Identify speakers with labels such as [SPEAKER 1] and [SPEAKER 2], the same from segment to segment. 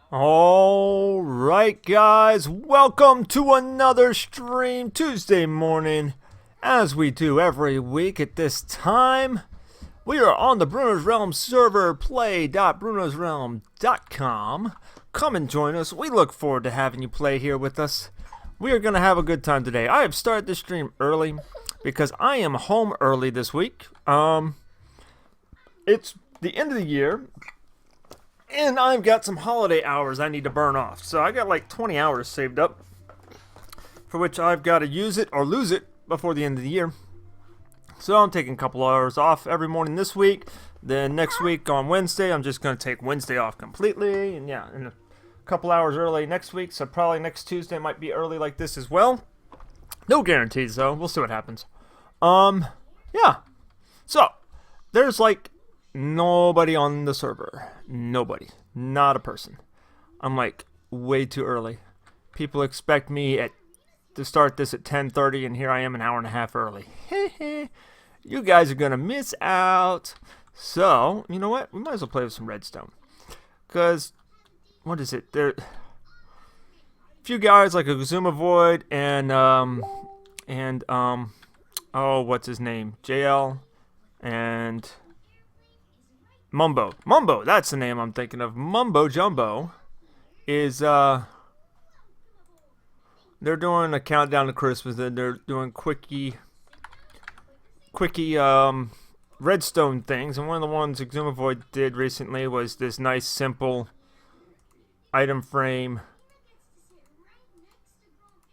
[SPEAKER 1] All right, guys, welcome to another stream Tuesday morning. As we do every week at this time, we are on the Bruno's Realm server, play.brunosrealm.com. Come and join us. We look forward to having you play here with us. We are going to have a good time today. I have started this stream early because I am home early this week. It's the end of the year. And I've got some holiday hours I need to burn off. So I got like 20 hours saved up, for which I've got to use it or lose it before the end of the year. So I'm taking a couple hours off every morning this week. Then next week on Wednesday, I'm just going to take Wednesday off completely. And yeah, and a couple hours early next week. So probably next Tuesday might be early like this as well. No guarantees though. We'll see what happens. Yeah. So there's like nobody on the server. Nobody. Not a person. I'm like way too early. People expect me to start this at 10:30 and here I am an hour and a half early. You guys are going to miss out. So, you know what? We might as well play with some redstone. Because, what is it? There a few guys like a Xuma Void and oh, what's his name? JL and Mumbo, that's the name I'm thinking of. Mumbo Jumbo is they're doing a countdown to Christmas. They're doing quickie redstone things, and one of the ones Xuma Void did recently was this nice simple item frame.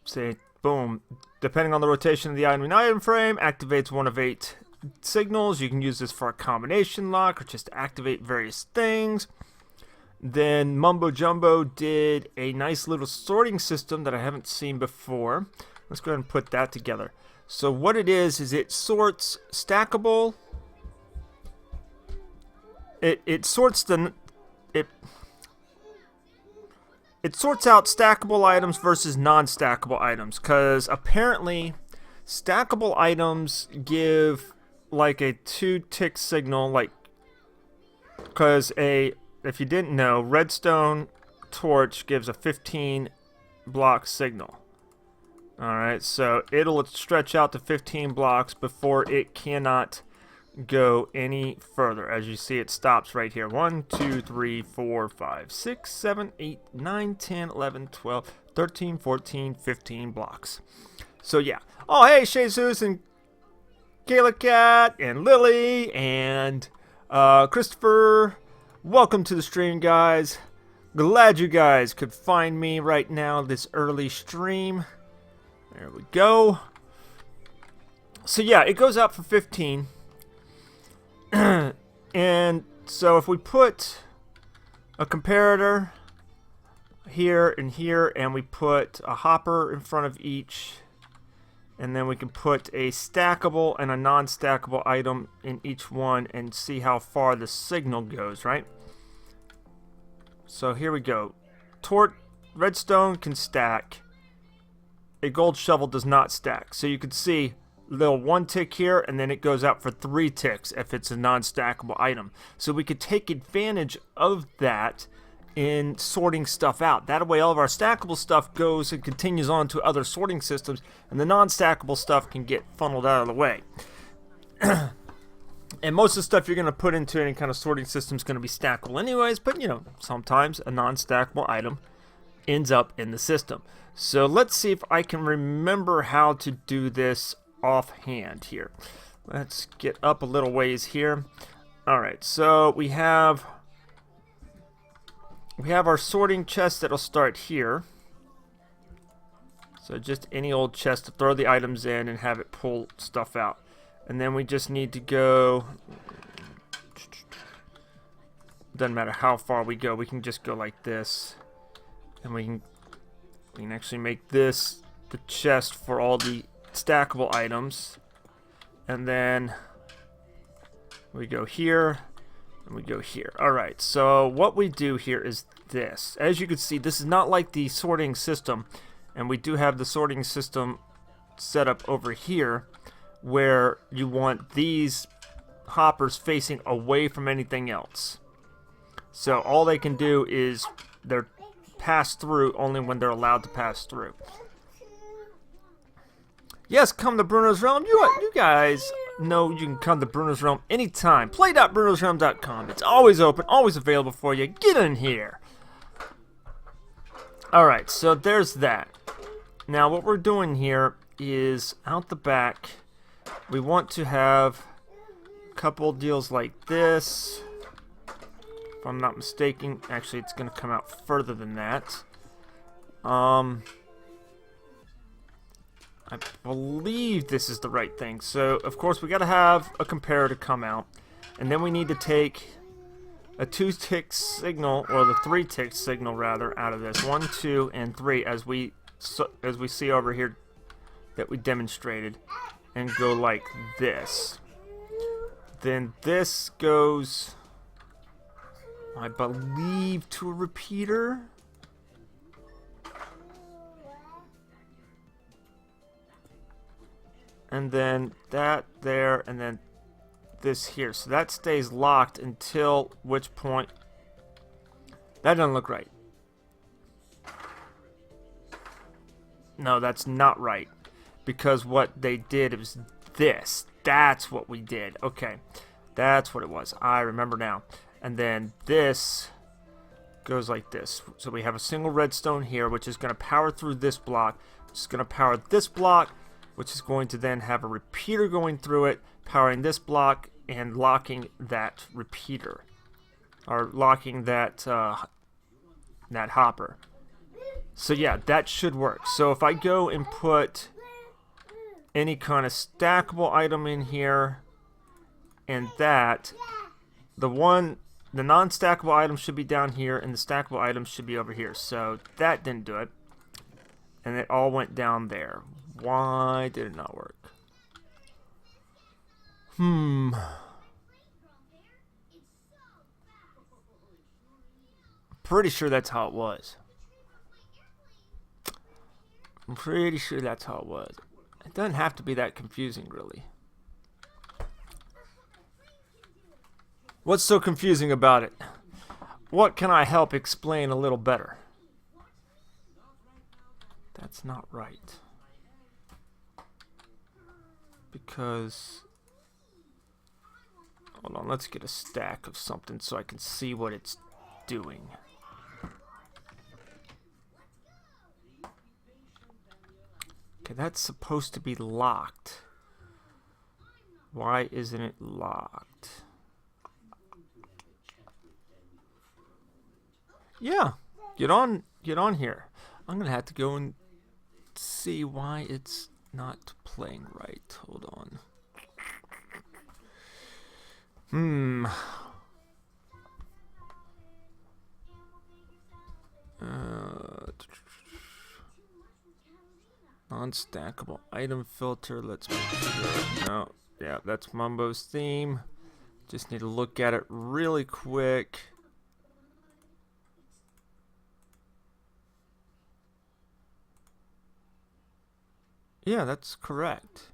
[SPEAKER 1] Say boom, depending on the rotation of the item frame, activates one of 8 signals. You can use this for a combination lock or just to activate various things. Then Mumbo Jumbo did a nice little sorting system that I haven't seen before. Let's go ahead and put that together. So what it is it sorts stackable. It sorts out stackable items versus non-stackable items, because apparently stackable items give like a 2-tick signal, like, because if you didn't know, redstone torch gives a 15 block signal. Alright, so it'll stretch out to 15 blocks before it cannot go any further. As you see, it stops right here. 1, 2, 3, 4, 5, 6, 7, 8, 9, 10, 11, 12, 13, 14, 15 blocks. So yeah. Oh, hey, Jesus and Kayla Cat and Lily and Christopher, welcome to the stream, guys. Glad you guys could find me right now this early stream. There we go. So yeah, it goes out for 15. And so if we put a comparator here and here, and we put a hopper in front of each, and then we can put a stackable and a non-stackable item in each one and see how far the signal goes, right? So here we go. Redstone can stack. A gold shovel does not stack. So you can see little 1 tick here, and then it goes out for 3 ticks if it's a non-stackable item. So we could take advantage of that in sorting stuff out. That way all of our stackable stuff goes and continues on to other sorting systems, and the non-stackable stuff can get funneled out of the way. And most of the stuff you're going to put into any kind of sorting system is going to be stackable anyways, but you know, sometimes a non-stackable item ends up in the system. So let's see if I can remember how to do this offhand here. Let's get up a little ways here. Alright, so we have our sorting chest that'll start here. So just any old chest to throw the items in and have it pull stuff out. And then we just need to go, doesn't matter how far we go, we can just go like this. And we can actually make this the chest for all the stackable items. And then we go here. And we go here. Alright, so what we do here is this. As you can see, this is not like the sorting system. And we do have the sorting system set up over here, where you want these hoppers facing away from anything else. So all they can do is they're pass through only when they're allowed to pass through. Yes, come to Bruno's Realm. You guys know you can come to Bruno's Realm anytime. Play.brunosrealm.com. It's always open, always available for you. Get in here. Alright, so there's that. Now what we're doing here is out the back, we want to have a couple deals like this. If I'm not mistaken, actually it's going to come out further than that. I believe this is the right thing. So of course we got to have a comparator come out, and then we need to take a 2-tick signal, or the 3-tick signal rather, out of this. 1, 2, and 3, as we see over here that we demonstrated, and go like this. Then this goes, I believe, to a repeater. And then that there, and then this here. So that stays locked until which point. That doesn't look right. No, that's not right. Because what they did was this. That's what we did. Okay. That's what it was. I remember now. And then this goes like this. So we have a single redstone here, which is going to power through this block. Which is going to power this block, which is going to then have a repeater going through it, powering this block and locking that repeater, or locking that that hopper. So yeah, that should work. So if I go and put any kind of stackable item in here, and that, the non-stackable item should be down here, and the stackable items should be over here. So that didn't do it, and it all went down there. Why did it not work? Pretty sure that's how it was. I'm pretty sure that's how it was. It doesn't have to be that confusing, really. What's so confusing about it? What can I help explain a little better? That's not right. Because, hold on, let's get a stack of something so I can see what it's doing. Okay, that's supposed to be locked. Why isn't it locked? Yeah, get on here. I'm gonna have to go and see why it's not playing right. Hold on. Non-stackable item filter. Let's make sure. No, yeah, that's Mumbo's theme. Just need to look at it really quick. Yeah, that's correct.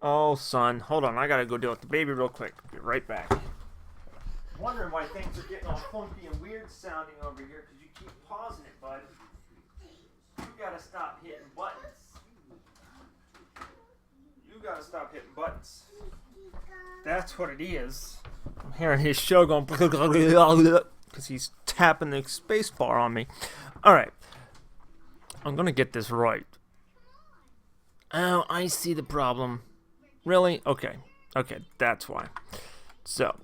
[SPEAKER 1] Oh, son. Hold on. I gotta go deal with the baby real quick. Be right back. Wondering why things are getting all funky and weird sounding over here, because you keep pausing it, bud. You gotta stop hitting buttons. You gotta stop hitting buttons. That's what it is. I'm hearing his show going because he's tapping the space bar on me. Alright. I'm gonna get this right. Oh, I see the problem. Really? Okay. Okay, that's why. So,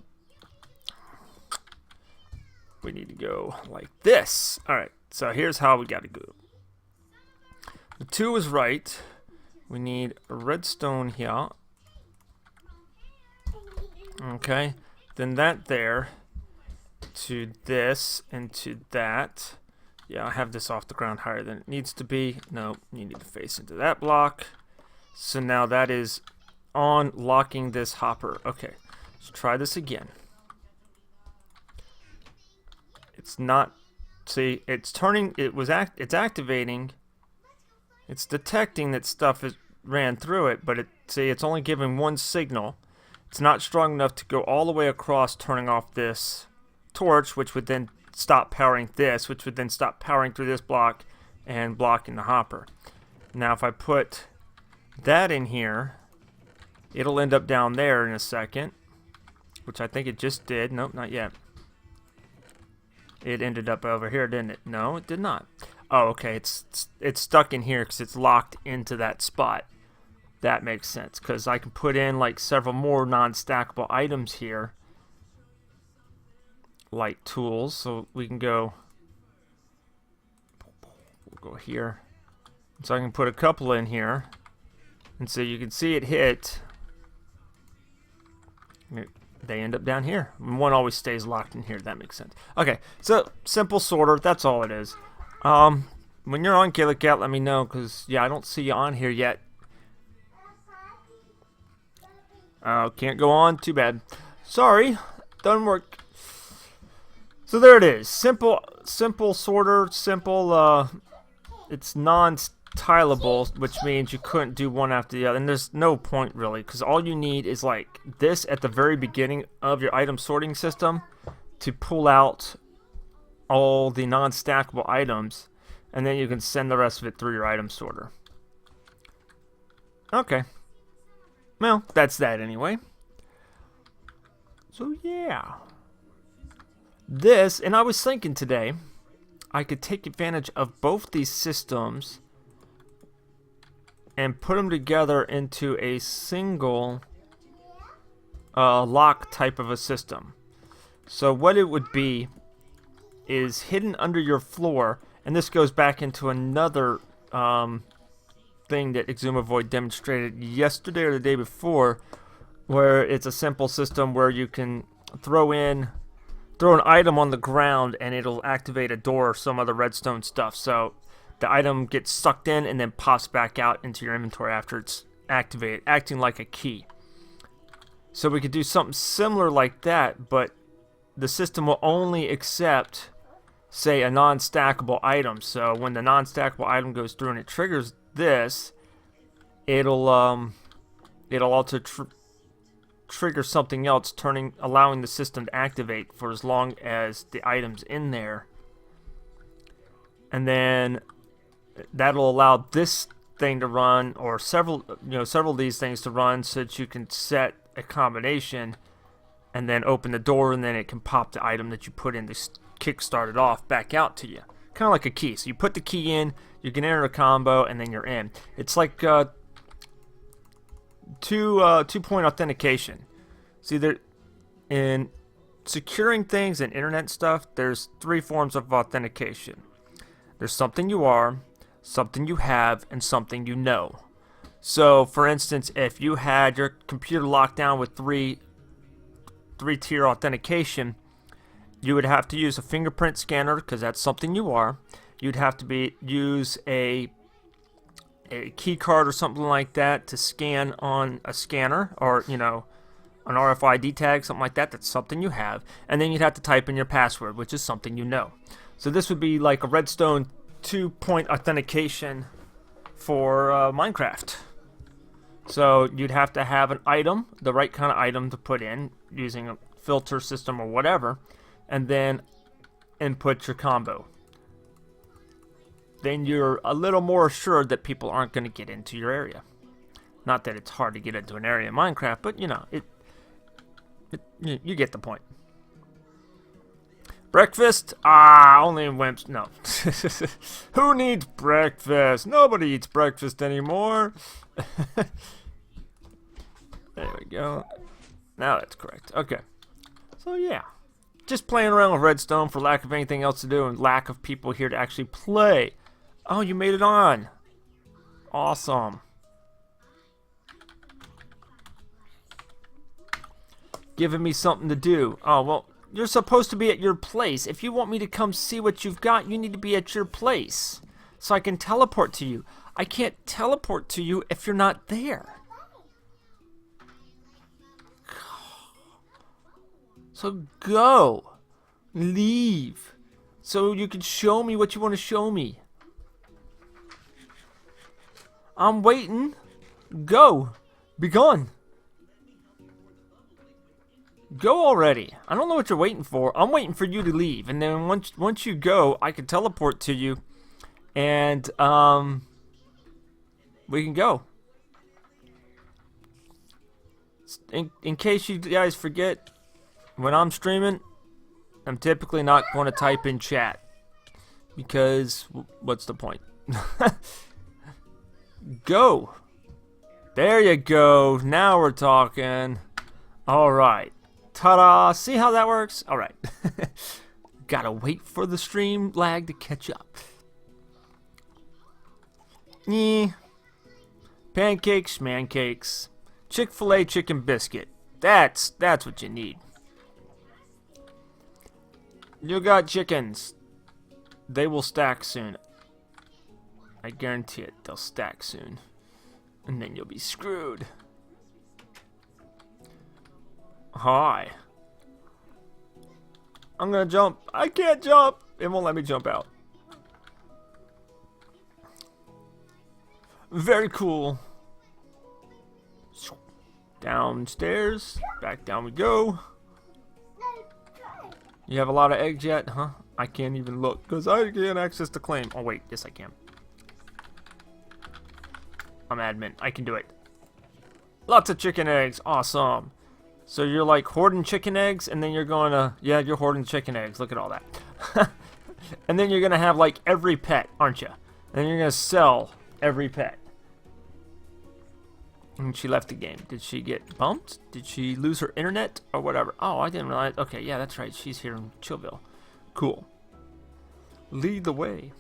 [SPEAKER 1] we need to go like this. Alright, so here's how we gotta go. The 2 is right. We need a redstone here. Okay. Then that there. To this and to that. Yeah, I have this off the ground higher than it needs to be. No, you need to face into that block. So now that is on locking this hopper. Okay, let's try this again. It's not, see, it's turning, it's activating. It's detecting that stuff ran through it, but it's only giving one signal. It's not strong enough to go all the way across, turning off this torch, which would then stop powering this, which would then stop powering through this block and blocking the hopper. Now if I put that in here, it'll end up down there in a second, which I think it just did. Nope, not yet. It ended up over here, didn't it? No, it did not. Oh, okay, it's stuck in here because it's locked into that spot. That makes sense, because I can put in like several more non-stackable items here, like tools. So we can go, we'll go here. So I can put a couple in here, and so you can see it hit. They end up down here. One always stays locked in here. That makes sense. Okay, so simple sorter. That's all it is. When you're on Killer Cat, let me know, because yeah, I don't see you on here yet. Can't go on. Too bad. Sorry, doesn't work. So there it is. Simple sorter. Simple. It's non-tileable, which means you couldn't do one after the other, and there's no point really, because all you need is like this at the very beginning of your item sorting system to pull out all the non-stackable items, and then you can send the rest of it through your item sorter. Okay, well, that's that anyway. So yeah, this, and I was thinking today I could take advantage of both these systems and put them together into a single lock type of a system. So what it would be is hidden under your floor, and this goes back into another thing that Exuma Void demonstrated yesterday or the day before, where it's a simple system where you can throw an item on the ground and it'll activate a door or some other redstone stuff. So the item gets sucked in and then pops back out into your inventory after it's activated, acting like a key. So we could do something similar like that, but the system will only accept, say, a non-stackable item. So when the non-stackable item goes through and it triggers this, it'll also trigger something else, allowing the system to activate for as long as the item's in there. And then that'll allow this thing to run, or several of these things to run, so that you can set a combination and then open the door, and then it can pop the item that you put in to kickstart it off back out to you. Kind of like a key. So you put the key in, you can enter a combo, and then you're in. It's like two-point authentication. See, there, in securing things and internet stuff, there's three forms of authentication. There's something you are, something you have, and something you know. So, for instance, if you had your computer locked down with three-tier authentication, you would have to use a fingerprint scanner, because that's something you are. You'd have to use a key card or something like that to scan on a scanner, or an RFID tag, something like that. That's something you have. And then you'd have to type in your password, which is something you know. So this would be like a redstone 2-point authentication for Minecraft. So you'd have to have an item, the right kind of item to put in using a filter system or whatever, and then input your combo. Then you're a little more assured that people aren't going to get into your area. Not that it's hard to get into an area in Minecraft, but you get the point. Breakfast? Only wimps. No. Who needs breakfast? Nobody eats breakfast anymore. There we go. Now that's correct. Okay. So yeah. Just playing around with redstone for lack of anything else to do and lack of people here to actually play. Oh, you made it on. Awesome. Giving me something to do. Oh, well, you're supposed to be at your place. If you want me to come see what you've got, you need to be at your place so I can teleport to you. I can't teleport to you if you're not there. So go. Leave. So you can show me what you want to show me. I'm waiting. Go. Be gone. Go already. I don't know what you're waiting for. I'm waiting for you to leave, and then once you go, I can teleport to you, and we can go. In case you guys forget, when I'm streaming, I'm typically not going to type in chat because what's the point? Go. There you go. Now we're talking. All right. Ta-da! See how that works? All right. Gotta wait for the stream lag to catch up. Pancakes, schmancakes. Chick-fil-A chicken biscuit. That's what you need. You got chickens. They will stack soon. I guarantee it. They'll stack soon. And then you'll be screwed. Hi. I'm gonna jump. I can't jump. It won't let me jump out. Very cool. Downstairs. Back down we go. You have a lot of eggs yet? Huh? I can't even look because I can't access the claim. Oh wait, yes I can. I'm admin. I can do it. Lots of chicken eggs. Awesome. So you're like hoarding chicken eggs, and then you're going to... Yeah, you're hoarding chicken eggs. Look at all that. And then you're going to have like every pet, aren't you? And then you're going to sell every pet. And she left the game. Did she get bumped? Did she lose her internet or whatever? Oh, I didn't realize. Okay, yeah, that's right. She's here in Chillville. Cool. Lead the way.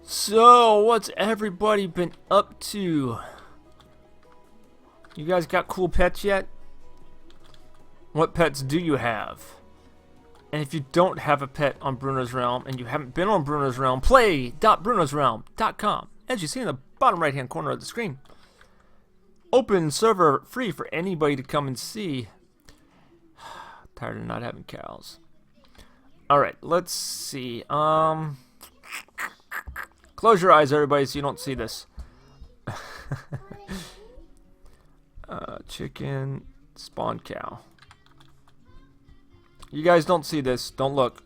[SPEAKER 1] So, what's everybody been up to? You guys got cool pets yet? What pets do you have? And if you don't have a pet on Bruno's Realm and you haven't been on Bruno's Realm, play.brunosrealm.com. As you see in the bottom right hand corner of the screen. Open server free for anybody to come and see. Tired of not having cows. Alright, let's see. Close your eyes, everybody, so you don't see this. Chicken, spawn cow. You guys don't see this. Don't look.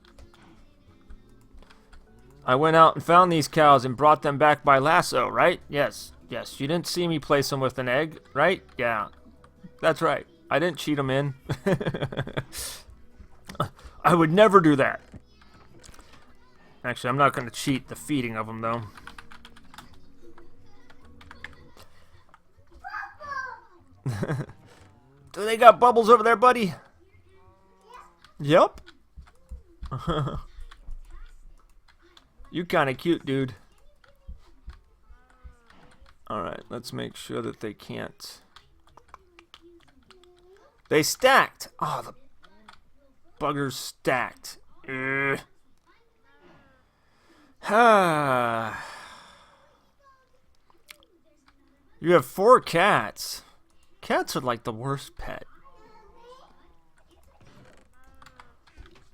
[SPEAKER 1] I went out and found these cows and brought them back by lasso, right? Yes. Yes. You didn't see me place them with an egg, right? Yeah. That's right. I didn't cheat them in. I would never do that. Actually, I'm not going to cheat the feeding of them, though. Do they got bubbles over there, buddy? Yep. You kind of cute, dude. Alright, let's make sure that they can't. They stacked. Oh, the buggers stacked. Ugh. You have 4 cats. Cats are like the worst pet.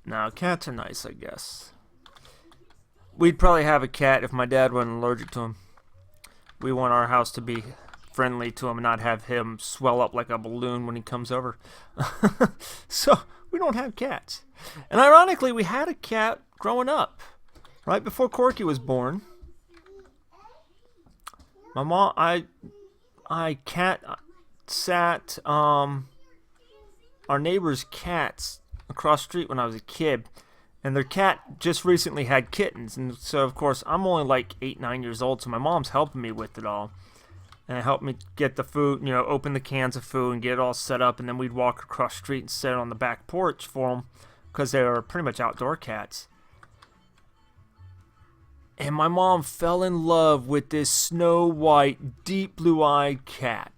[SPEAKER 1] No, cats are nice, I guess. We'd probably have a cat if my dad wasn't allergic to him. We want our house to be friendly to him and not have him swell up like a balloon when he comes over. So, we don't have cats. And ironically, we had a cat growing up. Right before Corky was born. My mom, I cat sat our neighbor's cats across the street when I was a kid, and their cat just recently had kittens, and so of course I'm only like 8-9 years old, so my mom's helping me with it all, and it helped me get the food, you know, open the cans of food and get it all set up, and then we'd walk across the street and sit on the back porch for them because they were pretty much outdoor cats. And my mom fell in love with this snow white, deep blue-eyed cat.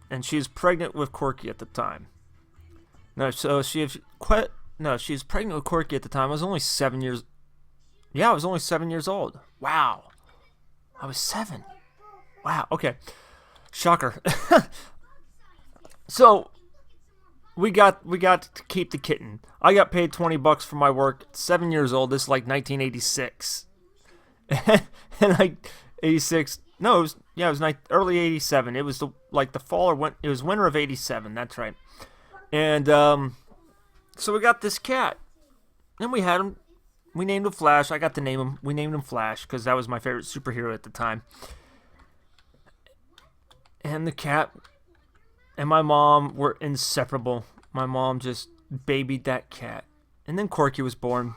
[SPEAKER 1] And she was pregnant with Corky at the time. No, so she was pregnant with Corky at the time. I was only 7 years. Yeah, I was only 7 years old. Wow, I was 7. Wow. Okay, shocker. So we got to keep the kitten. I got paid $20 for my work. 7 years old. This is like 1986, and like 86. No, it was early '87. It was the fall or it was winter of '87. That's right. And so we got this cat, and we had him. We named him Flash. I got to name him. We named him Flash because that was my favorite superhero at the time. And the cat and my mom were inseparable. My mom just babied that cat. And then Corky was born.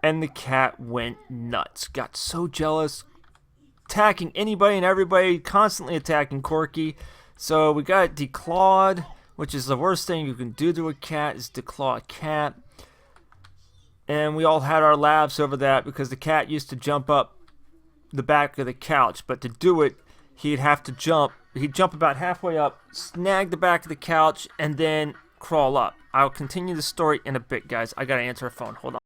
[SPEAKER 1] And the cat went nuts. Got so jealous. Attacking anybody and everybody. Constantly attacking Corky. So we got it declawed. Which is the worst thing you can do to a cat, is declaw a cat. And we all had our laughs over that because the cat used to jump up the back of the couch. But to do it, he'd have to jump. He'd jump about halfway up, snag the back of the couch, and then crawl up. I'll continue the story in a bit, guys. I gotta answer a phone. Hold on.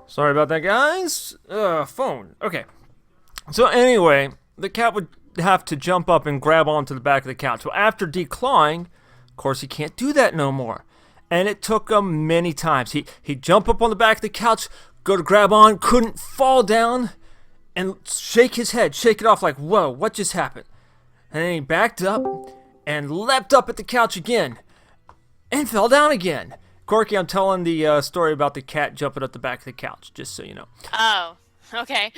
[SPEAKER 1] Sorry about that, guys. Phone. Okay. So anyway, the cat would have to jump up and grab onto the back of the couch. Well, after declawing, of course, he can't do that no more. And it took him many times. He'd jump up on the back of the couch, go to grab on, couldn't, fall down, and shake his head, shake it off like, whoa, what just happened? And then he backed up and leapt up at the couch again and fell down again. Corky, I'm telling the story about the cat jumping up the back of the couch, just so you know.
[SPEAKER 2] Oh, okay.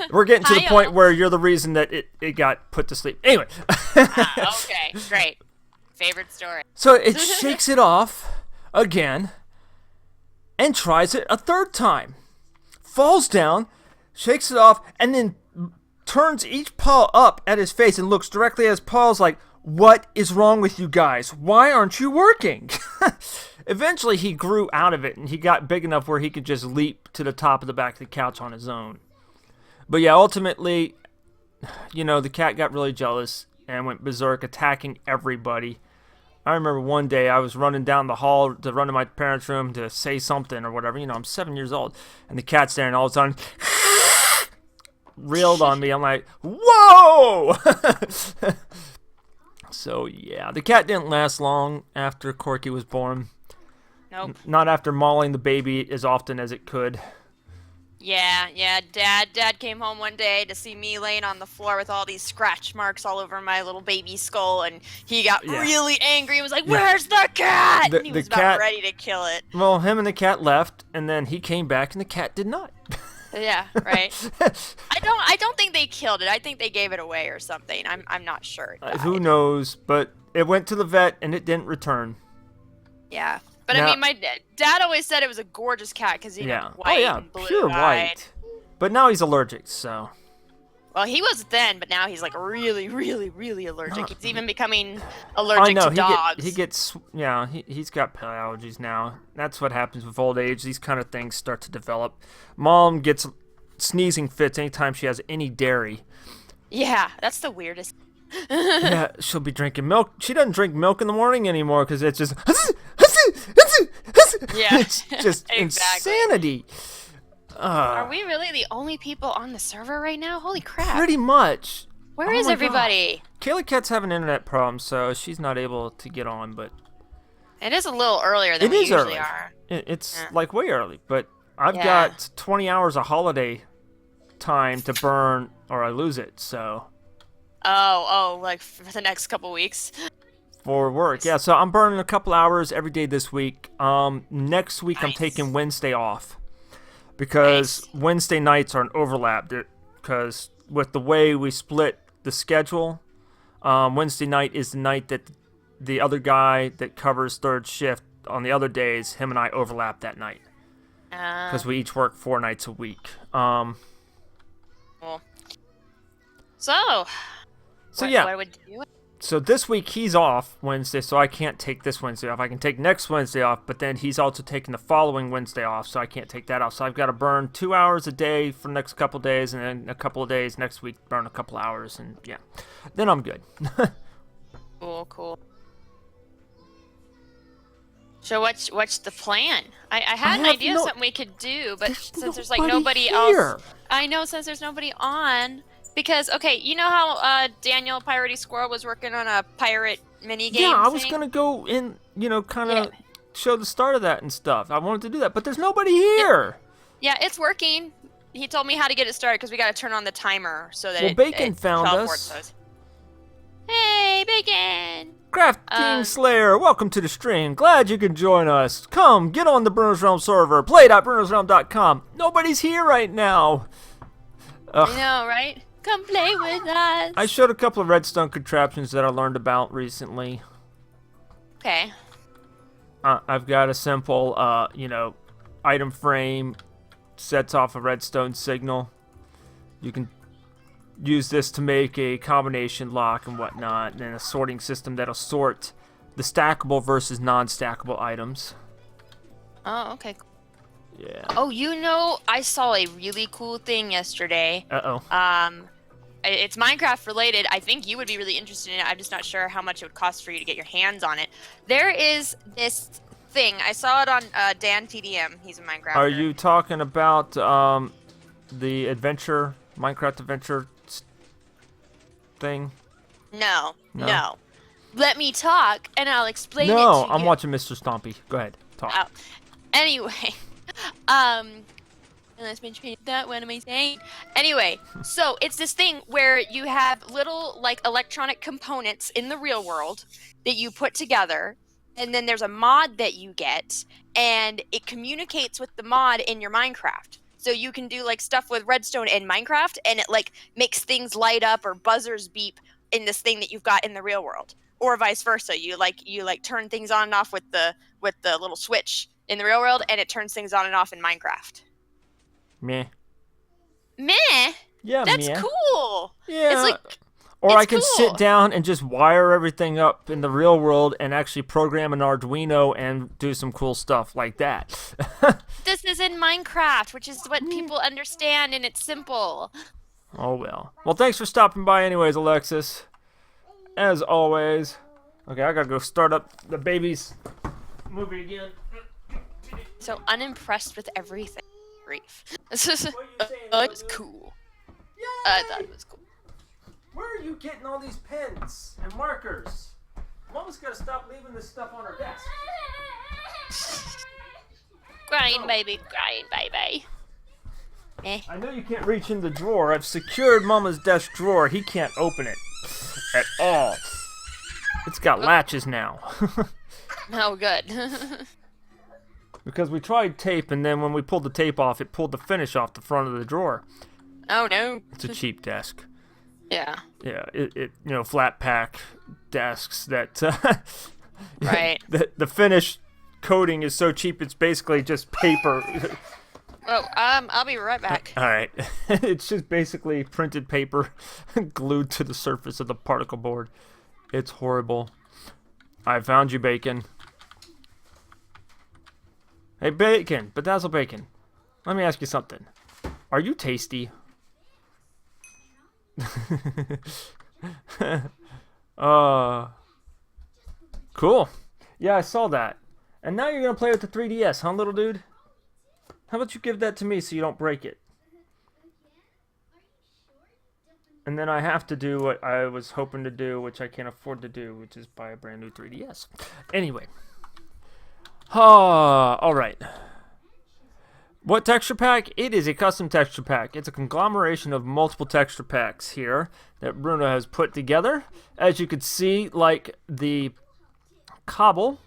[SPEAKER 1] We're getting to the point where you're the reason that it got put to sleep. Anyway.
[SPEAKER 2] Okay, great. Favorite story.
[SPEAKER 1] So it shakes it off again and tries it a third time. Falls down, shakes it off, and then turns each paw up at his face and looks directly at his paws like, what is wrong with you guys? Why aren't you working? Eventually, he grew out of it, and he got big enough where he could just leap to the top of the back of the couch on his own. But yeah, ultimately, the cat got really jealous and went berserk, attacking everybody. I remember one day I was running down the hall to run to my parents' room to say something or whatever. I'm 7 years old, and the cat's there, and all of a sudden, reeled on me. I'm like, whoa! So, yeah, the cat didn't last long after Corky was born.
[SPEAKER 2] Nope.
[SPEAKER 1] Not after mauling the baby as often as it could.
[SPEAKER 2] Yeah. Dad came home one day to see me laying on the floor with all these scratch marks all over my little baby skull, and he got really angry and was like, "Where's the cat?" And he was about ready to kill it.
[SPEAKER 1] Well, him and the cat left, and then he came back, and the cat did not.
[SPEAKER 2] Yeah, right. I don't think they killed it. I think they gave it away or something. I'm not sure.
[SPEAKER 1] Who knows? But it went to the vet, and it didn't return.
[SPEAKER 2] Yeah. But I mean, my dad always said it was a gorgeous cat because he was white and blue
[SPEAKER 1] pure white. But now he's allergic, so.
[SPEAKER 2] Well, he was then, but now he's like really, really, really allergic. He's even becoming allergic to dogs.
[SPEAKER 1] He's got pet allergies now. That's what happens with old age. These kind of things start to develop. Mom gets sneezing fits anytime she has any dairy.
[SPEAKER 2] Yeah, that's the weirdest.
[SPEAKER 1] Yeah, she'll be drinking milk. She doesn't drink milk in the morning anymore because it's just.
[SPEAKER 2] Yeah,
[SPEAKER 1] it's just insanity.
[SPEAKER 2] Are we really the only people on the server right now? Holy crap.
[SPEAKER 1] Pretty much.
[SPEAKER 2] Where is everybody?
[SPEAKER 1] Kayla Cat's having internet problems, so she's not able to get on, but...
[SPEAKER 2] It is a little earlier than we usually are.
[SPEAKER 1] It's like way early, but I've got 20 hours of holiday time to burn or I lose it, so...
[SPEAKER 2] Oh, like for the next couple weeks?
[SPEAKER 1] for work. Yeah, so I'm burning a couple hours every day this week. Next week I'm taking Wednesday off because Wednesday nights are an overlap. Because with the way we split the schedule, Wednesday night is the night that the other guy that covers third shift on the other days, him and I overlap that night. Because we each work 4 nights a week.
[SPEAKER 2] Cool. So
[SPEAKER 1] yeah.
[SPEAKER 2] What would you do?
[SPEAKER 1] So this week he's off Wednesday, so I can't take this Wednesday off. I can take next Wednesday off, but then he's also taking the following Wednesday off, so I can't take that off. So I've got to burn 2 hours a day for the next couple days, and then a couple of days next week burn a couple hours, and yeah. Then I'm good.
[SPEAKER 2] Cool. So what's the plan? I had an idea of something we could do, but since there's like nobody else, I know since there's nobody on, because okay, you know how Daniel Piratey Squirrel was working on a pirate mini game?
[SPEAKER 1] Yeah, I was gonna go in, kind of show the start of that and stuff. I wanted to do that, but there's nobody here.
[SPEAKER 2] Yeah, it's working. He told me how to get it started because we got to turn on the timer so that
[SPEAKER 1] Bacon found us.
[SPEAKER 2] Hey, Bacon!
[SPEAKER 1] Craft King Slayer, welcome to the stream. Glad you can join us. Come, get on the Bruno's Realm server. Play.brunosrealm.com. Nobody's here right now.
[SPEAKER 2] I know, right? Come play with us.
[SPEAKER 1] I showed a couple of redstone contraptions that I learned about recently.
[SPEAKER 2] Okay.
[SPEAKER 1] I've got a simple, item frame, sets off a redstone signal. You can use this to make a combination lock and whatnot, and then a sorting system that'll sort the stackable versus non-stackable items.
[SPEAKER 2] Oh, okay.
[SPEAKER 1] Yeah.
[SPEAKER 2] Oh, I saw a really cool thing yesterday.
[SPEAKER 1] Uh-oh.
[SPEAKER 2] It's Minecraft related. I think you would be really interested in it. I'm just not sure how much it would cost for you to get your hands on it. There is this thing. I saw it on Dan TDM. He's a Minecraft.
[SPEAKER 1] Are you talking about the adventure, Minecraft adventure thing?
[SPEAKER 2] No. Let me talk, and I'll explain it to you.
[SPEAKER 1] No, I'm watching Mr. Stompy. Go ahead, talk.
[SPEAKER 2] Oh. Anyway, unless my train that, what am I saying? Anyway, so it's this thing where you have little, like, electronic components in the real world that you put together, and then there's a mod that you get, and it communicates with the mod in your Minecraft. So you can do like stuff with redstone in Minecraft, and it like makes things light up or buzzers beep in this thing that you've got in the real world, or vice versa. You turn things on and off with the little switch in the real world, and it turns things on and off in Minecraft.
[SPEAKER 1] Meh.
[SPEAKER 2] Yeah, that's cool.
[SPEAKER 1] Yeah.
[SPEAKER 2] It's like,
[SPEAKER 1] or I can sit down and just wire everything up in the real world and actually program an Arduino and do some cool stuff like that.
[SPEAKER 2] This is in Minecraft, which is what people understand, and it's simple.
[SPEAKER 1] Oh, well. Well, thanks for stopping by anyways, Alexis. As always. Okay, I gotta go start up the baby's movie again.
[SPEAKER 2] So unimpressed with everything. Grief. It was cool.
[SPEAKER 1] Yay!
[SPEAKER 2] I thought it was cool.
[SPEAKER 1] Where are you getting all these pens and markers? Mama's gotta stop leaving this stuff on her desk.
[SPEAKER 2] Grind, baby.
[SPEAKER 1] I know you can't reach in the drawer. I've secured Mama's desk drawer. He can't open it at all. It's got latches now.
[SPEAKER 2] Oh, good.
[SPEAKER 1] Because we tried tape, and then when we pulled the tape off, it pulled the finish off the front of the drawer.
[SPEAKER 2] Oh, no.
[SPEAKER 1] It's a cheap desk.
[SPEAKER 2] Yeah.
[SPEAKER 1] Yeah, it flat pack desks that
[SPEAKER 2] right.
[SPEAKER 1] The finish coating is so cheap it's basically just paper.
[SPEAKER 2] Oh, I'll be right back.
[SPEAKER 1] All right. It's just basically printed paper glued to the surface of the particle board. It's horrible. I found you, Bacon. Hey, Bacon, Bedazzle Bacon. Let me ask you something. Are you tasty? Cool. Yeah, I saw that. And now you're gonna play with the 3DS, huh, little dude? How about you give that to me so you don't break it? And then I have to do what I was hoping to do, which I can't afford to do, which is buy a brand new 3DS. Anyway. Alright. What texture pack? It is a custom texture pack. It's a conglomeration of multiple texture packs here that Bruno has put together. As you can see, like the cobble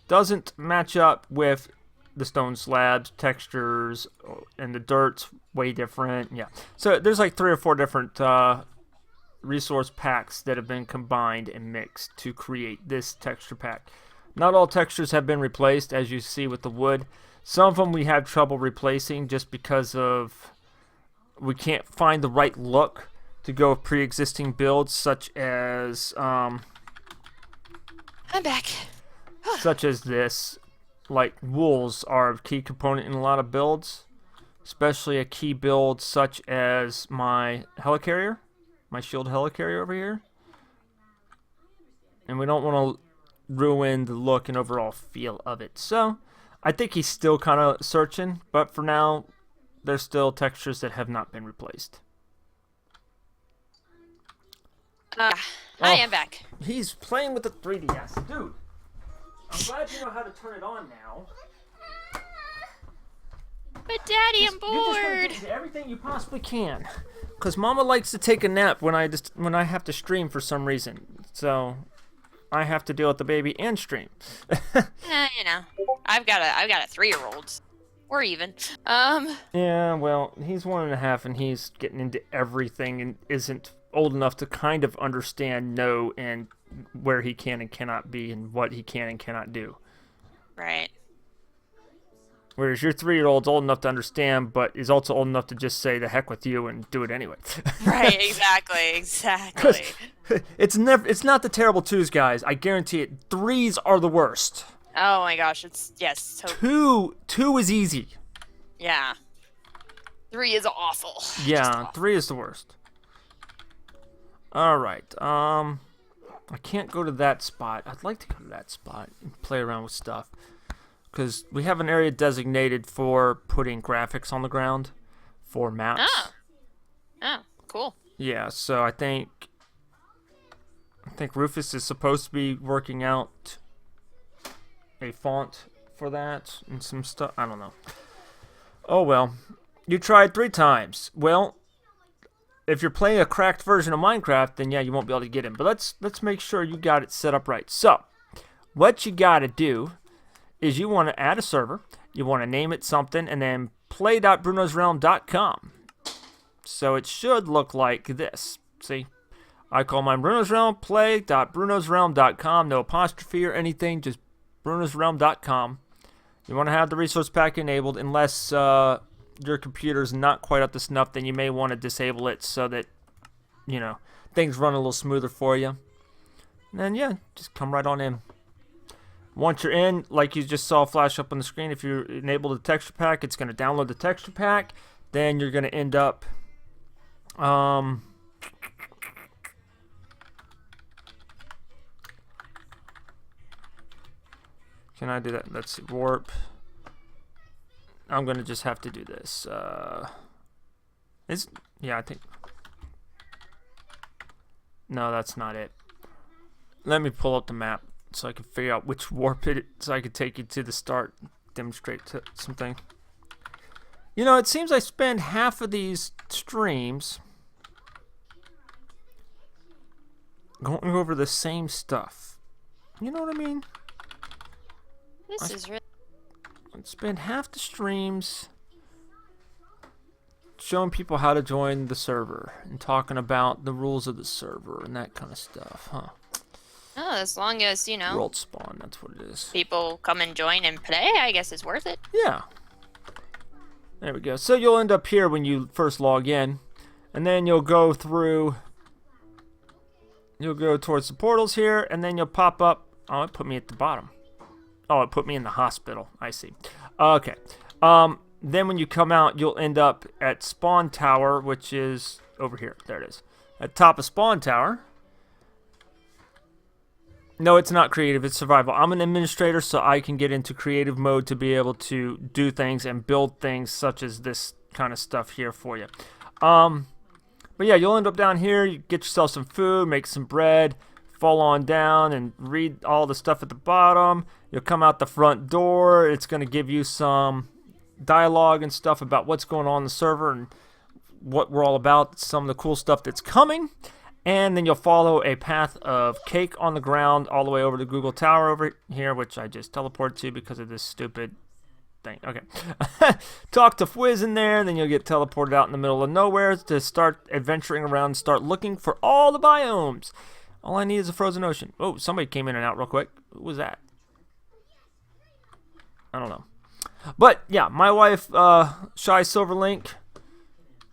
[SPEAKER 1] doesn't match up with the stone slabs, textures, and the dirt's way different. Yeah. So there's like 3 or 4 different resource packs that have been combined and mixed to create this texture pack. Not all textures have been replaced, as you see with the wood. Some of them we have trouble replacing just because of we can't find the right look to go with pre-existing builds, such as
[SPEAKER 2] I'm back.
[SPEAKER 1] such as this. Like wools are a key component in a lot of builds, especially a key build such as my helicarrier, my shield helicarrier over here. And we don't want to ruin the look and overall feel of it. So I think he's still kind of searching, but for now, there's still textures that have not been replaced.
[SPEAKER 2] Hi, I'm back.
[SPEAKER 1] He's playing with the 3DS. Dude, I'm glad you know how to turn it on now.
[SPEAKER 2] But Daddy, I'm bored.
[SPEAKER 1] You just want to do everything you possibly can. Because Mama likes to take a nap when I have to stream for some reason. So I have to deal with the baby and stream.
[SPEAKER 2] You know, I've got a 3-year-old. Or even.
[SPEAKER 1] Yeah, well, he's 1.5 and he's getting into everything and isn't old enough to kind of understand no and where he can and cannot be and what he can and cannot do.
[SPEAKER 2] Right.
[SPEAKER 1] Whereas your 3-year-old's old enough to understand, but is also old enough to just say the heck with you and do it anyway.
[SPEAKER 2] Right, exactly.
[SPEAKER 1] It's not the terrible 2s, guys. I guarantee it. 3s are the worst.
[SPEAKER 2] Oh my gosh, yes. Totally.
[SPEAKER 1] 2 is easy.
[SPEAKER 2] Yeah. 3 is awful.
[SPEAKER 1] Yeah,
[SPEAKER 2] awful.
[SPEAKER 1] 3 is the worst. All right. I can't go to that spot. I'd like to go to that spot and play around with stuff. Because we have an area designated for putting graphics on the ground for maps.
[SPEAKER 2] Oh, cool.
[SPEAKER 1] Yeah, so I think Rufus is supposed to be working out a font for that and some stuff. I don't know. Oh, well. You tried 3 times. Well, if you're playing a cracked version of Minecraft, then yeah, you won't be able to get in. But let's make sure you got it set up right. So, what you got to do is you want to add a server, you want to name it something, and then play.brunosrealm.com. So it should look like this. See? I call mine Bruno's Realm, play.brunosrealm.com, no apostrophe or anything, just brunosrealm.com. You want to have the resource pack enabled, unless your computer's not quite up to snuff, then you may want to disable it so that, you know, things run a little smoother for you. And then, yeah, just come right on in. Once you're in, like you just saw flash up on the screen, if you enable the texture pack, it's going to download the texture pack. Then you're going to end up... Can I do that? Let's see. Warp. I'm going to just have to do this. Yeah, I think... No, that's not it. Let me pull up the map so I can figure out which warp it is, so I can take you to the start, demonstrate something. You know, it seems I spend half of these streams going over the same stuff. You know what I mean?
[SPEAKER 2] This is really...
[SPEAKER 1] I spend half the streams showing people how to join the server and talking about the rules of the server and that kind of stuff, huh?
[SPEAKER 2] Oh, as long as, you know...
[SPEAKER 1] World spawn, that's what it is.
[SPEAKER 2] People come and join and play, I guess it's worth it.
[SPEAKER 1] Yeah. There we go. So you'll end up here when you first log in, and then you'll go through... You'll go towards the portals here, and then you'll pop up... Oh, it put me at the bottom. Oh, it put me in the hospital. I see. Okay. Then when you come out, you'll end up at Spawn Tower, which is over here. There it is. At top of Spawn Tower. No, it's not creative. It's survival. I'm an administrator, so I can get into creative mode to be able to do things and build things such as this kind of stuff here for you. But yeah, you'll end up down here. You get yourself some food, make some bread, fall on down and read all the stuff at the bottom. You'll come out the front door. It's going to give you some dialogue and stuff about what's going on in the server and what we're all about, some of the cool stuff that's coming. And then you'll follow a path of cake on the ground all the way over to Google Tower over here, which I just teleported to because of this stupid thing. Okay. Talk to Fwiz in there, then you'll get teleported out in the middle of nowhere to start adventuring around and start looking for all the biomes. All I need is a frozen ocean. Oh, somebody came in and out real quick. Who was that? I don't know. But, yeah, my wife, Shy Silverlink,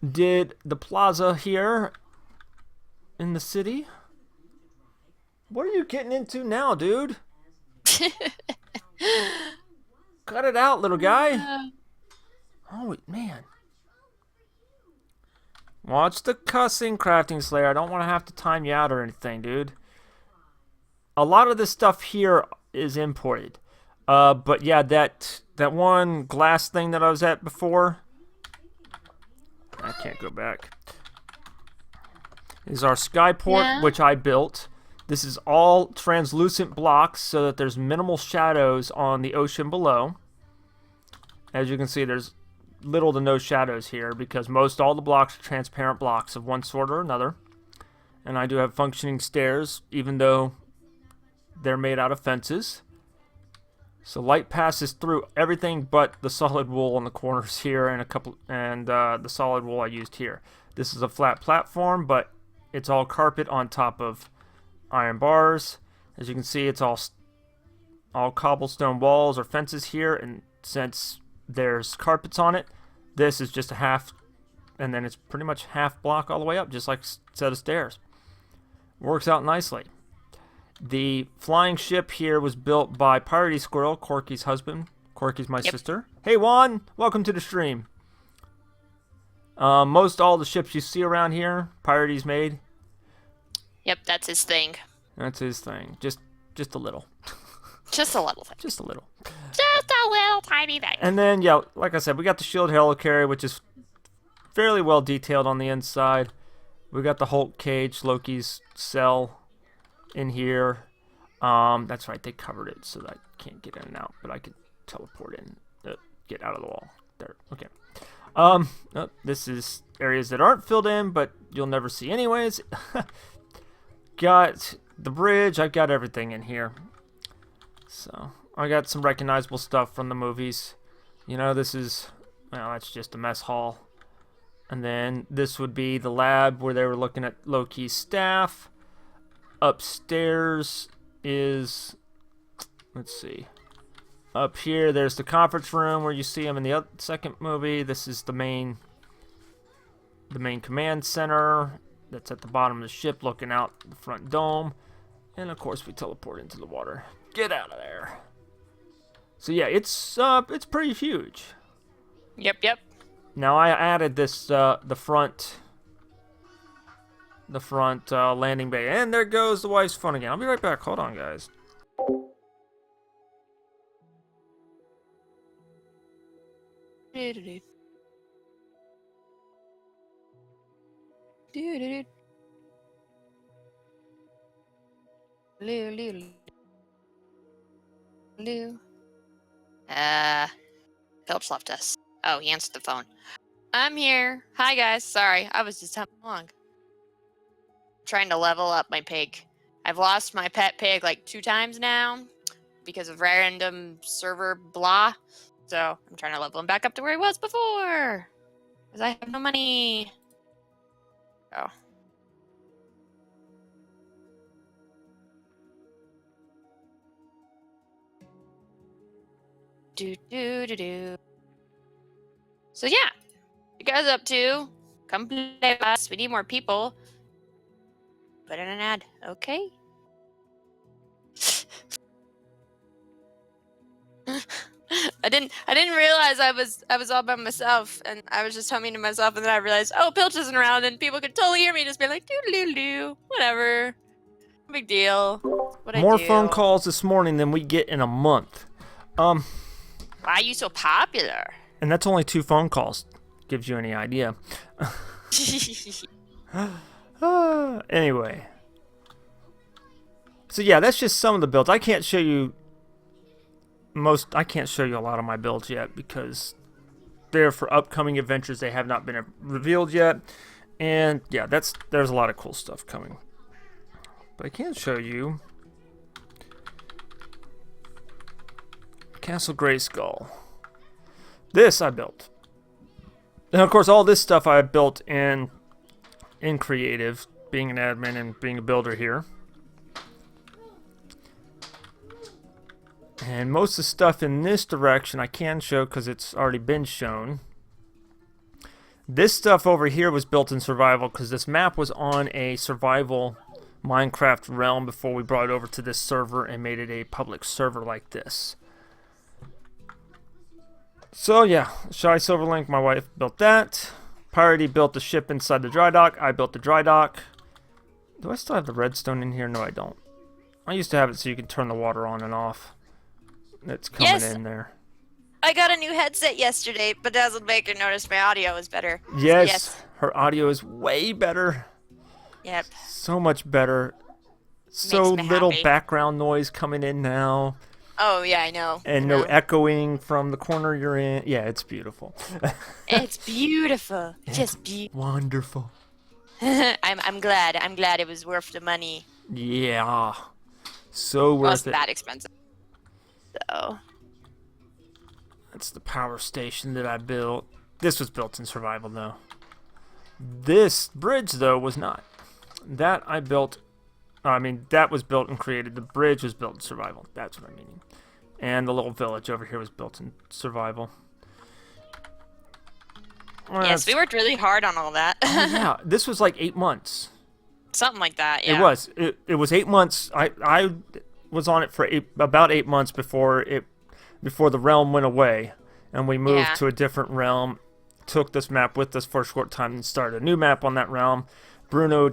[SPEAKER 1] did the plaza here in the city. What are you getting into now, dude? Cut it out, little guy. Oh, man. Watch the cussing, Crafting Slayer. I don't want to have to time you out or anything, dude. A lot of this stuff here is imported. But yeah, that one glass thing that I was at before, I can't go back, is our skyport, which I built. This is all translucent blocks so that there's minimal shadows on the ocean below. As you can see, there's little to no shadows here because all the blocks are transparent blocks of one sort or another. And I do have functioning stairs, even though they're made out of fences. So light passes through everything but the solid wool on the corners here and the solid wool I used here. This is a flat platform, but it's all carpet on top of iron bars. As you can see, it's all cobblestone walls or fences here, and since there's carpets on it, this is just a half, and then it's pretty much half block all the way up, just like a set of stairs. Works out nicely. The flying ship here was built by Piratey Squirrel, Corky's husband. Corky's my sister. Hey Juan, welcome to the stream. Most all the ships you see around here, Piratey's made.
[SPEAKER 2] Yep, that's his thing.
[SPEAKER 1] That's his thing. Just a little.
[SPEAKER 2] Just a little thing.
[SPEAKER 1] Just a little.
[SPEAKER 2] Just a little tiny thing.
[SPEAKER 1] And then, yeah, like I said, we got the shield helicarrier, which is fairly well detailed on the inside. We got the Hulk cage, Loki's cell in here. That's right, they covered it so that I can't get in and out, but I can teleport in, get out of the wall. There, okay. This is areas that aren't filled in, but you'll never see anyways. Got the bridge, I've got everything in here. So, I got some recognizable stuff from the movies. You know, this is, well, that's just a mess hall. And then this would be the lab where they were looking at Loki's staff. Upstairs is, let's see, up here there's the conference room where you see him in the second movie. This is the main command center that's at the bottom of the ship looking out the front dome. And of course we teleport into the water. Get out of there. So yeah, it's pretty huge.
[SPEAKER 2] Yep.
[SPEAKER 1] Now I added this the front landing bay, and there goes the wife's phone again. I'll be right back. Hold on, guys.
[SPEAKER 2] Pilch left us. Oh, he answered the phone. I'm here. Hi, guys. Sorry, I was just hopping along. Trying to level up my pig. I've lost my pet pig like 2 times now because of random server blah. So I'm trying to level him back up to where he was before. Because I have no money. Oh. Do. So yeah, you guys up to? Come play with us. We need more people. Put in an ad, okay? I didn't realize I was all by myself, and I was just humming to myself, and then I realized, oh, Pilch isn't around, and people could totally hear me just be like, doo-doo-doo, whatever, no big deal.
[SPEAKER 1] More phone calls this morning than we get in a month.
[SPEAKER 2] Why are you so popular?
[SPEAKER 1] And that's only 2 phone calls. Gives you any idea. Anyway. So yeah, that's just some of the builds. I can't show you a lot of my builds yet because they're for upcoming adventures. They have not been revealed yet. And yeah, there's a lot of cool stuff coming. But I can show you Castle Grayskull. This I built. And of course, all this stuff I built in creative, being an admin and being a builder here. And most of the stuff in this direction I can show because it's already been shown. This stuff over here was built in survival because this map was on a survival Minecraft realm before we brought it over to this server and made it a public server like this. So yeah, Shy Silverlink, my wife, built that. Piratey built the ship inside the dry dock. I built the dry dock. Do I still have the redstone in here? No, I don't. I used to have it so you can turn the water on and off. It's coming in there.
[SPEAKER 2] I got a new headset yesterday, but doesn't make her notice my audio is better.
[SPEAKER 1] Yes, her audio is way better.
[SPEAKER 2] Yep.
[SPEAKER 1] So much better. So little background noise coming in now.
[SPEAKER 2] Oh, yeah, I know.
[SPEAKER 1] And no echoing from the corner you're in. Yeah, it's beautiful.
[SPEAKER 2] It's beautiful. Just beautiful.
[SPEAKER 1] Wonderful.
[SPEAKER 2] I'm glad. I'm glad it was worth the money.
[SPEAKER 1] Yeah. So worth it.
[SPEAKER 2] Wasn't that expensive. So.
[SPEAKER 1] That's the power station that I built. This was built in survival, though. This bridge, though, was not. That I built. I mean, that was built and created. The bridge was built in survival. That's what I'm meaning. And the little village over here was built in survival. Well,
[SPEAKER 2] yes, we worked really hard on all that.
[SPEAKER 1] Yeah, this was like 8 months.
[SPEAKER 2] Something like that, yeah.
[SPEAKER 1] It was. It was 8 months. I was on it for about 8 months before the realm went away. And we moved to a different realm. Took this map with us for a short time and started a new map on that realm. Bruno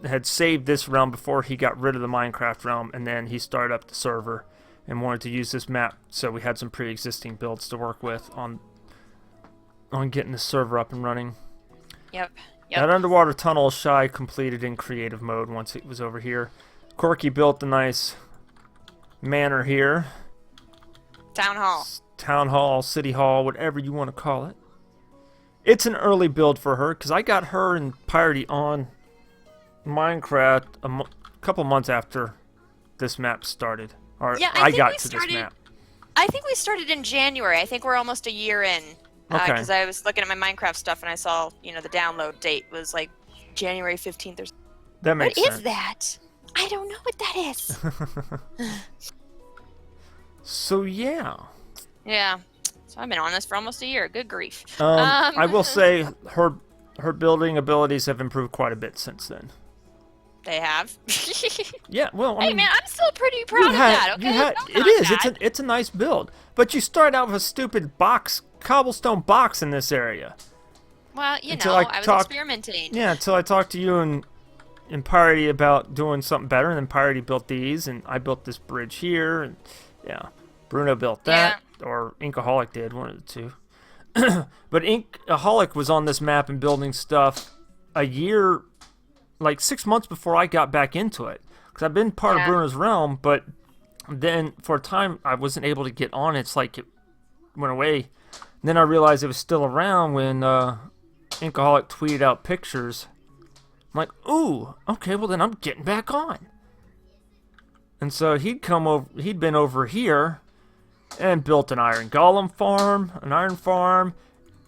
[SPEAKER 1] had saved this realm before he got rid of the Minecraft realm, and then he started up the server and wanted to use this map, so we had some pre-existing builds to work with on getting the server up and running.
[SPEAKER 2] Yep.
[SPEAKER 1] That underwater tunnel Shy completed in creative mode once it was over here. Corky built a nice manor here. Town hall, city hall, whatever you want to call it. It's an early build for her, because I got her and Piratey on Minecraft a couple months after this map started. Or
[SPEAKER 2] yeah,
[SPEAKER 1] I got to this map.
[SPEAKER 2] I think we started in January. I think we're almost a year in.
[SPEAKER 1] Okay.
[SPEAKER 2] Because I was looking at my Minecraft stuff and I saw, the download date was like January 15th or something.
[SPEAKER 1] That makes sense.
[SPEAKER 2] What is that? I don't know what that is.
[SPEAKER 1] So, yeah.
[SPEAKER 2] Yeah. So I've been on this for almost a year. Good grief.
[SPEAKER 1] I will say her building abilities have improved quite a bit since then.
[SPEAKER 2] They have.
[SPEAKER 1] Yeah, well, I mean,
[SPEAKER 2] hey man, I'm still pretty proud of that. Okay,
[SPEAKER 1] it's a nice build, but you start out with a stupid cobblestone box in this area.
[SPEAKER 2] Well, I was experimenting.
[SPEAKER 1] Yeah, until I talked to you and Piratey about doing something better, and then Piratey built these, and I built this bridge here, and yeah, Bruno built that. Or Inkaholic did, one of the two. But Inkaholic was on this map and building stuff a year, like 6 months before I got back into it. Because I've been part of Bruno's realm, but then for a time I wasn't able to get on it. It's like it went away. And then I realized it was still around when Inkaholic tweeted out pictures. I'm like, ooh, okay, well then I'm getting back on. And so he'd been over here and built an iron golem farm, an iron farm,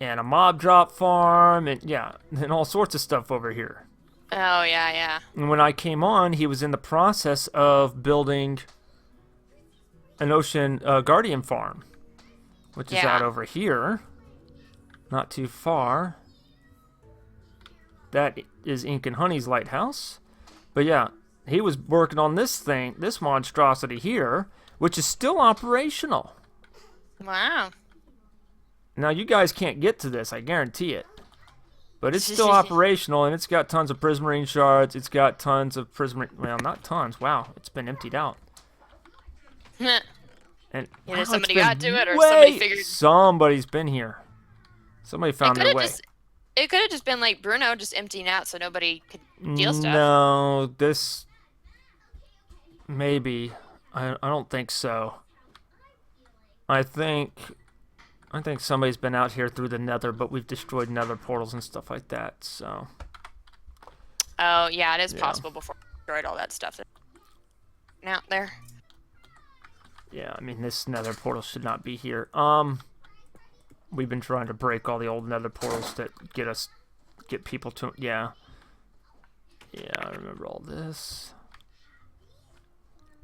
[SPEAKER 1] and a mob drop farm, and yeah, and all sorts of stuff over here.
[SPEAKER 2] Oh, yeah.
[SPEAKER 1] And when I came on, he was in the process of building an ocean guardian farm, which is out over here, not too far. That is Ink and Honey's lighthouse. But yeah, he was working on this monstrosity here, which is still operational.
[SPEAKER 2] Wow.
[SPEAKER 1] Now, you guys can't get to this, I guarantee it. But it's still operational, and it's got tons of prismarine shards. It's got tons of prismarine... Well, not tons. Wow, it's been emptied out. And
[SPEAKER 2] either somebody got to it, or somebody figured...
[SPEAKER 1] Somebody's been here. Somebody found their way.
[SPEAKER 2] It could have just been like Bruno just emptying out so nobody could steal stuff.
[SPEAKER 1] No, this... Maybe. I don't think so. I think somebody's been out here through the nether, but we've destroyed nether portals and stuff like that, so...
[SPEAKER 2] Oh, yeah, it is
[SPEAKER 1] Yeah.
[SPEAKER 2] possible before I destroyed all that stuff out there.
[SPEAKER 1] Yeah, I mean, this nether portal should not be here. We've been trying to break all the old nether portals that get people to... Yeah. Yeah, I remember all this.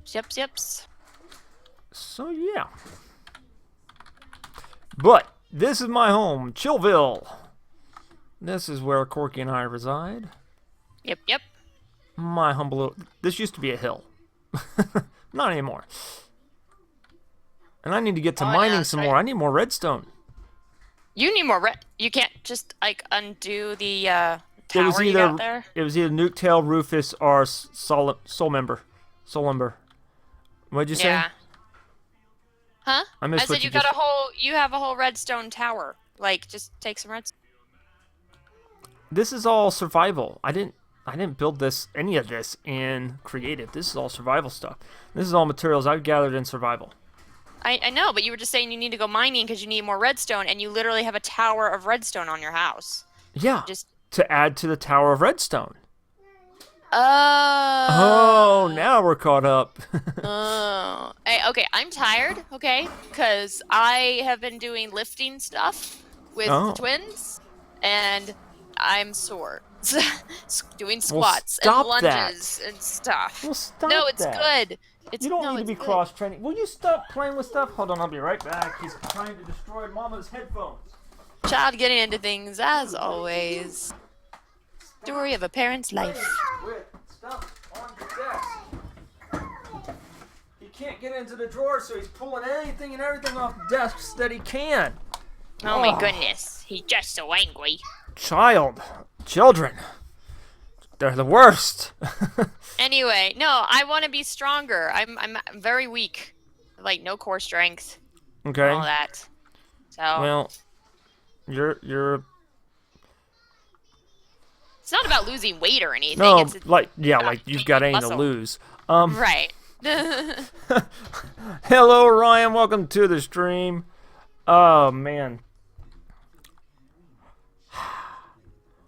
[SPEAKER 2] Yips.
[SPEAKER 1] So, yeah. But, this is my home, Chillville. This is where Corky and I reside.
[SPEAKER 2] Yep.
[SPEAKER 1] My humble... This used to be a hill. Not anymore. And I need to get to mining some more. I need more redstone.
[SPEAKER 2] You need more You can't just, like, undo the tower you got there?
[SPEAKER 1] It was either Nuketail, Rufus, or Soul Member. What'd you say?
[SPEAKER 2] Yeah. Huh?
[SPEAKER 1] I
[SPEAKER 2] said you have a whole redstone tower. Like, just take some redstone.
[SPEAKER 1] This is all survival. I didn't build any of this in creative. This is all survival stuff. This is all materials I've gathered in survival.
[SPEAKER 2] I know, but you were just saying you need to go mining because you need more redstone, and you literally have a tower of redstone on your house.
[SPEAKER 1] Yeah, to add to the tower of redstone.
[SPEAKER 2] Oh,
[SPEAKER 1] now we're caught up.
[SPEAKER 2] Oh. Hey, okay, I'm tired, okay? Because I have been doing lifting stuff with the twins, and I'm sore. Doing squats and lunges and stuff.
[SPEAKER 1] Well, stop
[SPEAKER 2] no, it's
[SPEAKER 1] that.
[SPEAKER 2] good.
[SPEAKER 1] You don't need to be cross-training. Will you stop playing with stuff? Hold on, I'll be right back. He's trying to destroy Mama's headphones.
[SPEAKER 2] Child getting into things, as always. Story of a parent's life.
[SPEAKER 1] With stuff on the desk. He can't get into the drawer, so he's pulling anything and everything off the desks that he can.
[SPEAKER 2] Oh my goodness, he's just so angry.
[SPEAKER 1] Children. They're the worst.
[SPEAKER 2] Anyway, no, I want to be stronger. I'm very weak. Like, no core strength.
[SPEAKER 1] Okay.
[SPEAKER 2] All that. So.
[SPEAKER 1] Well, you're.
[SPEAKER 2] It's not about losing weight or anything.
[SPEAKER 1] No,
[SPEAKER 2] it's
[SPEAKER 1] like you've got anything to lose.
[SPEAKER 2] Right.
[SPEAKER 1] Hello, Ryan. Welcome to the stream. Oh man.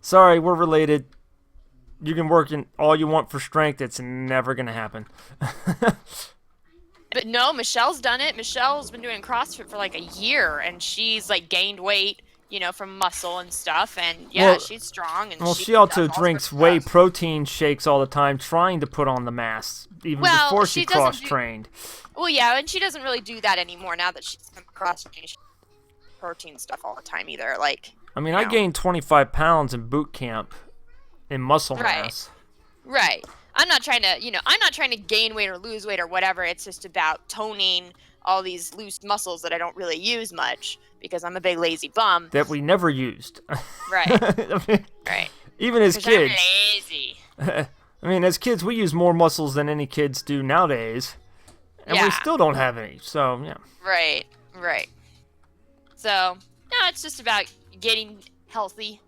[SPEAKER 1] Sorry, we're related. You can work in all you want for strength. It's never gonna happen.
[SPEAKER 2] But no, Michelle's done it. Michelle's been doing CrossFit for like a year, and she's like gained weight, from muscle and stuff. And yeah, she's strong. And
[SPEAKER 1] she also drinks whey protein shakes all the time, trying to put on the mass, even before she cross-trained.
[SPEAKER 2] Well, yeah, and she doesn't really do that anymore now that she's cross-trained. Protein stuff all the time either. Like,
[SPEAKER 1] I mean, I gained 25 pounds in boot camp in muscle mass.
[SPEAKER 2] Right. I'm not trying to gain weight or lose weight or whatever. It's just about toning all these loose muscles that I don't really use much because I'm a big lazy bum.
[SPEAKER 1] That we never used.
[SPEAKER 2] Right. Right.
[SPEAKER 1] Even as kids.
[SPEAKER 2] I'm lazy.
[SPEAKER 1] I mean, as kids, we use more muscles than any kids do nowadays. And we still don't have any, so, yeah.
[SPEAKER 2] Right. So, no, it's just about getting healthy.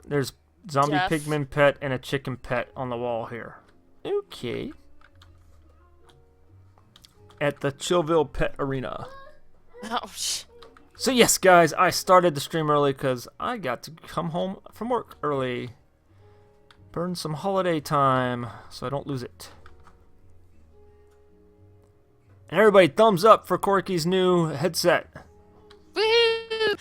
[SPEAKER 1] There's zombie pigman pet and a chicken pet on the wall here. Okay. At the Chillville Pet Arena.
[SPEAKER 2] Oh,
[SPEAKER 1] So yes, guys, I started the stream early because I got to come home from work early. Burn some holiday time so I don't lose it. And everybody, thumbs up for Corky's new headset.
[SPEAKER 2] Woohoo!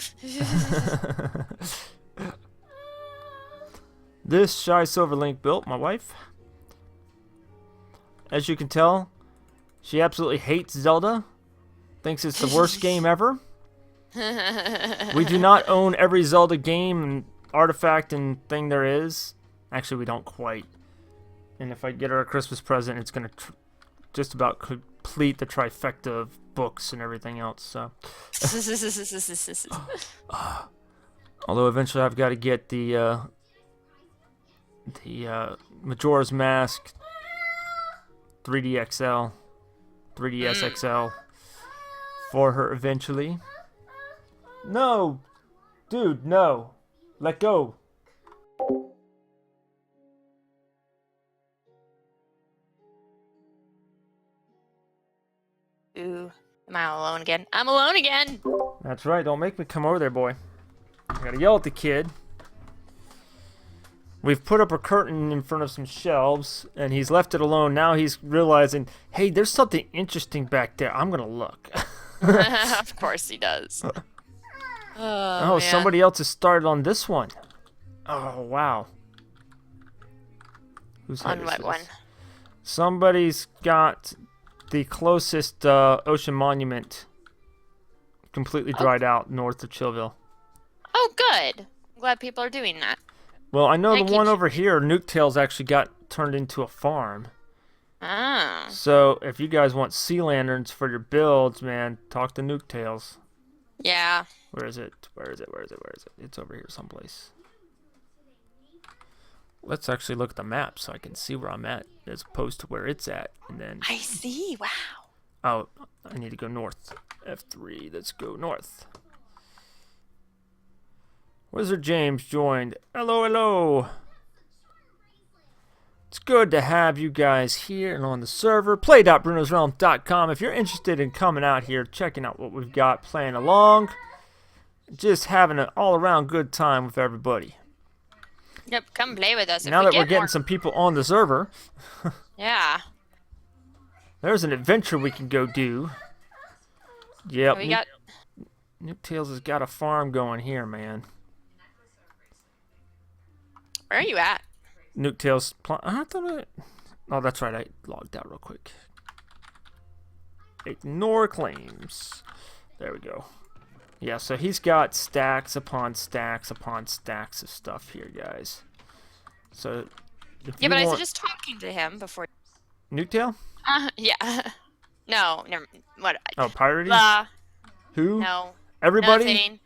[SPEAKER 1] This Shy Silverlink built my wife. As you can tell, she absolutely hates Zelda. Thinks it's the worst game ever. We do not own every Zelda game and artifact and thing there is. Actually, we don't quite. And if I get her a Christmas present, it's going to just about complete the trifecta of books and everything else. So, although eventually I've got to get the Majora's Mask 3D XL, 3DS XL for her eventually. No, dude, no, let go.
[SPEAKER 2] Ooh, am I alone again? I'm alone again!
[SPEAKER 1] That's right, don't make me come over there, boy. I gotta yell at the kid. We've put up a curtain in front of some shelves, and he's left it alone. Now he's realizing, hey, there's something interesting back there. I'm going to look.
[SPEAKER 2] Of course he does.
[SPEAKER 1] Oh,
[SPEAKER 2] Man.
[SPEAKER 1] somebody else has started on this one. Oh, wow. Who's
[SPEAKER 2] On what one?
[SPEAKER 1] Somebody's got the closest ocean monument completely dried out north of Chillville.
[SPEAKER 2] Oh, good. I'm glad people are doing that.
[SPEAKER 1] Well, I know
[SPEAKER 2] That
[SPEAKER 1] the one
[SPEAKER 2] keeps-
[SPEAKER 1] over here, Nuketails, actually got turned into a farm.
[SPEAKER 2] Oh.
[SPEAKER 1] So if you guys want sea lanterns for your builds, man, talk to Nuketails.
[SPEAKER 2] Yeah.
[SPEAKER 1] Where is it? Where is it? Where is it? Where is it? It's over here someplace. Let's actually look at the map so I can see where I'm at as opposed to where it's at. And then,
[SPEAKER 2] I see. Wow.
[SPEAKER 1] oh, I need to go north. F3, let's go north. Wizard James joined. Hello, hello. It's good to have you guys here and on the server. Play.brunosrealm.com. If you're interested in coming out here, checking out what we've got, playing along, just having an all-around good time with everybody.
[SPEAKER 2] Yep, come play with us.
[SPEAKER 1] Now
[SPEAKER 2] if
[SPEAKER 1] that
[SPEAKER 2] we
[SPEAKER 1] we're
[SPEAKER 2] get
[SPEAKER 1] getting
[SPEAKER 2] more...
[SPEAKER 1] some people on the server,
[SPEAKER 2] Yeah.
[SPEAKER 1] there's an adventure we can go do. Yep,
[SPEAKER 2] We got...
[SPEAKER 1] Nuketails has got a farm going here, man.
[SPEAKER 2] Where are you at?
[SPEAKER 1] Nuketails. Oh, that's right. I logged out real quick. Ignore claims. There we go. Yeah, so he's got stacks upon stacks upon stacks of stuff here, guys. So,
[SPEAKER 2] Yeah, but I suggest talking to him before...
[SPEAKER 1] Nuketail?
[SPEAKER 2] Yeah. No, never... What?
[SPEAKER 1] Oh, Piratey? Who?
[SPEAKER 2] No.
[SPEAKER 1] Everybody?
[SPEAKER 2] Nothing.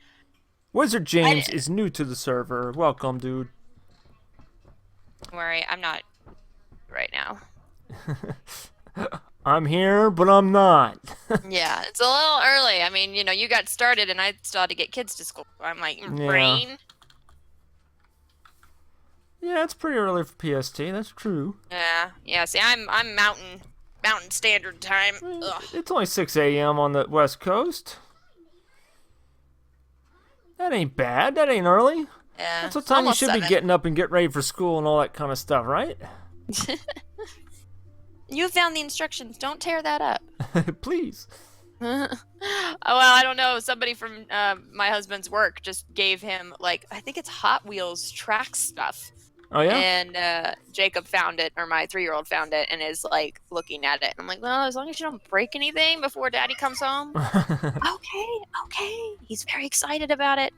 [SPEAKER 1] Wizard James is new to the server. Welcome, dude.
[SPEAKER 2] Don't worry, I'm not right now.
[SPEAKER 1] I'm here, but I'm not.
[SPEAKER 2] Yeah, it's a little early. I mean, you know, you got started and I still had to get kids to school. I'm like, brain.
[SPEAKER 1] Yeah, it's pretty early for PST. That's true.
[SPEAKER 2] Yeah. See, I'm mountain standard time. Ugh.
[SPEAKER 1] It's only 6 a.m. on the West Coast. That ain't bad. That ain't early.
[SPEAKER 2] Yeah.
[SPEAKER 1] That's what time you
[SPEAKER 2] almost
[SPEAKER 1] should
[SPEAKER 2] 7.
[SPEAKER 1] be getting up and get ready for school and all that kind of stuff, right?
[SPEAKER 2] You found the instructions. Don't tear that up.
[SPEAKER 1] Please.
[SPEAKER 2] Oh, well, I don't know. Somebody from my husband's work just gave him, like, I think it's Hot Wheels track stuff.
[SPEAKER 1] Oh, yeah?
[SPEAKER 2] And Jacob found it, or my 3-year-old found it, and is, like, looking at it. And I'm like, well, as long as you don't break anything before Daddy comes home. Okay. He's very excited about it.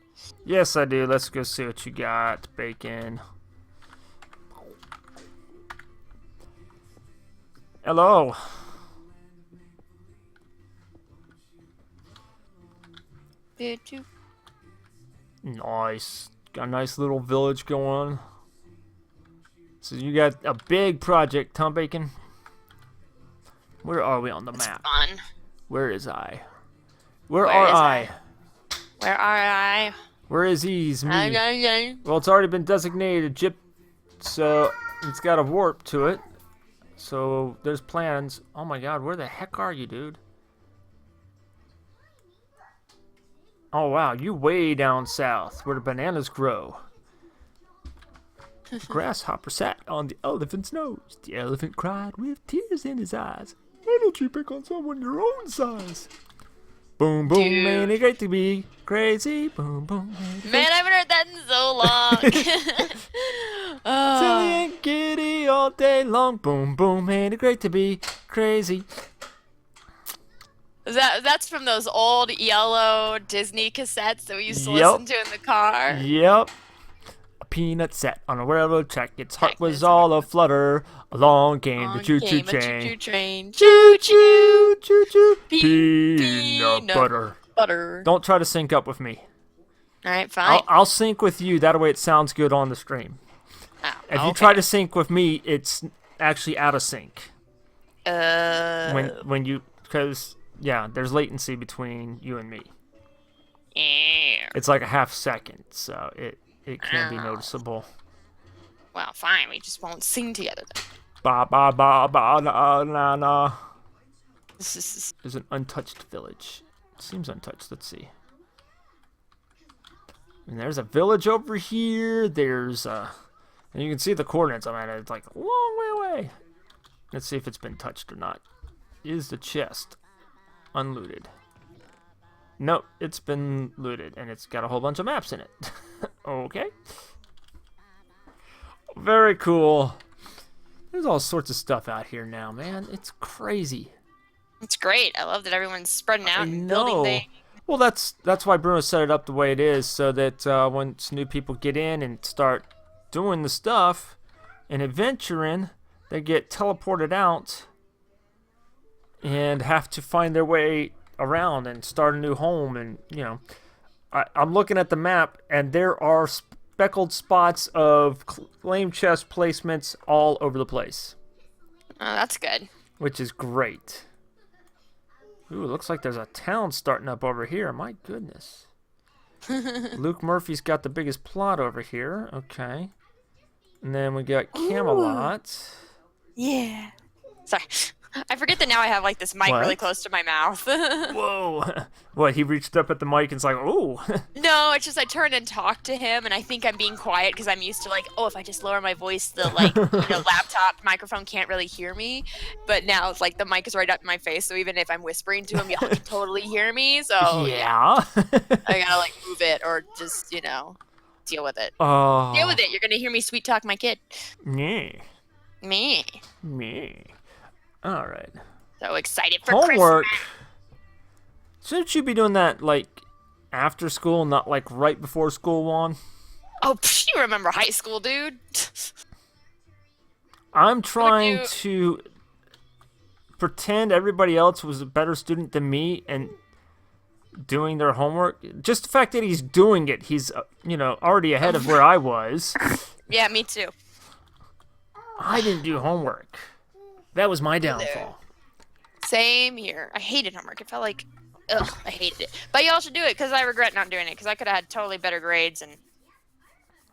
[SPEAKER 1] Yes, I do. Let's go see what you got. Bacon. Hello. Nice. Got a nice little village going. So you got a big project, huh, Bacon? Where are we on the map?
[SPEAKER 2] Fun.
[SPEAKER 1] Where is I? Where are I?
[SPEAKER 2] Where are I?
[SPEAKER 1] Where is he's me? Well, it's already been designated Gyp, so it's got a warp to it. So there's plans. Oh my god, where the heck are you, dude? Oh wow, you way down south where the bananas grow. Grasshopper sat on the elephant's nose. The elephant cried with tears in his eyes. Why don't you pick on someone your own size? Boom, boom,
[SPEAKER 2] Dude.
[SPEAKER 1] man, it's great to be crazy. Boom, boom.
[SPEAKER 2] Man, I haven't heard that in so long.
[SPEAKER 1] Silly and giddy all day long. Boom, boom, ain't it great to be crazy?
[SPEAKER 2] That's from those old yellow Disney cassettes that we used to listen to in the car.
[SPEAKER 1] Yep. A peanut sat on a railroad track. Its heart was all aflutter. Along came the choo-choo train.
[SPEAKER 2] Choo-choo.
[SPEAKER 1] Choo-choo.
[SPEAKER 2] Peanut
[SPEAKER 1] butter. Don't try to sync up with me.
[SPEAKER 2] All right, fine.
[SPEAKER 1] I'll sync with you. That way it sounds good on the stream. If you try to sync with me, it's actually out of sync. When you, because yeah, there's latency between you and me.
[SPEAKER 2] Yeah.
[SPEAKER 1] It's like a half second, so it can be noticeable.
[SPEAKER 2] Well, fine. We just won't sing together then.
[SPEAKER 1] Ba ba ba ba na na na. There's an untouched village. Seems untouched. Let's see. And there's a village over here. There's And you can see the coordinates I'm at. It's like a long way away. Let's see if it's been touched or not. Is the chest unlooted? Nope, it's been looted, and it's got a whole bunch of maps in it. Okay. Very cool. There's all sorts of stuff out here now, man. It's crazy.
[SPEAKER 2] It's great. I love that everyone's spreading out and
[SPEAKER 1] No.
[SPEAKER 2] building things.
[SPEAKER 1] Well, that's why Bruno set it up the way it is, so that once new people get in and start doing the stuff and adventuring, they get teleported out and have to find their way around and start a new home. And I'm looking at the map, and there are speckled spots of claim chest placements all over the place.
[SPEAKER 2] Oh, that's good.
[SPEAKER 1] Which is great. Ooh, it looks like there's a town starting up over here. My goodness. Luke Murphy's got the biggest plot over here. Okay. And then we got Camelot.
[SPEAKER 2] Ooh. Yeah. Sorry. I forget that now I have like this mic really close to my mouth.
[SPEAKER 1] Whoa. What, he reached up at the mic and it's like, ooh.
[SPEAKER 2] No, it's just I turned and talked to him, and I think I'm being quiet because I'm used to like, oh, if I just lower my voice, the laptop microphone can't really hear me. But now it's like the mic is right up in my face, so even if I'm whispering to him, y'all can totally hear me. So
[SPEAKER 1] yeah.
[SPEAKER 2] I gotta like move it or just, deal with it. Deal with it. You're gonna hear me sweet talk my kid.
[SPEAKER 1] Me. All right.
[SPEAKER 2] So excited for
[SPEAKER 1] homework.
[SPEAKER 2] Christmas.
[SPEAKER 1] Shouldn't you be doing that like after school, not like right before school one?
[SPEAKER 2] Oh, you remember high school, dude?
[SPEAKER 1] I'm trying to pretend everybody else was a better student than me and doing their homework. Just the fact that he's doing it, he's already ahead of where I was.
[SPEAKER 2] Yeah, me too.
[SPEAKER 1] I didn't do homework. That was my downfall.
[SPEAKER 2] Same here. I hated homework. It felt like, I hated it. But y'all should do it because I regret not doing it because I could have had totally better grades and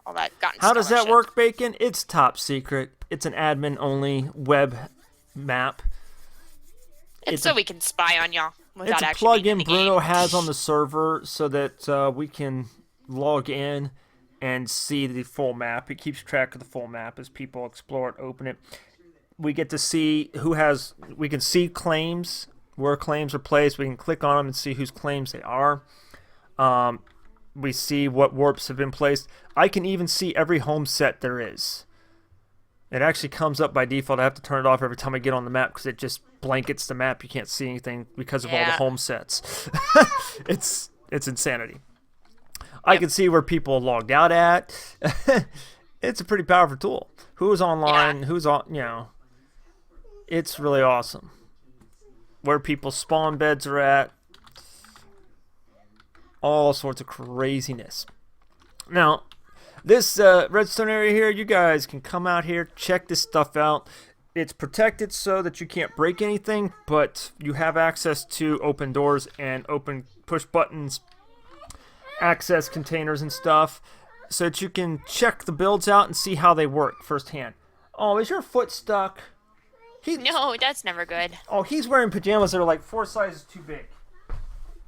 [SPEAKER 2] all that.
[SPEAKER 1] How does that work, Bacon? It's top secret. It's an admin-only web map.
[SPEAKER 2] It's so we can spy on y'all without
[SPEAKER 1] actually. It's a plug-in Bruno has on the server so that we can log in and see the full map. It keeps track of the full map as people explore it, open it. We get to see we can see claims, where claims are placed. We can click on them and see whose claims they are. We see what warps have been placed. I can even see every home set there is. It actually comes up by default. I have to turn it off every time I get on the map because it just blankets the map. You can't see anything because of all the home sets. It's insanity. Yep. I can see where people logged out at. It's a pretty powerful tool. Who's online, who's on, it's really awesome. Where people's spawn beds are at. All sorts of craziness. Now, this redstone area here, you guys can come out here, check this stuff out. It's protected so that you can't break anything, but you have access to open doors and open push buttons, access containers and stuff, so that you can check the builds out and see how they work firsthand. Oh, is your foot stuck?
[SPEAKER 2] No, that's never good.
[SPEAKER 1] Oh, he's wearing pajamas that are like 4 sizes too big.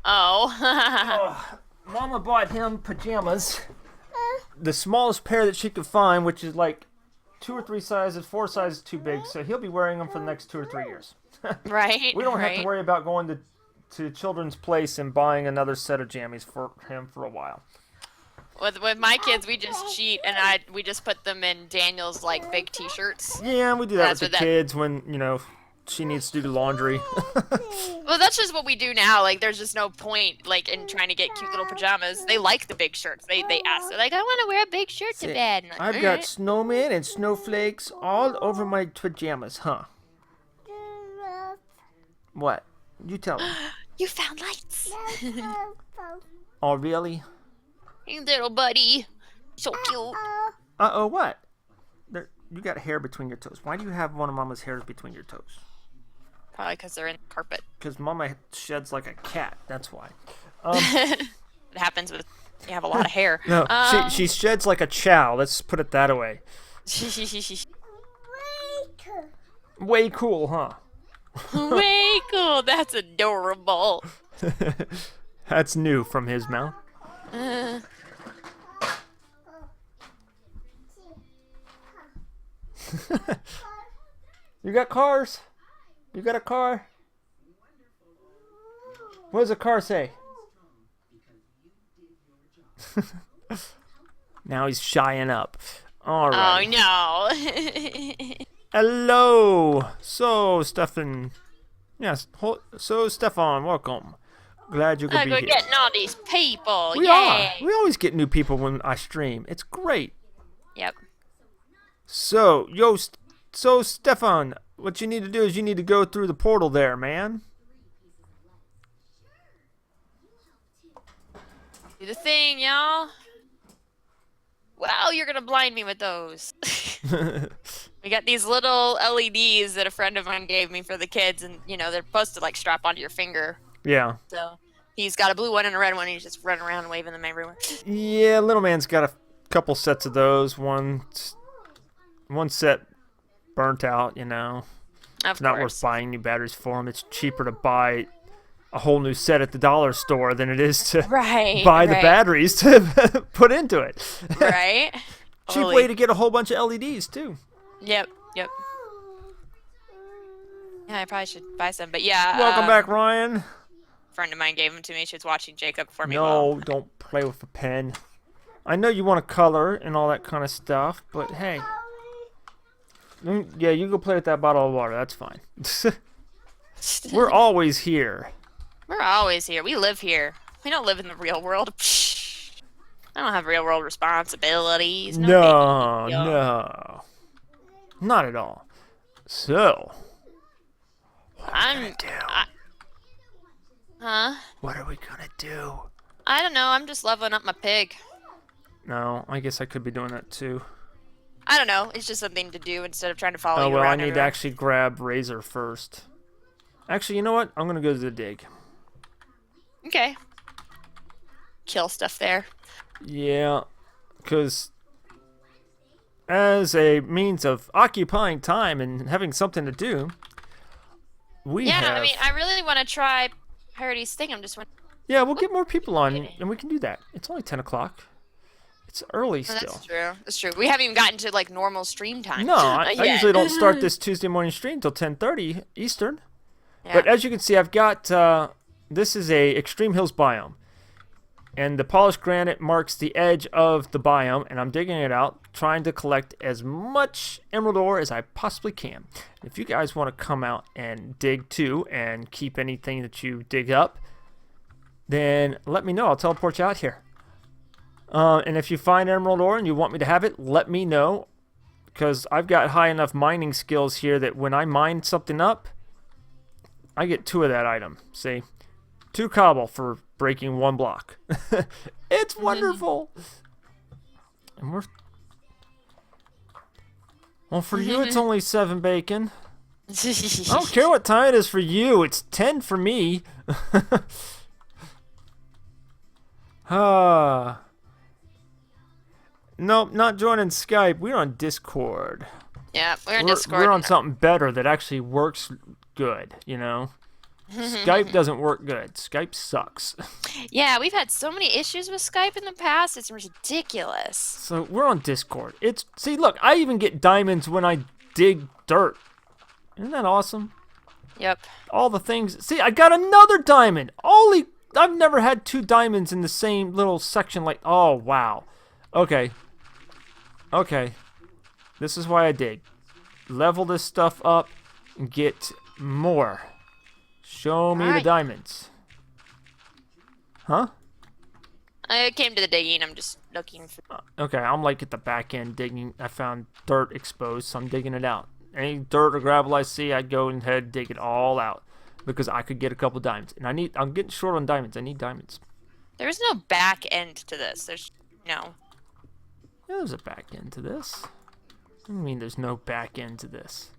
[SPEAKER 2] Oh.
[SPEAKER 1] Mama bought him pajamas. The smallest pair that she could find, which is like 2 or 3 sizes, 4 sizes too big, so he'll be wearing them for the next 2 or 3 years.
[SPEAKER 2] Right.
[SPEAKER 1] We don't have to worry about going to Children's Place and buying another set of jammies for him for a while.
[SPEAKER 2] With my kids, we just cheat, and we just put them in Daniel's like big T-shirts.
[SPEAKER 1] Yeah, we do that with the kids when she needs to do laundry.
[SPEAKER 2] Well, that's just what we do now. Like, there's just no point like in trying to get cute little pajamas. They like the big shirts. They ask. They're like, I want to wear a big shirt to bed. Like,
[SPEAKER 1] I've got snowmen and snowflakes all over my pajamas, huh? What? You tell me.
[SPEAKER 2] You found lights.
[SPEAKER 1] Oh, really?
[SPEAKER 2] Hey, little buddy. So cute.
[SPEAKER 1] Uh-oh, what? You got hair between your toes. Why do you have one of Mama's hairs between your toes?
[SPEAKER 2] Probably because they're in carpet.
[SPEAKER 1] Because Mama sheds like a cat. That's why.
[SPEAKER 2] It happens with you have a lot of hair.
[SPEAKER 1] No, she sheds like a chow. Let's put it that way. Way cool, huh?
[SPEAKER 2] Way cool. That's adorable.
[SPEAKER 1] That's new from his mouth. You got cars? You got a car? What does a car say? Now he's shying up. All right.
[SPEAKER 2] Oh no.
[SPEAKER 1] Hello. So, Stefan. Yes. So, Stefan, welcome. Glad you could be
[SPEAKER 2] We're
[SPEAKER 1] here.
[SPEAKER 2] getting all these people.
[SPEAKER 1] We
[SPEAKER 2] Yay.
[SPEAKER 1] are. We always get new people when I stream. It's great.
[SPEAKER 2] Yep.
[SPEAKER 1] So, so Stefan, what you need to do is you need to go through the portal there, man.
[SPEAKER 2] Do the thing, y'all. Wow, you're gonna blind me with those. We got these little LEDs that a friend of mine gave me for the kids, and they're supposed to like strap onto your finger.
[SPEAKER 1] Yeah.
[SPEAKER 2] So he's got a blue one and a red one, and he's just running around waving them everywhere.
[SPEAKER 1] Yeah, little man's got a couple sets of those. One set burnt out, It's not worth buying new batteries for him. It's cheaper to buy a whole new set at the dollar store than it is to buy the batteries to put into it.
[SPEAKER 2] Right.
[SPEAKER 1] Cheap way to get a whole bunch of LEDs too.
[SPEAKER 2] Yep. Yeah, I probably should buy some, but yeah.
[SPEAKER 1] Welcome back, Ryan.
[SPEAKER 2] A friend of mine gave them to me. She was watching Jacob for me.
[SPEAKER 1] No, don't play with a pen. I know you want to color and all that kind of stuff, but hey. Yeah, you go play with that bottle of water. That's fine. We're always here.
[SPEAKER 2] We're always here. We live here. We don't live in the real world. I don't have real world responsibilities.
[SPEAKER 1] No. Not at all. So, what are we gonna do?
[SPEAKER 2] Huh?
[SPEAKER 1] What are we gonna do?
[SPEAKER 2] I don't know. I'm just leveling up my pig.
[SPEAKER 1] No, I guess I could be doing that too.
[SPEAKER 2] I don't know. It's just something to do instead of trying to follow you
[SPEAKER 1] well,
[SPEAKER 2] around.
[SPEAKER 1] I need to actually grab Razor first. Actually, you know what? I'm gonna go to the dig.
[SPEAKER 2] Okay. Kill stuff there.
[SPEAKER 1] Yeah, because as a means of occupying time and having something to do, we have...
[SPEAKER 2] I mean, I really want to try Pirate's thing. I'm just wondering...
[SPEAKER 1] Yeah, we'll get more people on, and we can do that. It's only 10 o'clock. It's early still.
[SPEAKER 2] That's true. That's true. We haven't even gotten to, like, normal stream time.
[SPEAKER 1] No, I usually don't start this Tuesday morning stream till 10:30 Eastern. Yeah. But as you can see, I've got... this is a Extreme Hills biome. And the polished granite marks the edge of the biome, and I'm digging it out, trying to collect as much emerald ore as I possibly can. If you guys want to come out and dig too, and keep anything that you dig up, then let me know. I'll teleport you out here. And if you find emerald ore and you want me to have it, let me know, because I've got high enough mining skills here that when I mine something up, I get 2 of that item. See? 2 cobble for breaking 1 block. It's wonderful. And we're... Well, for you, it's only 7 bacon. I don't care what time it is for you. It's 10 for me. Nope, not joining Skype. We're on Discord.
[SPEAKER 2] Yeah, we're on Discord.
[SPEAKER 1] We're on something better that actually works good, Skype doesn't work good. Skype sucks.
[SPEAKER 2] Yeah, we've had so many issues with Skype in the past. It's ridiculous.
[SPEAKER 1] So we're on Discord. See, look, I even get diamonds when I dig dirt. Isn't that awesome?
[SPEAKER 2] Yep.
[SPEAKER 1] All the things. See, I got another diamond. I've never had 2 diamonds in the same little section. Oh, wow. Okay. This is why I dig. Level this stuff up and get more. Show me the diamonds. Huh?
[SPEAKER 2] I came to the digging. I'm just looking for...
[SPEAKER 1] Okay, I'm like at the back end digging. I found dirt exposed, so I'm digging it out. Any dirt or gravel I see, I'd go ahead and dig it all out. Because I could get a couple diamonds. And I'm getting short on diamonds. I need diamonds.
[SPEAKER 2] There's no back end to this. There's no.
[SPEAKER 1] Yeah, there's a back end to this. What do you mean there's no back end to this?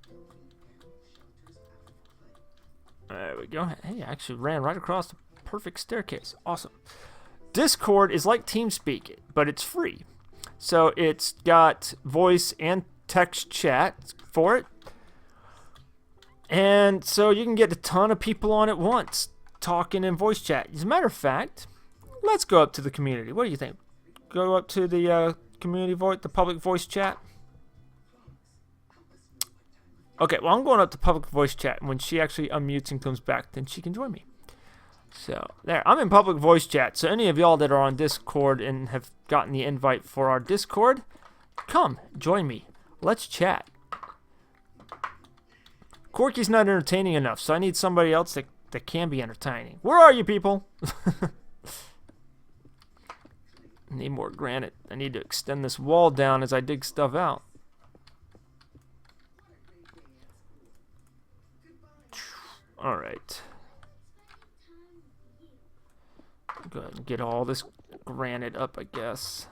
[SPEAKER 1] There we go. Hey, I actually ran right across the perfect staircase. Awesome. Discord is like TeamSpeak, but it's free. So it's got voice and text chat for it. And so you can get a ton of people on at once talking in voice chat. As a matter of fact, let's go up to the community. What do you think? Go up to the community voice, the public voice chat. Okay, well, I'm going up to public voice chat, and when she actually unmutes and comes back, then she can join me. So, there. I'm in public voice chat, so any of y'all that are on Discord and have gotten the invite for our Discord, come, join me. Let's chat. Corky's not entertaining enough, so I need somebody else that can be entertaining. Where are you, people? Need more granite. I need to extend this wall down as I dig stuff out. Alright. Go ahead and get all this granite up, I guess.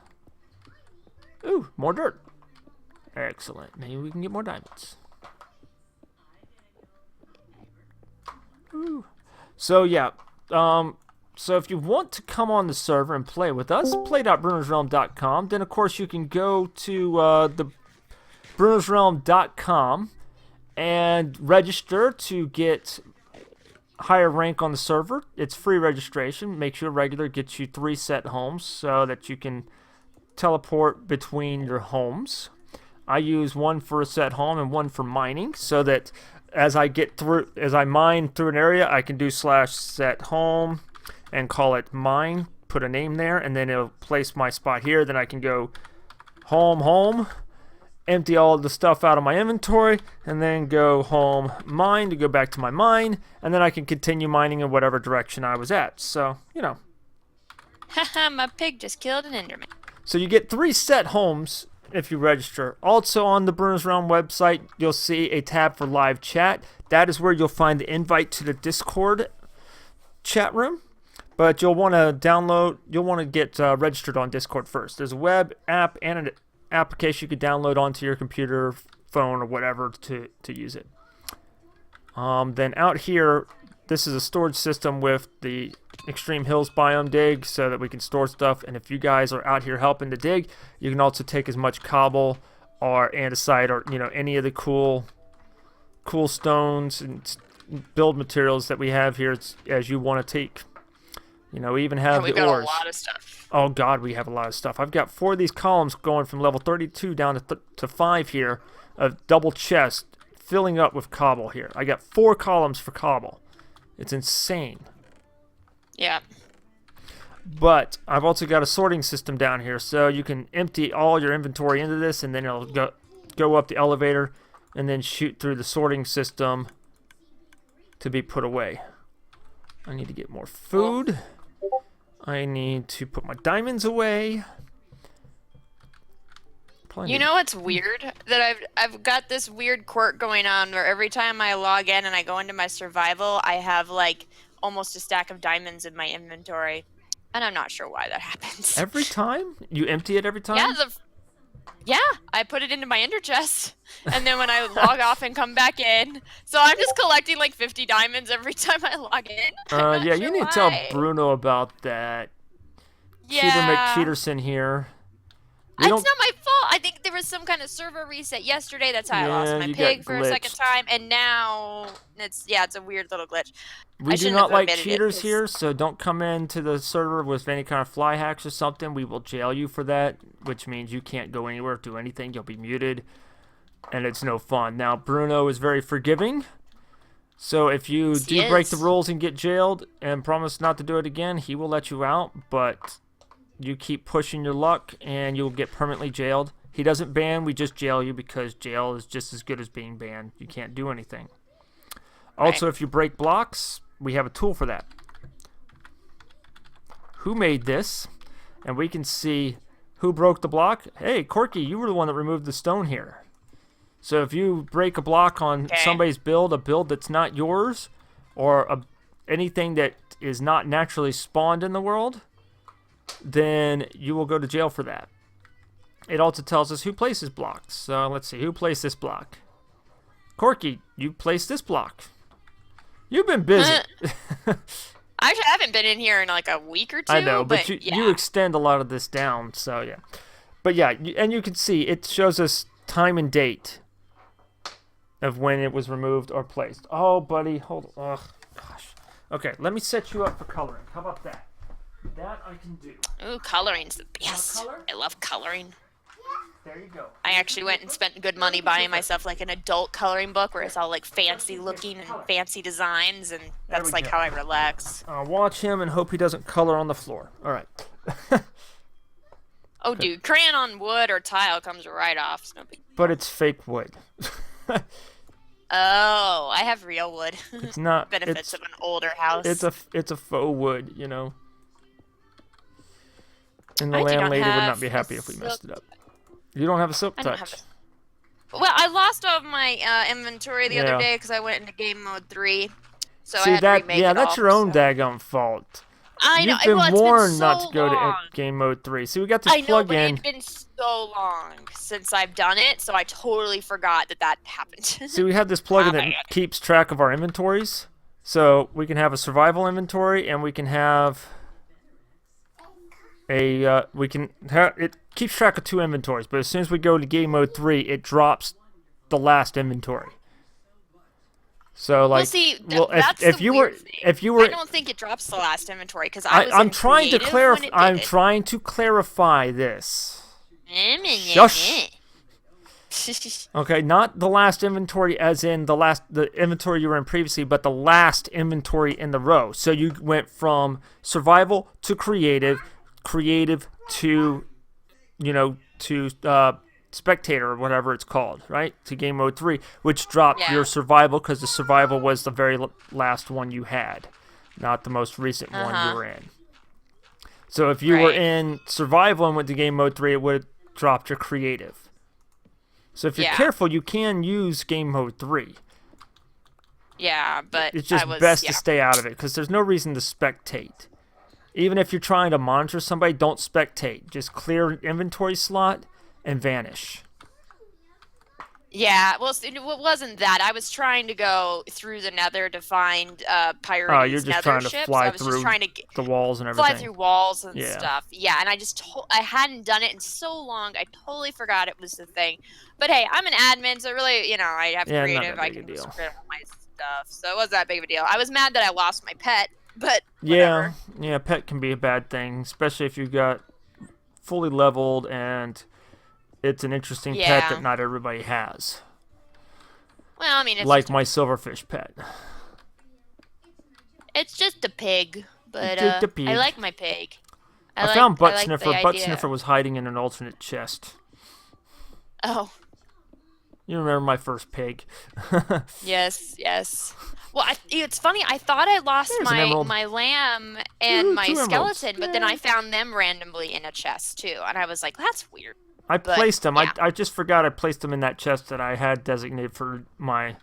[SPEAKER 1] Ooh, more dirt. Excellent. Maybe we can get more diamonds. Ooh. So, yeah. So if you want to come on the server and play with us, play.brunosrealm.com. Then, of course, you can go to the brunosrealm.com and register to get higher rank on the server. It's free registration. Makes you a regular. Gets you 3 set homes so that you can teleport between your homes. I use one for a set home and one for mining so that as I mine through an area, I can do /set home and call it mine, put a name there, and then it'll place my spot here. Then I can go home, empty all the stuff out of my inventory, and then go home, mine to go back to my mine, and then I can continue mining in whatever direction I was at. So, you know.
[SPEAKER 2] Haha, my pig just killed an enderman.
[SPEAKER 1] So you get 3 set homes if you register. Also on the Bruno's Realm website, you'll see a tab for live chat. That is where you'll find the invite to the Discord chat room. But you'll want to get registered on Discord first. There's a web app and an application you can download onto your computer, phone, or whatever to use it. Then out here, this is a storage system with the Extreme Hills biome dig so that we can store stuff. And if you guys are out here helping to dig, you can also take as much cobble or andesite or any of the cool stones and build materials that we have here as you want to take. We even have the ores.
[SPEAKER 2] We've got a lot of stuff.
[SPEAKER 1] Oh, God, we have a lot of stuff. I've got 4 of these columns going from level 32 down to 5 here of double chest filling up with cobble here. I got 4 columns for cobble. It's insane.
[SPEAKER 2] Yeah.
[SPEAKER 1] But I've also got a sorting system down here, so you can empty all your inventory into this, and then it'll go up the elevator and then shoot through the sorting system to be put away. I need to get more food. I need to put my diamonds away.
[SPEAKER 2] You know what's weird? That I've got this weird quirk going on where every time I log in and I go into my survival, I have like almost a stack of diamonds in my inventory. And I'm not sure why that happens.
[SPEAKER 1] Every time? You empty it every time?
[SPEAKER 2] Yeah, I put it into my ender chest, and then when I log off and come back in, so I'm just collecting like 50 diamonds every time I log in.
[SPEAKER 1] Yeah, you need to tell Bruno about that.
[SPEAKER 2] Yeah.
[SPEAKER 1] Cheater McCheaterson here.
[SPEAKER 2] It's not my fault. I think there was some kind of server reset yesterday. That's how I lost my pig for a second time, and now it's a weird little glitch.
[SPEAKER 1] We do not like cheaters here, so don't come into the server with any kind of fly hacks or something. We will jail you for that, which means you can't go anywhere, do anything. You'll be muted, and it's no fun. Now, Bruno is very forgiving, so if you do break the rules and get jailed and promise not to do it again, he will let you out, but you keep pushing your luck, and you'll get permanently jailed. He doesn't ban, we just jail you because jail is just as good as being banned. You can't do anything. Also, if you break blocks, we have a tool for that. Who made this? And we can see who broke the block. Hey, Corky, you were the one that removed the stone here. So if you break a block on somebody's build, a build that's not yours, or anything that is not naturally spawned in the world, then you will go to jail for that. It also tells us who places blocks. So let's see, who placed this block? Corky, you placed this block. You've been busy.
[SPEAKER 2] I haven't been in here in like a week or two.
[SPEAKER 1] I know, but you extend a lot of this down, so yeah. But yeah, and you can see it shows us time and date of when it was removed or placed. Oh, buddy, hold on. Ugh, gosh. Okay, let me set you up for coloring. How about that? That I can do.
[SPEAKER 2] Ooh, coloring's the best. I love coloring.
[SPEAKER 1] There you go.
[SPEAKER 2] I actually went and spent good money buying myself like an adult coloring book where it's all like fancy looking and fancy designs, and that's like how I relax.
[SPEAKER 1] Watch him and hope he doesn't color on the floor. All right.
[SPEAKER 2] Oh, dude, crayon on wood or tile comes right off. It's no big deal.
[SPEAKER 1] But it's fake wood.
[SPEAKER 2] Oh, I have real wood.
[SPEAKER 1] It's not
[SPEAKER 2] benefits of an older house.
[SPEAKER 1] It's a faux wood, you know. And the
[SPEAKER 2] I do not
[SPEAKER 1] landlady would
[SPEAKER 2] have
[SPEAKER 1] not be happy if we messed it up. You don't have a silk touch.
[SPEAKER 2] Well, I lost all of my inventory the other day because I went into game mode 3. So I had to remake it
[SPEAKER 1] that's
[SPEAKER 2] all,
[SPEAKER 1] your own
[SPEAKER 2] so.
[SPEAKER 1] daggone fault.
[SPEAKER 2] I know.
[SPEAKER 1] You've been warned
[SPEAKER 2] so
[SPEAKER 1] not to go
[SPEAKER 2] long.
[SPEAKER 1] to game mode 3. So we got this
[SPEAKER 2] I know,
[SPEAKER 1] plug
[SPEAKER 2] but
[SPEAKER 1] in.
[SPEAKER 2] it's been so long since I've done it, so I totally forgot that happened.
[SPEAKER 1] So we have this plugin that keeps track of our inventories. So we can have a survival inventory, and we can have it keeps track of 2 inventories. But as soon as we go to game mode 3, it drops the last inventory. So like,
[SPEAKER 2] well, see,
[SPEAKER 1] if
[SPEAKER 2] that's
[SPEAKER 1] you
[SPEAKER 2] the
[SPEAKER 1] were
[SPEAKER 2] weird thing.
[SPEAKER 1] if you were,
[SPEAKER 2] I don't think it drops the last inventory because
[SPEAKER 1] I'm trying to clarify. I'm trying to clarify this. Shush. Okay, not the last inventory as in the inventory you were in previously, but the last inventory in the row. So you went from survival to creative to, spectator or whatever it's called, right? To game mode 3, which dropped your survival because the survival was the very last one you had, not the most recent one you were in. So if you were in survival and went to game mode 3, it would have dropped your creative. So if you're careful, you can use game mode 3.
[SPEAKER 2] Yeah, but
[SPEAKER 1] it's just best to stay out of it because there's no reason to spectate. Even if you're trying to monitor somebody, don't spectate. Just clear an inventory slot and vanish.
[SPEAKER 2] Yeah, well, it wasn't that. I was trying to go through the Nether to find Pirate's
[SPEAKER 1] Oh, you're just
[SPEAKER 2] Nether
[SPEAKER 1] trying to
[SPEAKER 2] ship,
[SPEAKER 1] fly
[SPEAKER 2] so I was
[SPEAKER 1] through
[SPEAKER 2] just trying to
[SPEAKER 1] the walls and everything.
[SPEAKER 2] Fly through walls and stuff. Yeah, and I hadn't done it in so long, I totally forgot it was the thing. But hey, I'm an admin, so really, I have creative. I can just rid all my stuff, so it wasn't that big of a deal. I was mad that I lost my pet, but whatever.
[SPEAKER 1] Yeah, pet can be a bad thing, especially if you've got fully leveled and it's an interesting pet that not everybody has.
[SPEAKER 2] Well, I mean, it's
[SPEAKER 1] like my silverfish pet.
[SPEAKER 2] It's just a pig, but I like my pig.
[SPEAKER 1] I found Butt Sniffer. Butt Sniffer was hiding in an alternate chest.
[SPEAKER 2] Oh.
[SPEAKER 1] You remember my first pig?
[SPEAKER 2] Yes. Well, it's funny. I thought I lost my lamb and my skeleton, but then I found them randomly in a chest too, and I was like, that's weird.
[SPEAKER 1] I placed them. Yeah. I just forgot I placed them in that chest that I had designated for my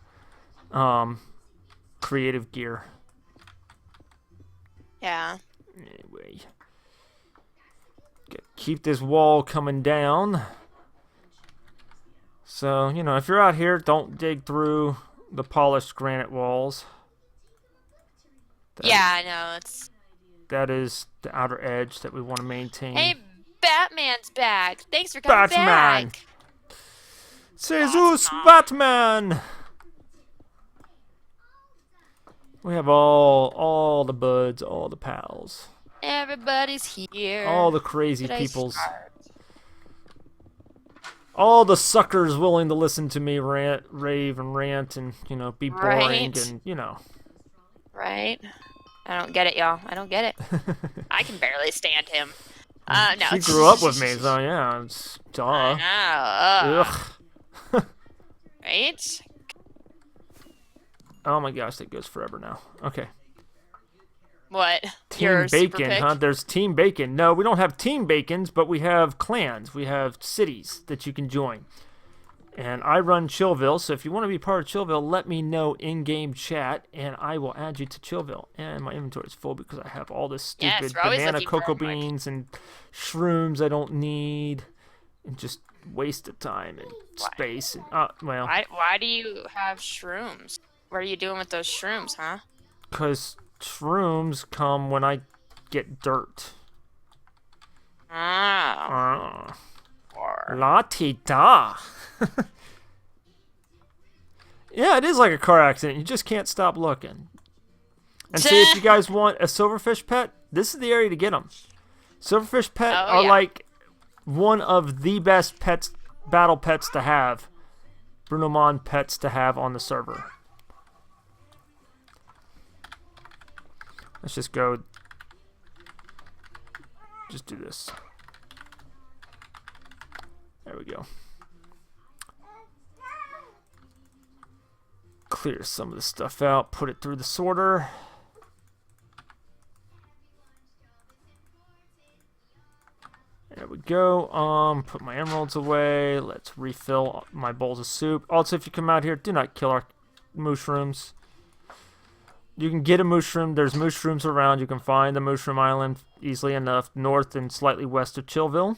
[SPEAKER 1] creative gear.
[SPEAKER 2] Yeah.
[SPEAKER 1] Anyway. Keep this wall coming down. So, if you're out here, don't dig through the polished granite walls.
[SPEAKER 2] I know.
[SPEAKER 1] That is the outer edge that we want to maintain.
[SPEAKER 2] Hey, Batman's back. Thanks for coming back.
[SPEAKER 1] Jesus, Batman! We have all the buds, all the pals.
[SPEAKER 2] Everybody's here.
[SPEAKER 1] All the crazy peoples. All the suckers willing to listen to me rave and rant and, be boring and,
[SPEAKER 2] Right. I don't get it, y'all. I don't get it. I can barely stand him. No.
[SPEAKER 1] She grew up with me, so yeah, it's duh.
[SPEAKER 2] I know.
[SPEAKER 1] Ugh.
[SPEAKER 2] Right?
[SPEAKER 1] Oh my gosh, that goes forever now. Okay.
[SPEAKER 2] What?
[SPEAKER 1] Team Bacon, huh? There's Team Bacon. No, we don't have Team Bacons, but we have clans. We have cities that you can join. And I run Chillville, so if you want to be part of Chillville, let me know in-game chat, and I will add you to Chillville. And my inventory is full because I have all this stupid banana cocoa beans and shrooms I don't need, and just waste of time and space. And
[SPEAKER 2] why do you have shrooms? What are you doing with those shrooms, huh?
[SPEAKER 1] Because shrooms come when I get dirt.
[SPEAKER 2] Oh.
[SPEAKER 1] La-ti-da. Yeah, it is like a car accident. You just can't stop looking. And see, if you guys want a silverfish pet, this is the area to get them. Silverfish pet are like one of the best pets battle pets to have. Brunomon pets to have on the server. Let's just go. Just do this. There we go. Clear some of the stuff out. Put it through the sorter. There we go. Put my emeralds away. Let's refill my bowls of soup. Also, if you come out here, do not kill our mushrooms. You can get a mushroom. There's mushrooms around. You can find the mushroom island easily enough, north and slightly west of Chillville.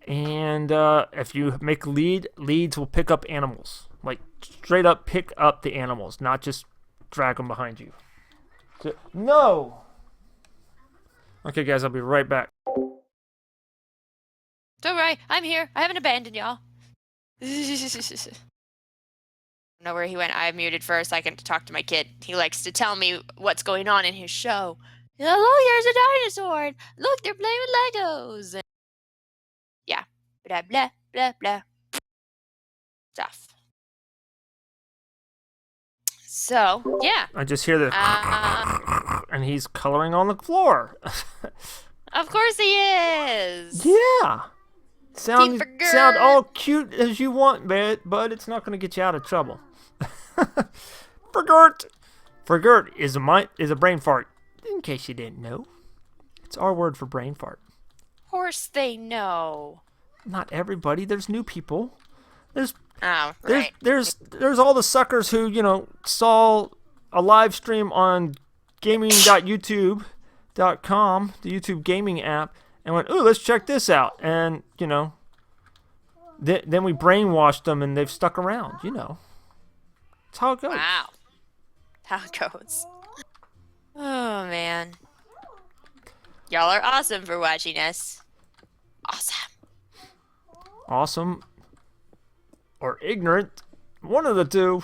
[SPEAKER 1] And if you make leads will pick up animals. Like, straight up pick up the animals, not just drag them behind you. No! Okay, guys, I'll be right back.
[SPEAKER 2] Don't worry, I'm here. I haven't abandoned y'all. I don't know where he went. I muted for a second to talk to my kid. He likes to tell me what's going on in his show. Oh, here's a dinosaur. Look, they're playing with Legos. Yeah. Blah, blah, blah, blah. Stuff. So, yeah.
[SPEAKER 1] I just hear the and he's coloring on the floor.
[SPEAKER 2] Of course he is.
[SPEAKER 1] Yeah. Sound all cute as you want, but it's not going to get you out of trouble. Forgert is a brain fart. In case you didn't know, it's our word for brain fart.
[SPEAKER 2] Of course they know.
[SPEAKER 1] Not everybody. There's new people. There's
[SPEAKER 2] Oh, right.
[SPEAKER 1] There's all the suckers who, saw a live stream on gaming.youtube.com, the YouTube gaming app, and went, ooh, let's check this out. And, then we brainwashed them and they've stuck around, That's how it goes.
[SPEAKER 2] Wow. How it goes. Oh, man. Y'all are awesome for watching us. Awesome.
[SPEAKER 1] Awesome. Or ignorant. One of the two.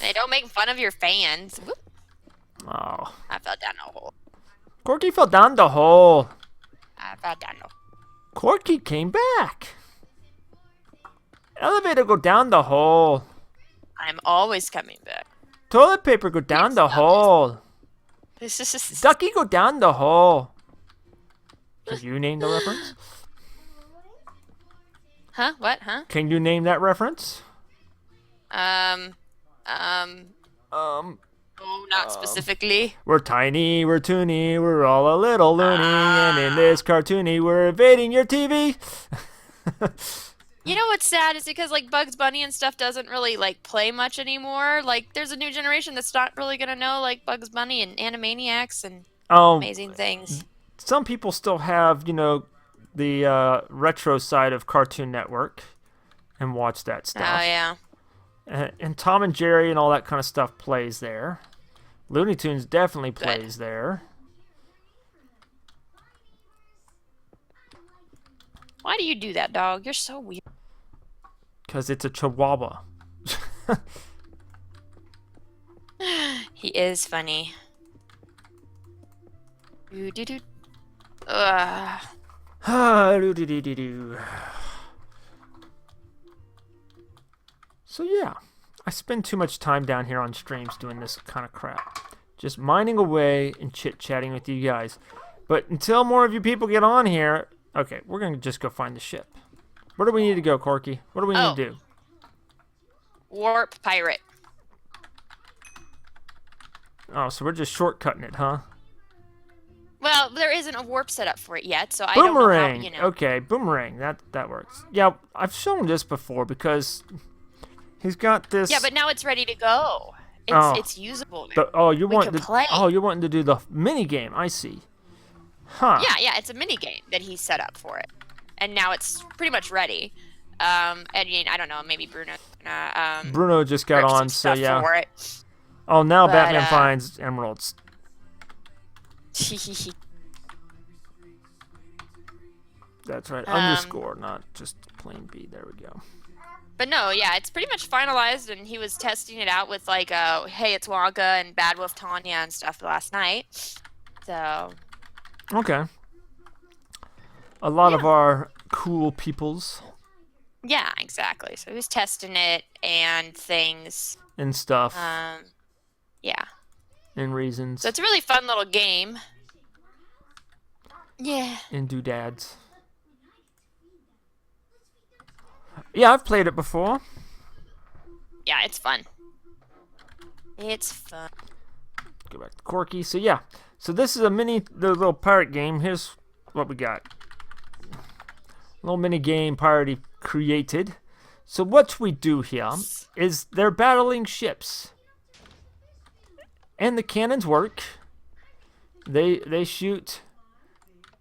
[SPEAKER 2] Hey, don't make fun of your fans. Whoop.
[SPEAKER 1] Oh.
[SPEAKER 2] I fell down a hole.
[SPEAKER 1] Corky fell down the hole.
[SPEAKER 2] I fell down a hole.
[SPEAKER 1] Corky came back. Elevator go down the hole.
[SPEAKER 2] I'm always coming back.
[SPEAKER 1] Toilet paper go down the hole. Ducky go down the hole. Did you name the reference?
[SPEAKER 2] Huh? What? Huh?
[SPEAKER 1] Can you name that reference?
[SPEAKER 2] Oh, not specifically.
[SPEAKER 1] We're tiny, we're toony, we're all a little loony, and in this cartoony, we're invading your TV.
[SPEAKER 2] You know what's sad is because Bugs Bunny and stuff doesn't really play much anymore. There's a new generation that's not really gonna know Bugs Bunny and Animaniacs and amazing things.
[SPEAKER 1] Some people still have the retro side of Cartoon Network and watch that stuff.
[SPEAKER 2] Oh yeah.
[SPEAKER 1] And Tom and Jerry and all that kind of stuff plays there. Looney Tunes definitely plays there.
[SPEAKER 2] Why do you do that, dog? You're so weird.
[SPEAKER 1] Because it's a chihuahua.
[SPEAKER 2] He is funny. Ugh.
[SPEAKER 1] So yeah, I spend too much time down here on streams doing this kind of crap. Just mining away and chit-chatting with you guys. But until more of you people get on here, okay, we're going to just go find the ship. Where do we need to go, Corky? What do we need to do?
[SPEAKER 2] Warp pirate.
[SPEAKER 1] Oh, so we're just shortcutting it, huh?
[SPEAKER 2] Well, there isn't a warp set up for it yet, so
[SPEAKER 1] Boomerang.
[SPEAKER 2] I don't know how,
[SPEAKER 1] Okay, boomerang. That works. Yeah, I've shown this before because he's got this.
[SPEAKER 2] Yeah, but now it's ready to go. It's usable now.
[SPEAKER 1] You're wanting to do the mini game. I see. Huh.
[SPEAKER 2] Yeah, it's a mini game that he set up for it, and now it's pretty much ready. And I don't know, maybe Bruno.
[SPEAKER 1] Bruno just got on, so yeah.
[SPEAKER 2] For it.
[SPEAKER 1] Oh, now Batman finds emeralds. That's right. Underscore, not just plain B. There we go.
[SPEAKER 2] But no, yeah, it's pretty much finalized, and he was testing it out with Hey, It's Wonka and Bad Wolf Tanya and stuff last night. So.
[SPEAKER 1] Okay. A lot of our cool peoples.
[SPEAKER 2] Yeah, exactly. So he was testing it and things.
[SPEAKER 1] And stuff.
[SPEAKER 2] Yeah.
[SPEAKER 1] And reasons.
[SPEAKER 2] So it's a really fun little game. Yeah.
[SPEAKER 1] And doodads. Yeah, I've played it before.
[SPEAKER 2] Yeah, it's fun. It's fun.
[SPEAKER 1] Go back to Corky. So yeah. So this is the little pirate game. Here's what we got. Little mini game Piratey created. So what we do here is they're battling ships. And the cannons work. They shoot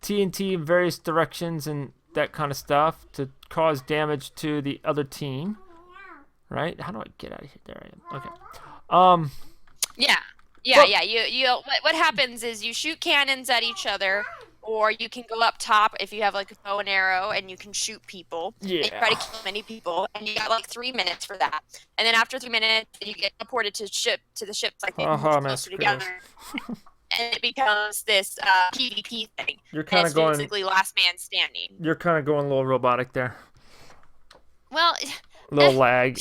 [SPEAKER 1] TNT in various directions and that kind of stuff to cause damage to the other team. Right? How do I get out of here? There I am. Okay.
[SPEAKER 2] Yeah. You what happens is you shoot cannons at each other, or you can go up top if you have like a bow and arrow and you can shoot people.
[SPEAKER 1] Yeah.
[SPEAKER 2] And try to kill many people, and you got like 3 minutes for that. And then after 3 minutes, you get teleported to the ships like they move closer together. And it becomes this PvP thing.
[SPEAKER 1] You're kind of
[SPEAKER 2] going basically last man standing.
[SPEAKER 1] You're kind of going a little robotic there.
[SPEAKER 2] Well,
[SPEAKER 1] a little lag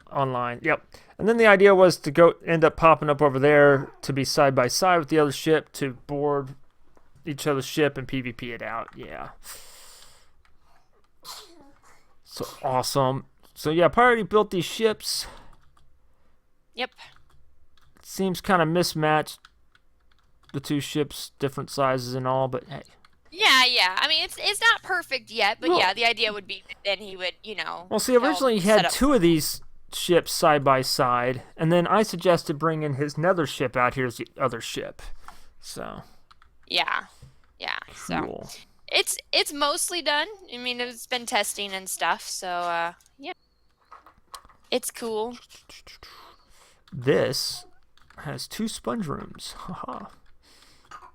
[SPEAKER 1] online. Yep. And then the idea was to end up popping up over there to be side by side with the other ship to board each other's ship and PvP it out. Yeah. So awesome. So yeah, Piratey built these ships.
[SPEAKER 2] Yep.
[SPEAKER 1] It seems kind of mismatched. The two ships, different sizes and all, but hey.
[SPEAKER 2] Yeah. I mean, it's not perfect yet, but yeah, the idea would be that then he would,
[SPEAKER 1] Well, see, originally he had two of these ships side by side, and then I suggested bringing his nether ship out here as the other ship. So.
[SPEAKER 2] Yeah.
[SPEAKER 1] Cool.
[SPEAKER 2] So it's mostly done. I mean, it's been testing and stuff, so yeah. It's cool.
[SPEAKER 1] This has 2 sponge rooms. Haha.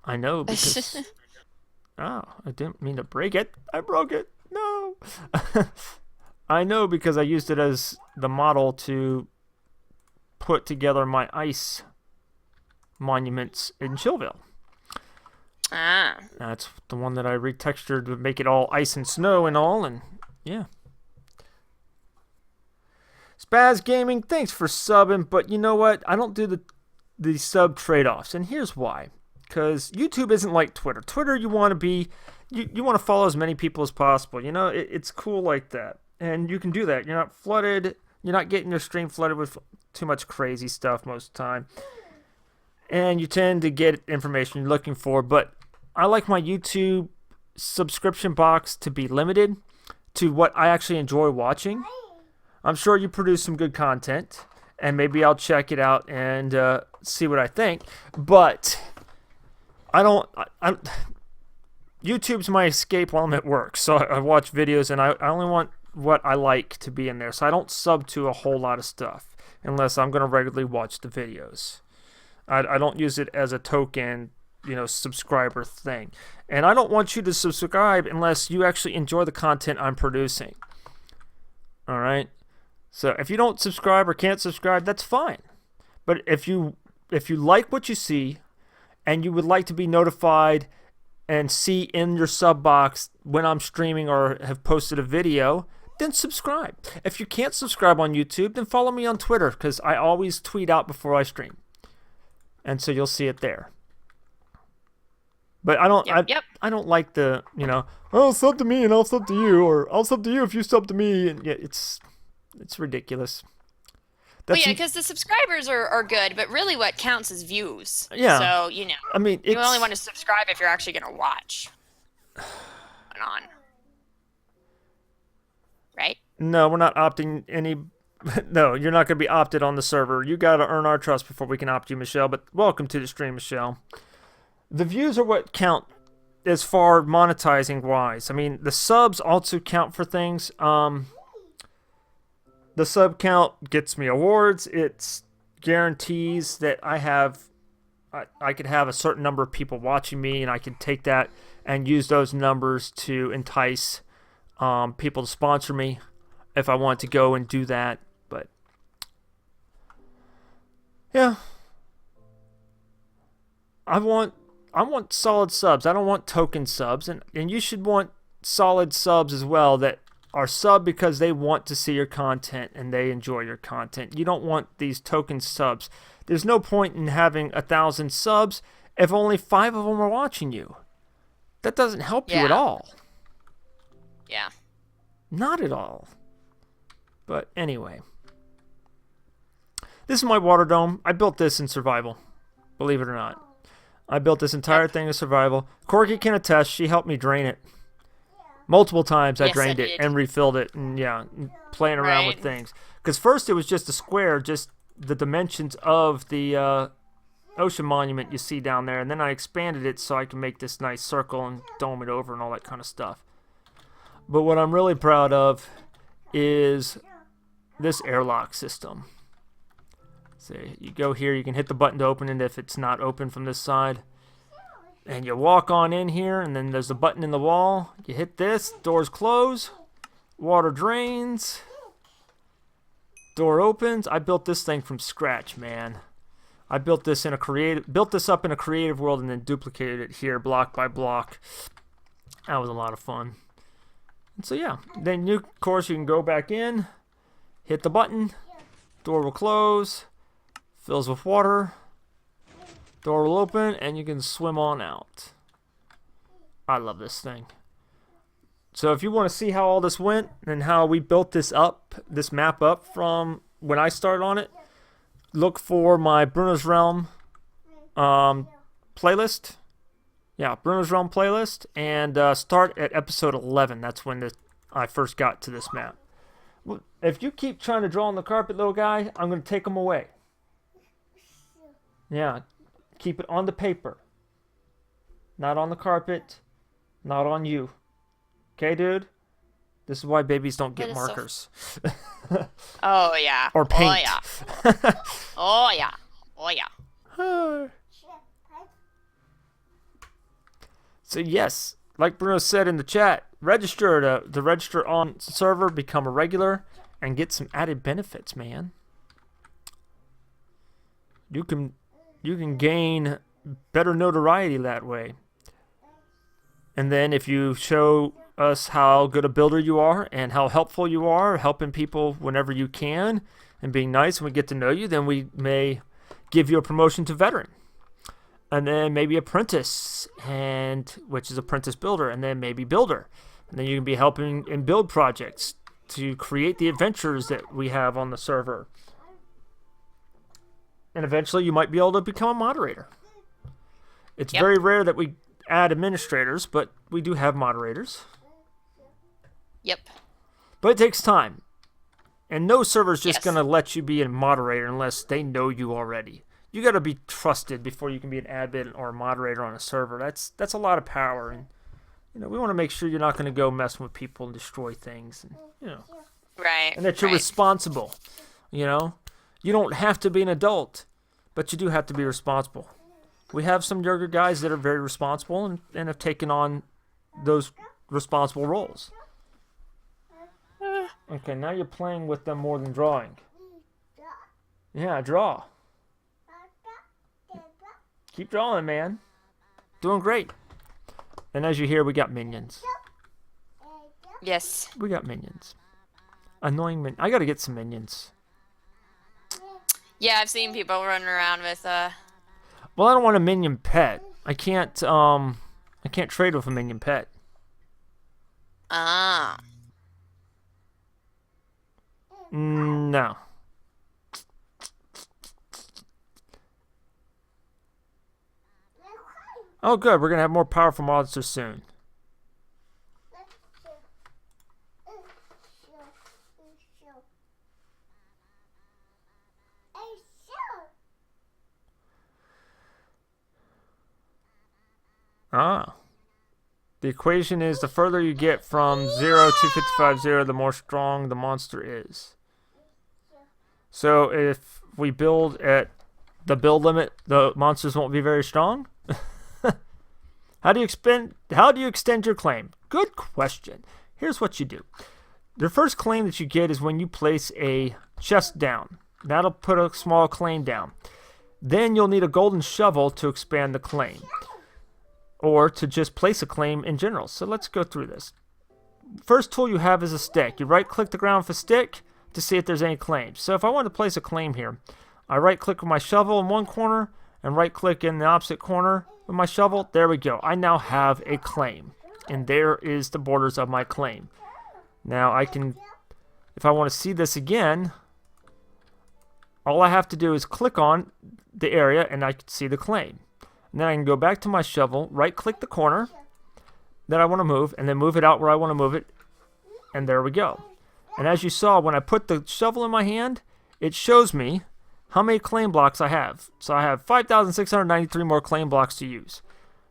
[SPEAKER 1] I know because... Oh, I didn't mean to break it. I broke it. No. I know because I used it as the model to put together my ice monuments in Chillville.
[SPEAKER 2] Ah.
[SPEAKER 1] That's the one that I retextured to make it all ice and snow and all, and yeah. Spaz Gaming, thanks for subbing, but you know what? I don't do the sub trade-offs, and here's why. Because YouTube isn't like Twitter. Twitter, you want to follow as many people as possible. It's cool like that. And you can do that. You're not flooded. You're not getting your stream flooded with too much crazy stuff most of the time. And you tend to get information you're looking for. But I like my YouTube subscription box to be limited to what I actually enjoy watching. I'm sure you produce some good content. And maybe I'll check it out and see what I think. But... YouTube's my escape while I'm at work, so I watch videos and I only want what I like to be in there, so I don't sub to a whole lot of stuff unless I'm going to regularly watch the videos. I don't use it as a token, subscriber thing. And I don't want you to subscribe unless you actually enjoy the content I'm producing. All right? So if you don't subscribe or can't subscribe, that's fine. But if you like what you see, and you would like to be notified and see in your sub box when I'm streaming or have posted a video, then subscribe. If you can't subscribe on YouTube, then follow me on Twitter, because I always tweet out before I stream. And so you'll see it there. But I don't I don't like the, oh, sub to me and I'll sub to you, or I'll sub to you if you sub to me. And yeah, it's ridiculous.
[SPEAKER 2] Because the subscribers are good, but really what counts is views.
[SPEAKER 1] Yeah.
[SPEAKER 2] So,
[SPEAKER 1] I mean,
[SPEAKER 2] you only want to subscribe if you're actually going to watch. On. Right?
[SPEAKER 1] No, we're not opting any... No, you're not going to be opted on the server. You got to earn our trust before we can opt you, Michelle, but welcome to the stream, Michelle. The views are what count as far monetizing-wise. I mean, the subs also count for things. The sub count gets me awards. It guarantees that I could have a certain number of people watching me, and I can take that and use those numbers to entice people to sponsor me if I want to go and do that. But yeah, I want solid subs. I don't want token subs, and you should want solid subs as well that are sub because they want to see your content and they enjoy your content. You don't want these token subs. There's no point in having 1,000 subs if only 5 of them are watching you. That doesn't help you at all.
[SPEAKER 2] Yeah.
[SPEAKER 1] Not at all. But anyway. This is my water dome. I built this in survival. Believe it or not. I built this entire thing in survival. Corky can attest. She helped me drain it. Multiple times I drained it and refilled it. And playing around with things. Because first it was just a square, just the dimensions of the ocean monument you see down there. And then I expanded it so I can make this nice circle and dome it over and all that kind of stuff. But what I'm really proud of is this airlock system. So you go here, you can hit the button to open it if it's not open from this side. And you walk on in here, and then there's a button in the wall. You hit this, doors close, water drains, door opens. I built this thing from scratch, man. I built this up in a creative world and then duplicated it here block by block. That was a lot of fun. And so yeah, then of course you can go back in, hit the button, door will close, fills with water. Door will open, and you can swim on out. I love this thing. So if you want to see how all this went and how we built this map up from when I started on it, look for my Bruno's Realm playlist. Yeah, Bruno's Realm playlist, and start at episode 11. That's when I first got to this map. If you keep trying to draw on the carpet, little guy, I'm going to take them away. Yeah. Keep it on the paper. Not on the carpet. Not on you. Okay, dude? This is why babies don't get markers.
[SPEAKER 2] Oh, yeah.
[SPEAKER 1] Or paint.
[SPEAKER 2] Oh, yeah. Oh, yeah. Oh, yeah.
[SPEAKER 1] So, yes, like Bruno said in the chat, register to register on server, become a regular, and get some added benefits, man. You can gain better notoriety that way. And then if you show us how good a builder you are and how helpful you are, helping people whenever you can and being nice and we get to know you, then we may give you a promotion to veteran. And then maybe apprentice, which is apprentice builder, and then maybe builder. And then you can be helping in build projects to create the adventures that we have on the server. And eventually you might be able to become a moderator. It's very rare that we add administrators, but we do have moderators.
[SPEAKER 2] Yep.
[SPEAKER 1] But it takes time. And no server's just going to let you be a moderator unless they know you already. You got to be trusted before you can be an admin or a moderator on a server. That's a lot of power. And we want to make sure you're not going to go messing with people and destroy things. And,
[SPEAKER 2] Right.
[SPEAKER 1] And that you're responsible. You don't have to be an adult, but you do have to be responsible. We have some younger guys that are very responsible and have taken on those responsible roles. Okay, now you're playing with them more than drawing. Yeah, draw. Keep drawing, man. Doing great. And as you hear, we got minions.
[SPEAKER 2] Yes.
[SPEAKER 1] We got minions. Annoying minions. I got to get some minions.
[SPEAKER 2] Yeah, I've seen people running around with
[SPEAKER 1] Well, I don't want a minion pet. I can't trade with a minion pet.
[SPEAKER 2] Ah.
[SPEAKER 1] No. Oh, good. We're going to have more powerful monsters soon. Ah. The equation is the further you get from 0 to 55-0, the more strong the monster is. So if we build at the build limit, the monsters won't be very strong? How do you extend your claim? Good question. Here's what you do. The first claim that you get is when you place a chest down. That'll put a small claim down. Then you'll need a golden shovel to expand the claim. Or to just place a claim in general. So let's go through this. first tool you have is a stick. You right-click the ground with a stick to see if there's any claims. So if I want to place a claim here, I right-click with my shovel in one corner and right-click in the opposite corner with my shovel. There we go. I now have a claim. And there is the borders of my claim. Now I can, if I want to see this again, all I have to do is click on the area and I can see the claim. And then I can go back to my shovel, right-click the corner that I want to move, and then move it out where I want to move it. And there we go. And as you saw, when I put the shovel in my hand, it shows me how many claim blocks I have. So I have 5,693 more claim blocks to use.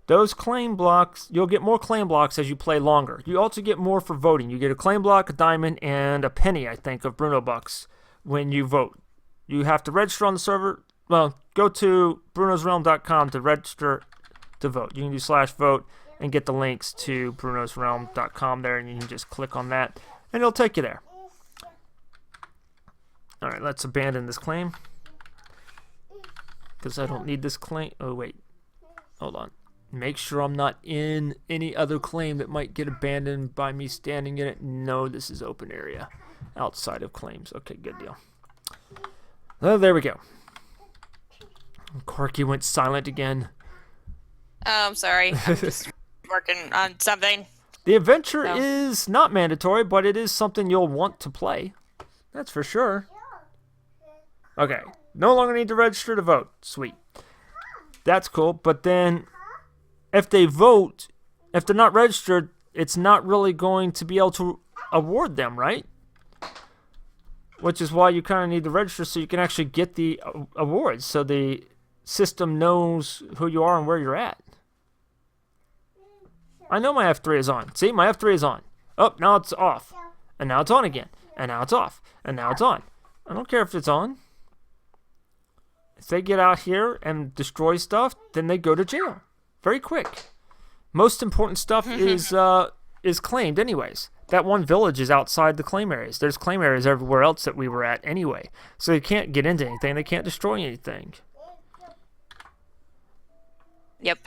[SPEAKER 1] Those claim blocks, you'll get more claim blocks as you play longer. You also get more for voting. You get a claim block, a diamond, and a penny, I think, of Bruno bucks when you vote. You have to register on the server. Well, go to brunosrealm.com to register to vote. You can do /vote and get the links to brunosrealm.com there, and you can just click on that, and it'll take you there. All right, let's abandon this claim because I don't need this claim. Oh, wait. Hold on. Make sure I'm not in any other claim that might get abandoned by me standing in it. No, this is open area outside of claims. Okay, good deal. Oh, there we go. Corky went silent again.
[SPEAKER 2] Oh, I'm sorry. I'm just working on something.
[SPEAKER 1] The adventure is not mandatory, but it is something you'll want to play. That's for sure. Okay. No longer need to register to vote. Sweet. That's cool. But then, if they vote, if they're not registered, it's not really going to be able to award them, right? Which is why you kind of need to register so you can actually get the awards. So the system knows who you are and where you're at. I know my F3 is on. See, my F3 is on. Oh, now it's off. And now it's on again. And now it's off. And now it's on. I don't care if it's on. If they get out here and destroy stuff, then they go to jail. Very quick. Most important stuff is claimed anyways. That one village is outside the claim areas. There's claim areas everywhere else that we were at anyway. So they can't get into anything. They can't destroy anything.
[SPEAKER 2] Yep.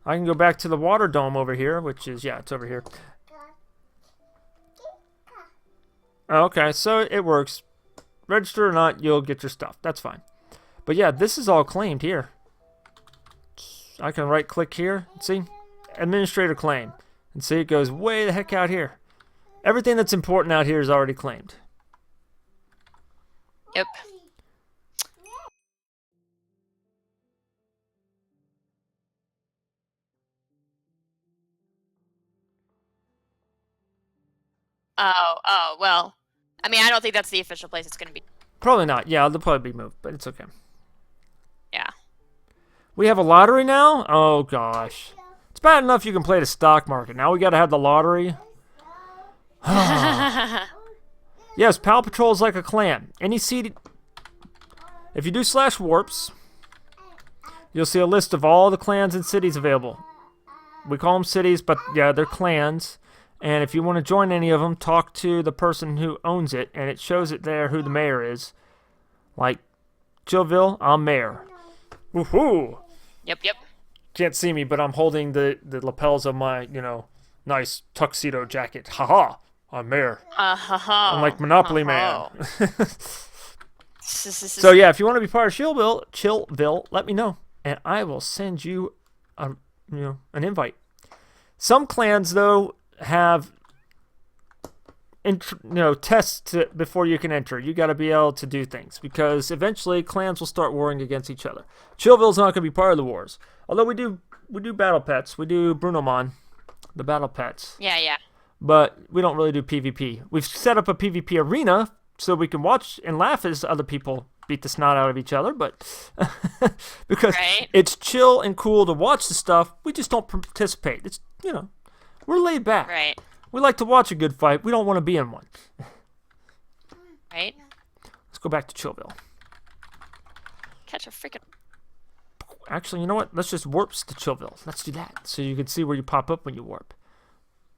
[SPEAKER 1] I can go back to the water dome over here, which is, yeah, it's over here. Okay, so it works. Register or not, you'll get your stuff. That's fine. But yeah, this is all claimed here. I can right click here. See? Administrator claim. And see, it goes way the heck out here. Everything that's important out here is already claimed.
[SPEAKER 2] Yep. Oh, well. I mean, I don't think that's the official place it's going to be.
[SPEAKER 1] Probably not. Yeah, they'll probably be moved, but it's okay.
[SPEAKER 2] Yeah.
[SPEAKER 1] We have a lottery now? Oh, gosh. It's bad enough you can play the stock market. Now we got to have the lottery. Yes, Pal Patrol is like a clan. Any seed... If you do /warps, you'll see a list of all the clans and cities available. We call them cities, but yeah, they're clans. And if you want to join any of them, talk to the person who owns it, and it shows it there who the mayor is. Like, Chillville, I'm mayor. Woohoo!
[SPEAKER 2] Yep.
[SPEAKER 1] Can't see me, but I'm holding the lapels of my, nice tuxedo jacket. Haha, I'm mayor. I'm like Monopoly Man. So yeah, if you want to be part of Chillville, let me know, and I will send you an invite. Some clans, though, have tests before you can enter. You got to be able to do things because eventually clans will start warring against each other. Chillville's not going to be part of the wars, although we do battle pets. We do Brunomon, the battle pets.
[SPEAKER 2] Yeah.
[SPEAKER 1] But we don't really do PvP. We've set up a PvP arena so we can watch and laugh as other people beat the snot out of each other, but because it's chill and cool to watch the stuff, we just don't participate. It's we're laid back.
[SPEAKER 2] Right.
[SPEAKER 1] We like to watch a good fight. We don't want to be in one.
[SPEAKER 2] Right.
[SPEAKER 1] Let's go back to Chillville.
[SPEAKER 2] Catch a freaking...
[SPEAKER 1] Actually, you know what? Let's just warps to Chillville. Let's do that. So you can see where you pop up when you warp.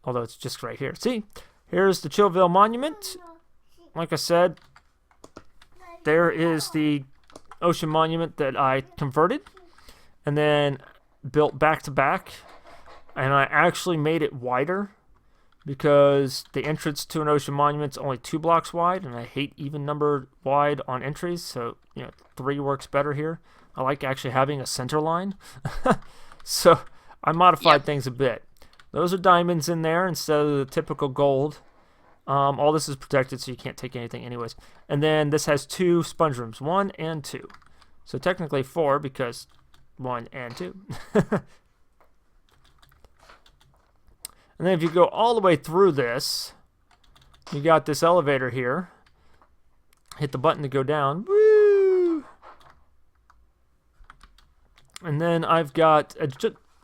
[SPEAKER 1] Although it's just right here. See? Here's the Chillville Monument. Like I said, there is the ocean monument that I converted. And then built back to back. And I actually made it wider because the entrance to an ocean monument's only 2 blocks wide, and I hate even numbered wide on entries, so 3 works better here. I like actually having a center line. So I modified things a bit. Those are diamonds in there instead of the typical gold. All this is protected, so you can't take anything anyways. And then this has 2 sponge rooms, 1 and 2. So technically 4 because 1 and 2. And then if you go all the way through this, you got this elevator here. Hit the button to go down. Woo! And then I've got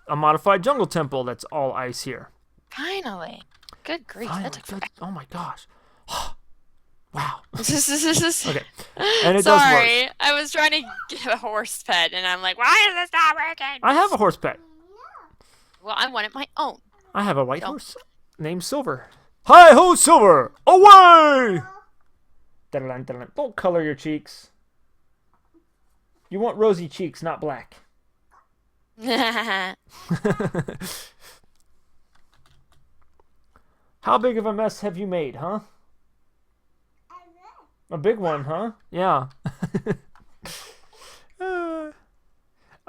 [SPEAKER 1] a modified jungle temple that's all ice here.
[SPEAKER 2] Finally. Good grief.
[SPEAKER 1] Finally,
[SPEAKER 2] That took forever.
[SPEAKER 1] oh my gosh. Wow.
[SPEAKER 2] Okay.
[SPEAKER 1] And it does
[SPEAKER 2] Sorry,
[SPEAKER 1] work.
[SPEAKER 2] I was trying to get a horse pet, and I'm like, why is this not working?
[SPEAKER 1] I have a horse pet.
[SPEAKER 2] Well, I wanted my own.
[SPEAKER 1] I have a white horse named Silver. Hi ho, Silver! Away! Dun-dun, dun-dun. Don't color your cheeks. You want rosy cheeks, not black. How big of a mess have you made, huh? A big one, huh? Yeah.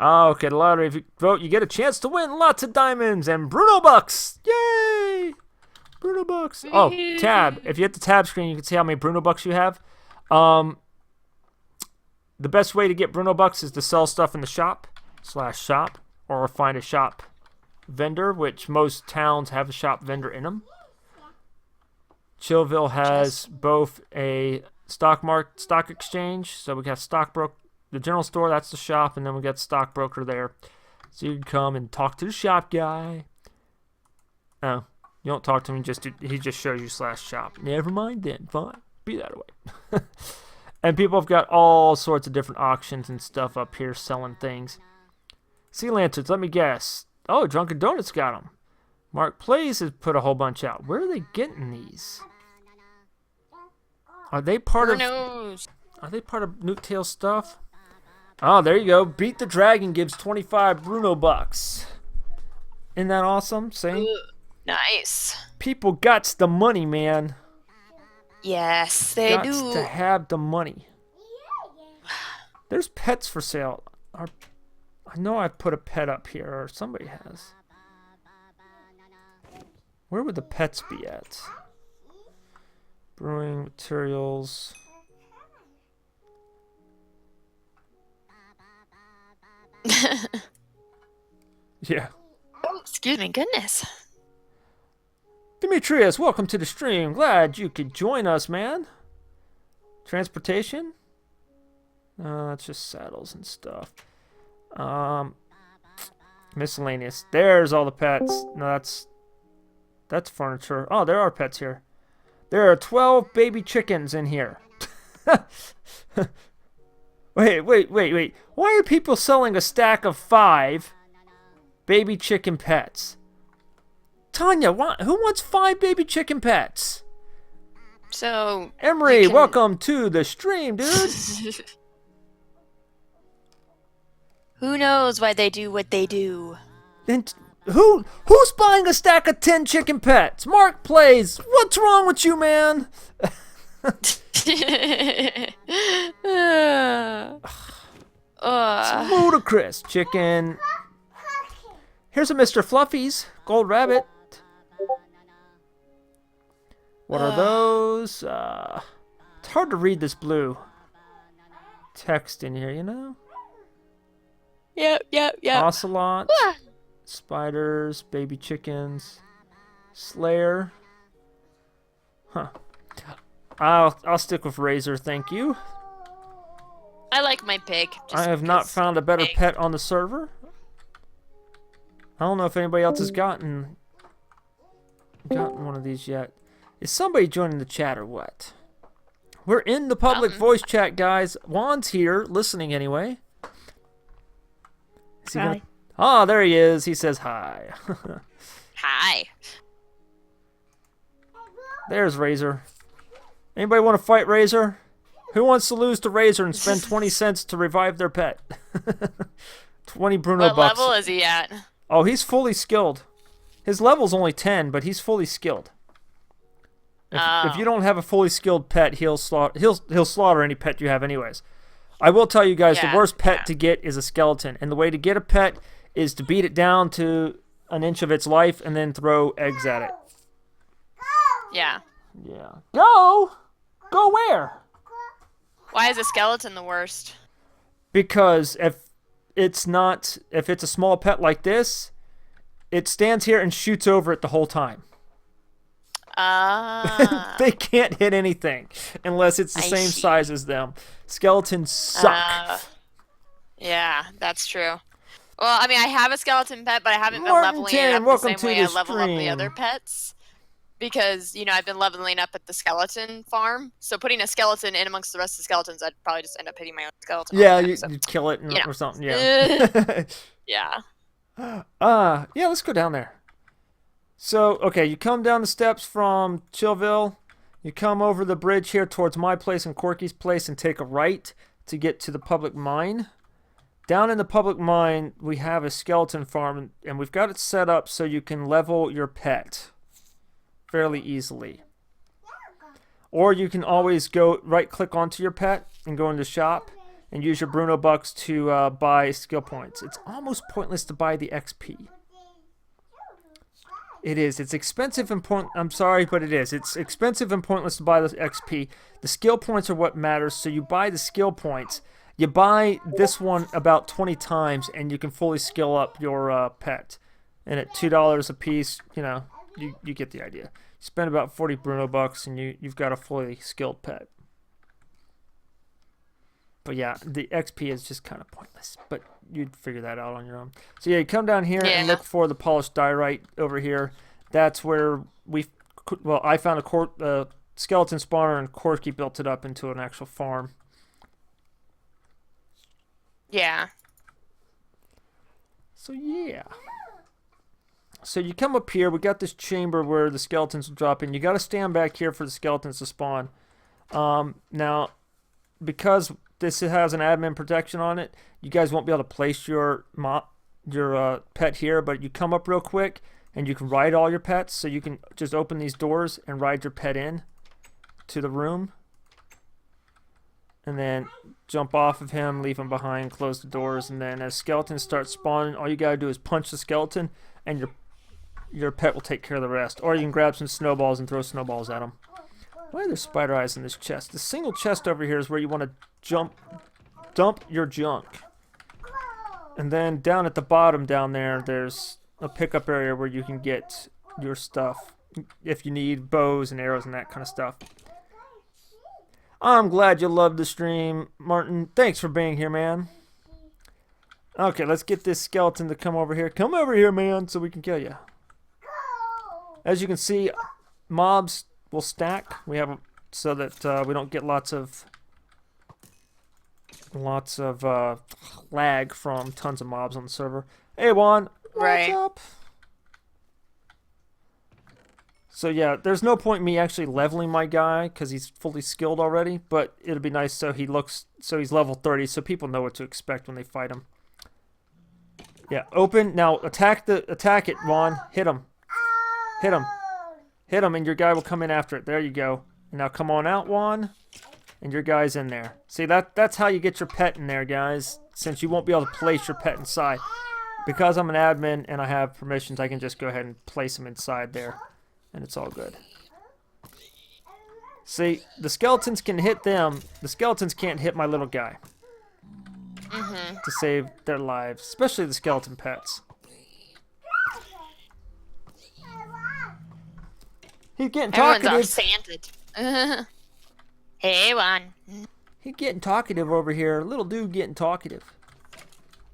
[SPEAKER 1] Okay, the lottery. If you vote, you get a chance to win lots of diamonds and Bruno bucks. Yay! Bruno bucks. Oh, tab. If you hit the tab screen, you can see how many Bruno bucks you have. The best way to get Bruno bucks is to sell stuff in the shop /shop, or find a shop vendor, which most towns have a shop vendor in them. Chillville has both a stock exchange, so we got the general store, that's the shop, and then we got stockbroker there. So you can come and talk to the shop guy. Oh, you don't talk to him, he just shows you /shop. Never mind then, fine, be that way. And people have got all sorts of different auctions and stuff up here selling things. Sea lanterns, let me guess. Oh, Drunken Donuts got them. Mark Plays has put a whole bunch out. Where are they getting these? Are they part of Newt Tail stuff? Oh, there you go. Beat the Dragon gives 25 Bruno bucks. Isn't that awesome? See?
[SPEAKER 2] Ooh, nice.
[SPEAKER 1] People got the money, man.
[SPEAKER 2] Yes, they do.
[SPEAKER 1] Got to have the money. There's pets for sale. I know I put a pet up here, or somebody has. Where would the pets be at? Brewing materials. Yeah.
[SPEAKER 2] Oh, excuse me, goodness.
[SPEAKER 1] Demetrius, welcome to the stream. Glad you could join us, man. Transportation? That's just saddles and stuff. Miscellaneous. There's all the pets. No, that's furniture. Oh, there are pets here. There are 12 baby chickens in here. Wait. Why are people selling a stack of 5 baby chicken pets? Tanya, who wants 5 baby chicken pets?
[SPEAKER 2] So
[SPEAKER 1] Emery, welcome to the stream, dude.
[SPEAKER 2] Who knows why they do what they do?
[SPEAKER 1] And who's buying a stack of 10 chicken pets? Mark Plays. What's wrong with you, man? It's ludicrous. Chicken. Here's a Mr. Fluffy's Gold Rabbit. What are those? It's hard to read this blue text in here, you know?
[SPEAKER 2] Yep.
[SPEAKER 1] Ocelot, spiders, baby chickens, Slayer. Huh. I'll stick with Razor, thank you.
[SPEAKER 2] I like my pig.
[SPEAKER 1] I have not found a better pet on the server. I don't know if anybody else has gotten one of these yet. Is somebody joining the chat or what? We're in the public voice chat, guys. Juan's here, listening anyway.
[SPEAKER 2] Hi.
[SPEAKER 1] Oh, there he is. He says hi.
[SPEAKER 2] Hi.
[SPEAKER 1] There's Razor. Anybody want to fight Razor? Who wants to lose to Razor and spend 20 cents to revive their pet? 20 Bruno bucks.
[SPEAKER 2] What level is he at?
[SPEAKER 1] Oh, he's fully skilled. His level's only 10, but he's fully skilled. If you don't have a fully skilled pet, he'll slaughter any pet you have anyways. I will tell you guys, the worst pet to get is a skeleton. And the way to get a pet is to beat it down to an inch of its life and then throw eggs at it.
[SPEAKER 2] Yeah.
[SPEAKER 1] Yeah. Go where?
[SPEAKER 2] Why is a skeleton the worst?
[SPEAKER 1] Because if it's a small pet like this, it stands here and shoots over it the whole time. They can't hit anything unless it's the same size as them. Skeletons suck.
[SPEAKER 2] Yeah, that's true. Well, I mean, I have a skeleton pet, but I haven't been
[SPEAKER 1] Martin
[SPEAKER 2] leveling it up
[SPEAKER 1] welcome
[SPEAKER 2] the same
[SPEAKER 1] to
[SPEAKER 2] way
[SPEAKER 1] the
[SPEAKER 2] I level up the
[SPEAKER 1] stream.
[SPEAKER 2] other pets. Because, I've been leveling up at the skeleton farm. So putting a skeleton in amongst the rest of the skeletons, I'd probably just end up hitting my own skeleton.
[SPEAKER 1] Yeah, you'd kill it or something. Yeah.
[SPEAKER 2] Yeah.
[SPEAKER 1] Yeah, let's go down there. So, okay, you come down the steps from Chillville. You come over the bridge here towards my place and Corky's place and take a right to get to the public mine. Down in the public mine, we have a skeleton farm, and we've got it set up so you can level your pet fairly easily. Or you can always go right-click onto your pet and go into shop and use your Bruno bucks to buy skill points. It's almost pointless to buy the XP. It is. It's expensive and I'm sorry, but it is. It's expensive and pointless to buy the XP. The skill points are what matters, so you buy the skill points. You buy this one about 20 times, and you can fully skill up your pet. And at $2 a piece, you get the idea. You spend about 40 Bruno bucks, and you've got a fully skilled pet. But yeah, the XP is just kind of pointless. But you'd figure that out on your own. So yeah, you come down here and look for the polished diorite over here. That's where I found a skeleton spawner, and Corky built it up into an actual farm.
[SPEAKER 2] Yeah.
[SPEAKER 1] So yeah. So you come up here. We got this chamber where the skeletons will drop in. You got to stand back here for the skeletons to spawn. Now, because this has an admin protection on it, you guys won't be able to place your pet here, but you come up real quick and you can ride all your pets, so you can just open these doors and ride your pet in to the room and then jump off of him, leave him behind, close the doors, and then as skeletons start spawning, all you gotta do is punch the skeleton and your pet will take care of the rest. Or you can grab some snowballs and throw snowballs at them. Why are there spider eyes in this chest? The single chest over here is where you want to dump your junk. And then down at the bottom down there, there's a pickup area where you can get your stuff if you need bows and arrows and that kind of stuff. I'm glad you loved the stream, Martin. Thanks for being here, man. Okay, let's get this skeleton to come over here. Come over here, man, so we can kill you. As you can see, mobs will stack. We have so that we don't get lots of lag from tons of mobs on the server. Hey, Juan, what's up? So yeah, there's no point in me actually leveling my guy because he's fully skilled already. But it'll be nice so he's level 30, so people know what to expect when they fight him. Yeah, open now. Attack it, Juan. Hit him. Hit him. Hit him, and your guy will come in after it. There you go. And now come on out, Juan. And your guy's in there. See, that's how you get your pet in there, guys. Since you won't be able to place your pet inside. Because I'm an admin and I have permissions, I can just go ahead and place him inside there. And it's all good. See, the skeletons can hit them. The skeletons can't hit my little guy. To save their lives. Especially the skeleton pets. He's getting talkative.
[SPEAKER 2] Everyone's all Santed. Hey, Juan.
[SPEAKER 1] He's getting talkative over here. Little dude getting talkative.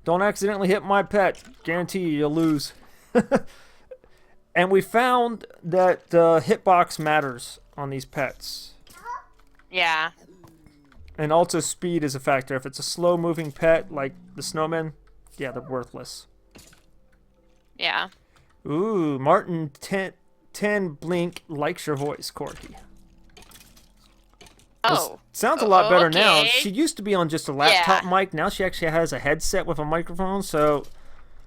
[SPEAKER 1] Don't accidentally hit my pet. Guarantee you'll lose. And we found that hitbox matters on these pets.
[SPEAKER 2] Yeah.
[SPEAKER 1] And also speed is a factor. If it's a slow-moving pet like the snowman, yeah, they're worthless.
[SPEAKER 2] Yeah.
[SPEAKER 1] Ooh, Martin 10 Blink likes your voice, Corky.
[SPEAKER 2] Oh.
[SPEAKER 1] Sounds a lot better now.
[SPEAKER 2] Okay.
[SPEAKER 1] She used to be on just a laptop mic. Now she actually has a headset with a microphone, so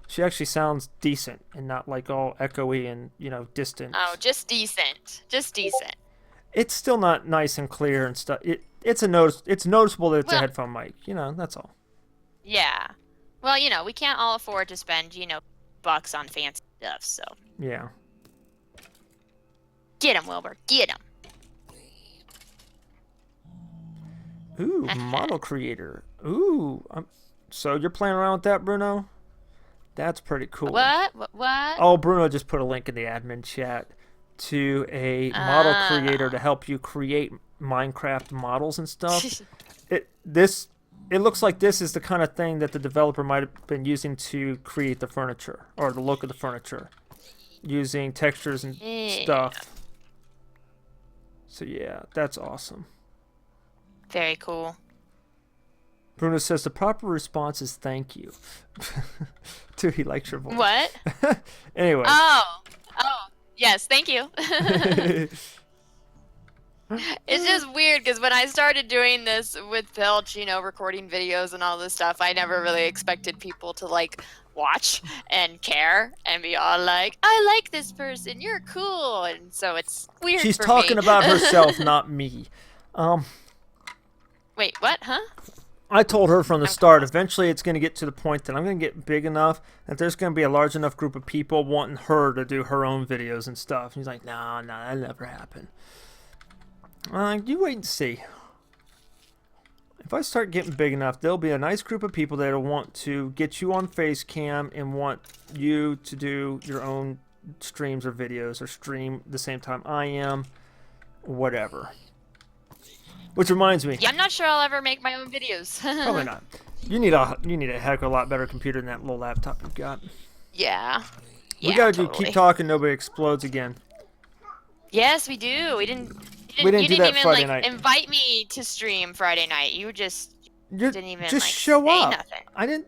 [SPEAKER 1] she actually sounds decent and not like all echoey and, distant.
[SPEAKER 2] Oh, just decent. Just decent.
[SPEAKER 1] it's still not nice and clear and stuff. It's noticeable that it's a headphone mic. That's all.
[SPEAKER 2] Yeah. Well, we can't all afford to spend, bucks on fancy stuff, so.
[SPEAKER 1] Yeah.
[SPEAKER 2] Get him, Wilbur. Get him.
[SPEAKER 1] Ooh, model creator. Ooh. So you're playing around with that, Bruno? That's pretty cool.
[SPEAKER 2] What?
[SPEAKER 1] Oh, Bruno just put a link in the admin chat to a model creator to help you create Minecraft models and stuff. It looks like this is the kind of thing that the developer might have been using to create the furniture or the look of the furniture, using textures and stuff. So yeah, that's awesome.
[SPEAKER 2] Very cool.
[SPEAKER 1] Bruno says the proper response is thank you. Dude, he likes your voice.
[SPEAKER 2] What?
[SPEAKER 1] Anyway.
[SPEAKER 2] Oh, yes, thank you. It's just weird because when I started doing this with Pilch, recording videos and all this stuff, I never really expected people to watch and care and be all like, I like this person, you're cool. And so it's weird.
[SPEAKER 1] She's talking about herself, not me.
[SPEAKER 2] Wait, what? Huh?
[SPEAKER 1] I told her from the start, eventually it's going to get to the point that I'm going to get big enough that there's going to be a large enough group of people wanting her to do her own videos and stuff. And he's like, no, that'll never happen. You wait and see. If I start getting big enough, there'll be a nice group of people that'll want to get you on Facecam and want you to do your own streams or videos or stream the same time I am, whatever. Which reminds me.
[SPEAKER 2] Yeah, I'm not sure I'll ever make my own videos.
[SPEAKER 1] Probably not. You need a heck of a lot better computer than that little laptop you've got.
[SPEAKER 2] Yeah.
[SPEAKER 1] We gotta keep talking. Nobody explodes again.
[SPEAKER 2] Yes, we do. You didn't
[SPEAKER 1] do that
[SPEAKER 2] even
[SPEAKER 1] Friday night.
[SPEAKER 2] invite me to stream Friday night. You didn't even
[SPEAKER 1] show up.
[SPEAKER 2] Nothing.
[SPEAKER 1] I didn't.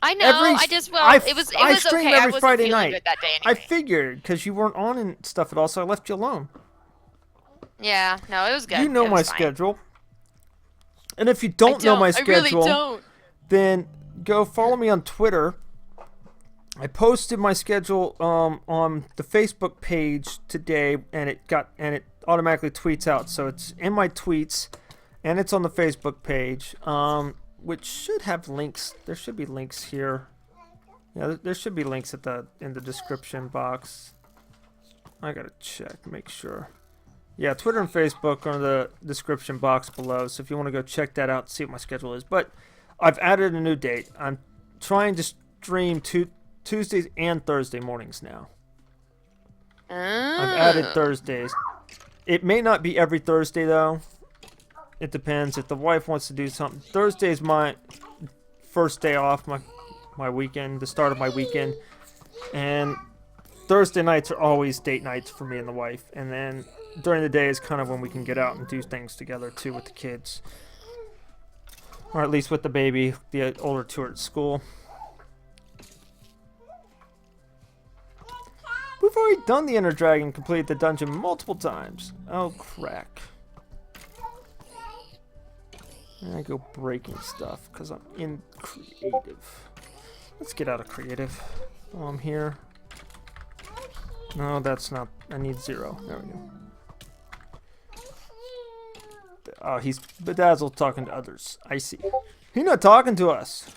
[SPEAKER 2] I know. It was
[SPEAKER 1] stream
[SPEAKER 2] okay.
[SPEAKER 1] every
[SPEAKER 2] I wasn't
[SPEAKER 1] Friday
[SPEAKER 2] feeling
[SPEAKER 1] night.
[SPEAKER 2] good that day
[SPEAKER 1] I
[SPEAKER 2] anyway.
[SPEAKER 1] figured because you weren't on and stuff at all, so I left you alone.
[SPEAKER 2] Yeah, no, it was good.
[SPEAKER 1] You know my schedule. And if you don't know my schedule,
[SPEAKER 2] I really don't.
[SPEAKER 1] Then go follow me on Twitter. I posted my schedule on the Facebook page today, and it automatically tweets out. So it's in my tweets, and it's on the Facebook page, which should have links. There should be links here. Yeah, there should be links in the description box. I gotta check, make sure. Yeah, Twitter and Facebook are in the description box below, so if you want to go check that out, see what my schedule is. But I've added a new date. I'm trying to stream Tuesdays and Thursday mornings now. I've added Thursdays. It may not be every Thursday, though. It depends. If the wife wants to do something. Thursday's my first day off, my weekend, the start of my weekend. And Thursday nights are always date nights for me and the wife. And then during the day is kind of when we can get out and do things together, too, with the kids. Or at least with the baby. The older two are at school. We've already done the Inner Dragon, completed the dungeon multiple times. Oh, crack. And I go breaking stuff, because I'm in creative. Let's get out of creative while I'm here. No, that's not... I need 0. There we go. Oh, he's bedazzled talking to others. I see. He's not talking to us.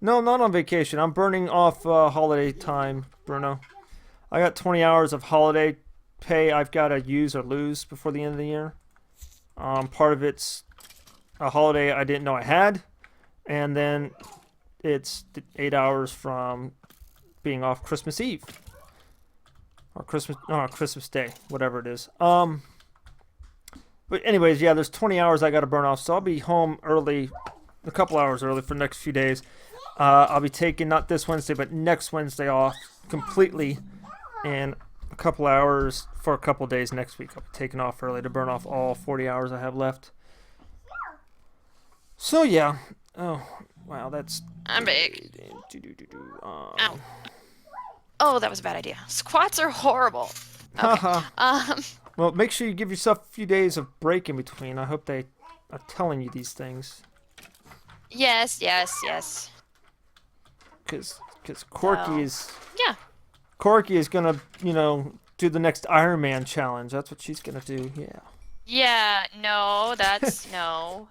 [SPEAKER 1] No, I'm not on vacation. I'm burning off holiday time, Bruno. I got 20 hours of holiday pay I've got to use or lose before the end of the year. Part of it's a holiday I didn't know I had. And then it's 8 hours from being off Christmas Eve. Or Christmas Day, whatever it is. But anyways, yeah, there's 20 hours I got to burn off. So I'll be home early, a couple hours early for the next few days. I'll be taking not this Wednesday, but next Wednesday off completely. And a couple hours for a couple days next week. I'll be taking off early to burn off all 40 hours I have left. So, yeah. Oh, wow, that's...
[SPEAKER 2] I'm big. Ow. Oh, that was a bad idea. Squats are horrible. Okay.
[SPEAKER 1] Well, make sure you give yourself a few days of break in between. I hope they are telling you these things.
[SPEAKER 2] Yes.
[SPEAKER 1] Because Corky is...
[SPEAKER 2] Yeah.
[SPEAKER 1] Corky is gonna, do the next Iron Man challenge. That's what she's gonna do. Yeah.
[SPEAKER 2] Yeah, no, that's no.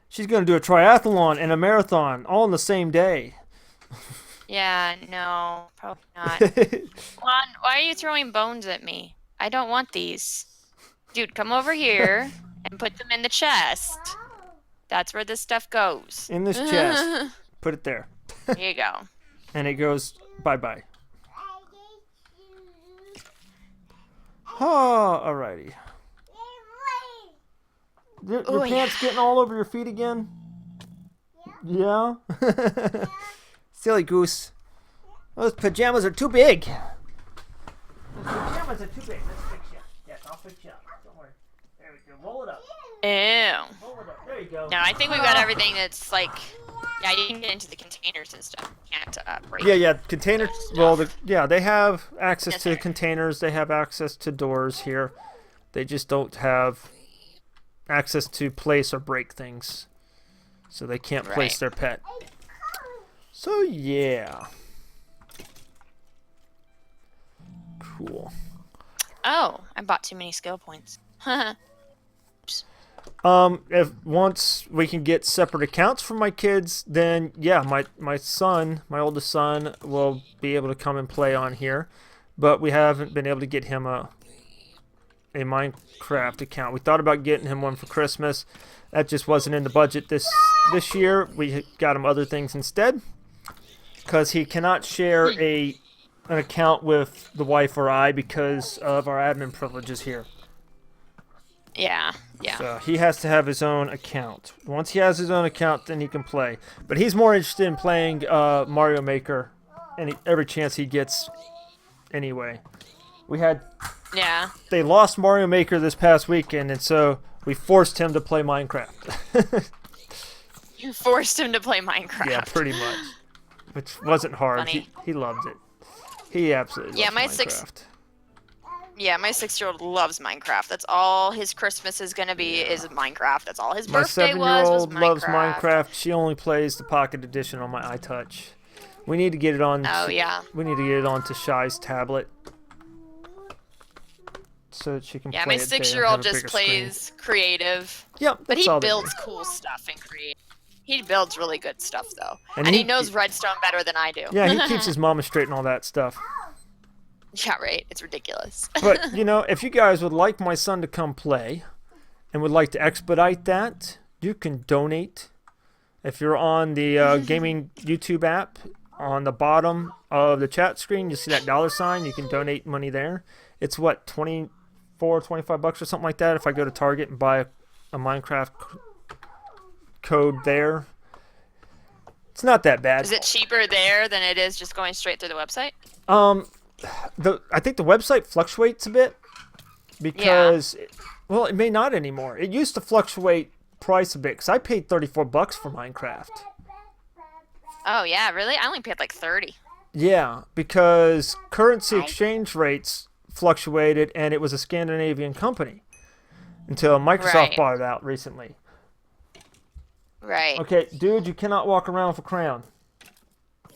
[SPEAKER 1] She's gonna do a triathlon and a marathon all in the same day.
[SPEAKER 2] Yeah, no, probably not. Juan, why are you throwing bones at me? I don't want these. Dude, come over here and put them in the chest. That's where this stuff goes.
[SPEAKER 1] In this chest. Put it there.
[SPEAKER 2] Here you go.
[SPEAKER 1] And it goes bye-bye. Oh, alrighty. Your pants getting all over your feet again? Yeah? Silly goose. Those pajamas are too big. Those pajamas are too big. Let's fix you. Yes, I'll fix you up. Don't worry. There we go. Roll it up.
[SPEAKER 2] Ew.
[SPEAKER 1] Roll it up. There you go.
[SPEAKER 2] No, I think we've got everything that's like... Yeah, you can get into the containers and stuff. You can't break
[SPEAKER 1] Yeah, containers. Well, they have access to containers. They have access to doors here. They just don't have access to place or break things. So they can't place their pet. So, yeah. Cool.
[SPEAKER 2] Oh, I bought too many skill points.
[SPEAKER 1] If once we can get separate accounts for my kids, then yeah, my son, my oldest son, will be able to come and play on here. But we haven't been able to get him a Minecraft account. We thought about getting him one for Christmas. That just wasn't in the budget this year. We got him other things instead, because he cannot share an account with the wife or I because of our admin privileges here.
[SPEAKER 2] Yeah.
[SPEAKER 1] So he has to have his own account. Once he has his own account, then he can play. But he's more interested in playing Mario Maker every chance he gets anyway. They lost Mario Maker this past weekend, and so we forced him to play Minecraft.
[SPEAKER 2] You forced him to play Minecraft.
[SPEAKER 1] Yeah, pretty much. Which wasn't hard. He loved it. He absolutely loved Minecraft.
[SPEAKER 2] My 6-year-old loves Minecraft. That's all his Christmas is going to be is Minecraft. That's all his birthday was Minecraft.
[SPEAKER 1] My 7-year-old loves Minecraft. She only plays the Pocket Edition on my iTouch. We need to get it on.
[SPEAKER 2] Oh, yeah.
[SPEAKER 1] We need to get it onto Shy's tablet so that she can play it.
[SPEAKER 2] Yeah, my 6-year-old just plays creative.
[SPEAKER 1] Yep.
[SPEAKER 2] But he builds cool stuff and creative. He builds really good stuff, though. And he knows redstone better than I do.
[SPEAKER 1] Yeah, he keeps his mama straight and all that stuff.
[SPEAKER 2] Yeah, right. It's ridiculous.
[SPEAKER 1] But, if you guys would like my son to come play and would like to expedite that, you can donate. If you're on the gaming YouTube app, on the bottom of the chat screen, you see that $sign. You can donate money there. It's what, $24, $25 or something like that if I go to Target and buy a Minecraft code there. It's not that bad.
[SPEAKER 2] Is it cheaper there than it is just going straight through the website?
[SPEAKER 1] I think the website fluctuates a bit because, it may not anymore. It used to fluctuate price a bit because I paid $34 for Minecraft.
[SPEAKER 2] Oh yeah, really? I only paid like 30.
[SPEAKER 1] Yeah, because currency exchange rates fluctuated, and it was a Scandinavian company until Microsoft bought it out recently.
[SPEAKER 2] Right.
[SPEAKER 1] Okay, dude, you cannot walk around with a crayon.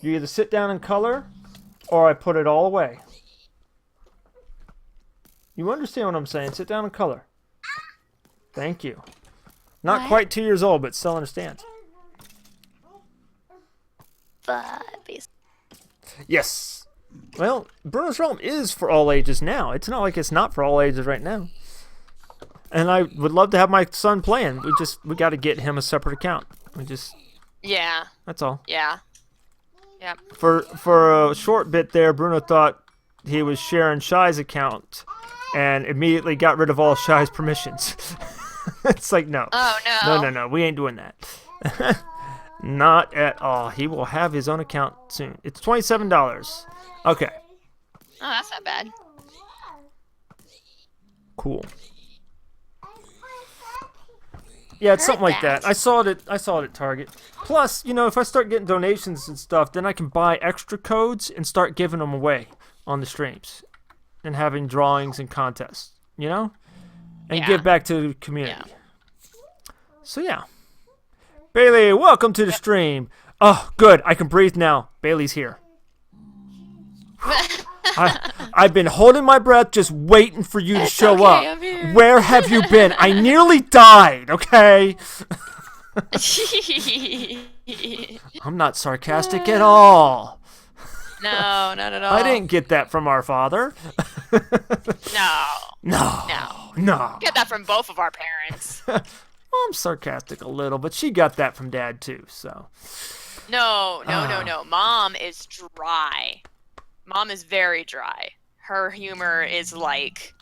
[SPEAKER 1] You either sit down and color, or I put it all away. You understand what I'm saying? Sit down and color. Thank you. Not quite 2 years old, but still understands. Yes. Well, Bruno's Realm is for all ages now. It's not like it's not for all ages right now. And I would love to have my son playing. We got to get him a separate account.
[SPEAKER 2] Yeah.
[SPEAKER 1] That's all.
[SPEAKER 2] Yeah. Yeah.
[SPEAKER 1] For a short bit there, Bruno thought he was sharing Shy's account and immediately got rid of all Shy's permissions. It's like, no.
[SPEAKER 2] Oh, no.
[SPEAKER 1] No. We ain't doing that. Not at all. He will have his own account soon. It's $27. Okay.
[SPEAKER 2] Oh, that's not bad.
[SPEAKER 1] Cool. Yeah, it's something like that. I saw it at Target. Plus, if I start getting donations and stuff, then I can buy extra codes and start giving them away on the streams and having drawings and contests, and give back to the community. Yeah. So, yeah. Bailey, welcome to the stream. Oh, good. I can breathe now. Bailey's here. I've been holding my breath, just waiting for you to show
[SPEAKER 2] okay,
[SPEAKER 1] up.
[SPEAKER 2] I'm here.
[SPEAKER 1] Where have you been? I nearly died, okay? I'm not sarcastic at all.
[SPEAKER 2] No, not at all.
[SPEAKER 1] I didn't get that from our father.
[SPEAKER 2] No.
[SPEAKER 1] No.
[SPEAKER 2] No.
[SPEAKER 1] No.
[SPEAKER 2] Get that from both of our parents.
[SPEAKER 1] I'm sarcastic a little, but she got that from Dad too, so.
[SPEAKER 2] No. Mom is dry. Mom is very dry. Her humor is like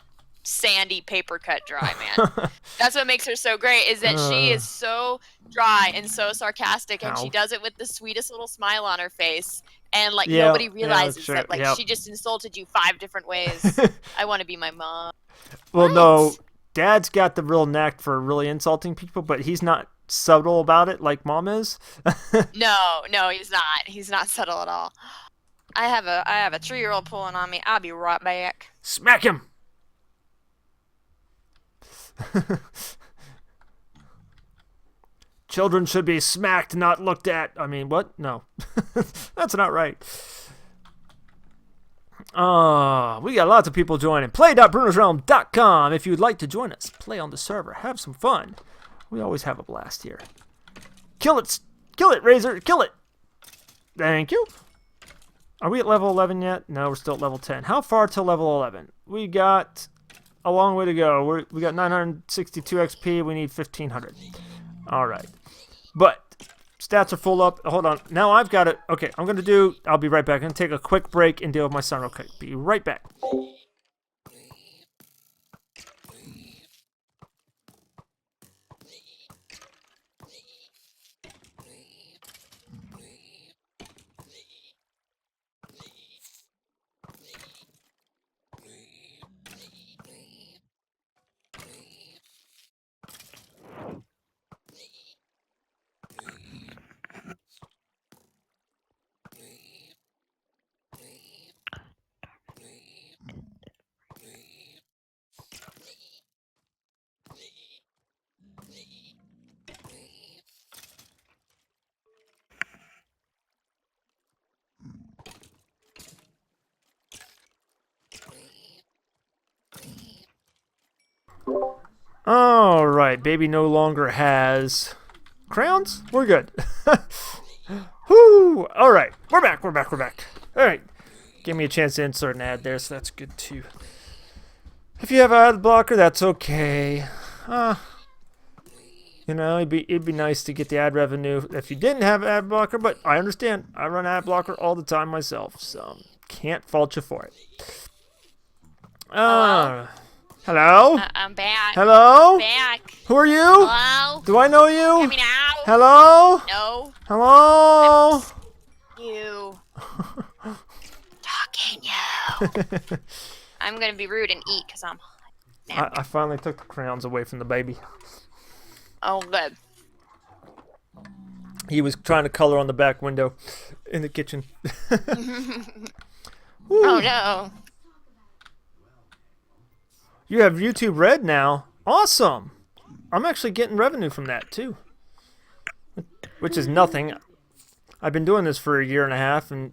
[SPEAKER 2] sandy paper cut dry, man. That's what makes her so great, is that she is so dry and so sarcastic, and she does it with the sweetest little smile on her face. And like nobody realizes that like she just insulted you 5 different ways. I want to be my mom.
[SPEAKER 1] Well, no, Dad's got the real knack for really insulting people, but he's not subtle about it like Mom is.
[SPEAKER 2] No, he's not. He's not subtle at all. I have a 3-year-old pulling on me. I'll be right back.
[SPEAKER 1] Smack him. Children should be smacked, not looked at. I mean, what? No. That's not right. We got lots of people joining. Play.brunosrealm.com if you'd like to join us. Play on the server. Have some fun. We always have a blast here. Kill it. Kill it, Razor. Kill it. Thank you. Are we at level 11 yet? No, we're still at level 10. How far till level 11? We got a long way to go. We got 962 XP. We need 1,500. All right. But stats are full up. Hold on. Now I've got it. Okay, I'll be right back. I'm going to take a quick break and deal with my son real quick. Be right back. All right, baby no longer has crowns. We're good. Whoo! All right, we're back. All right, give me a chance to insert an ad there, so that's good too. If you have an ad blocker, that's okay. You know, it'd be nice to get the ad revenue if you didn't have an ad blocker, but I understand. I run ad blocker all the time myself, so can't fault you for it. Hello?
[SPEAKER 2] I'm back.
[SPEAKER 1] Hello?
[SPEAKER 2] I'm back.
[SPEAKER 1] Who are you?
[SPEAKER 2] Hello?
[SPEAKER 1] Do I know you?
[SPEAKER 2] Hear me now?
[SPEAKER 1] Hello?
[SPEAKER 2] No.
[SPEAKER 1] Hello?
[SPEAKER 2] You. Talking you. I'm gonna be rude and eat because I'm hot.
[SPEAKER 1] I finally took the crayons away from the baby.
[SPEAKER 2] Oh, good.
[SPEAKER 1] He was trying to color on the back window in the kitchen.
[SPEAKER 2] Oh, no.
[SPEAKER 1] You have YouTube Red now. Awesome. I'm actually getting revenue from that too. Which is nothing. I've been doing this for a year and a half and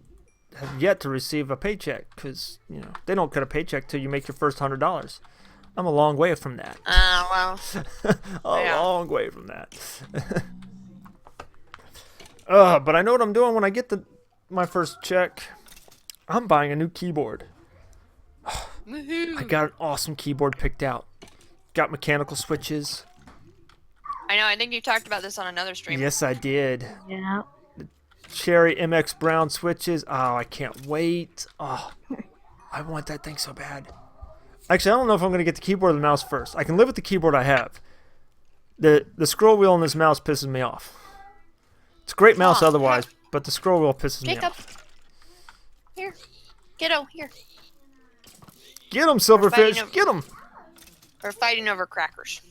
[SPEAKER 1] have yet to receive a paycheck because, you know, they don't get a paycheck till you make your first $100. I'm a long way from that.
[SPEAKER 2] Well.
[SPEAKER 1] Long way from that. But I know what I'm doing when I get my first check. I'm buying a new keyboard. I got an awesome keyboard picked out. Got mechanical switches.
[SPEAKER 2] I know, I think you talked about this on another stream.
[SPEAKER 1] Yes, I did.
[SPEAKER 3] Yeah.
[SPEAKER 1] The Cherry MX Brown switches. Oh, I can't wait. Oh, I want that thing so bad. Actually, I don't know if I'm going to get the keyboard or the mouse first. I can live with the keyboard I have. The scroll wheel on this mouse pisses me off. It's a great mouse otherwise, but the scroll wheel pisses me off.
[SPEAKER 2] Here. Kiddo, here.
[SPEAKER 1] Get him, Silverfish. Get him.
[SPEAKER 2] We're fighting over crackers.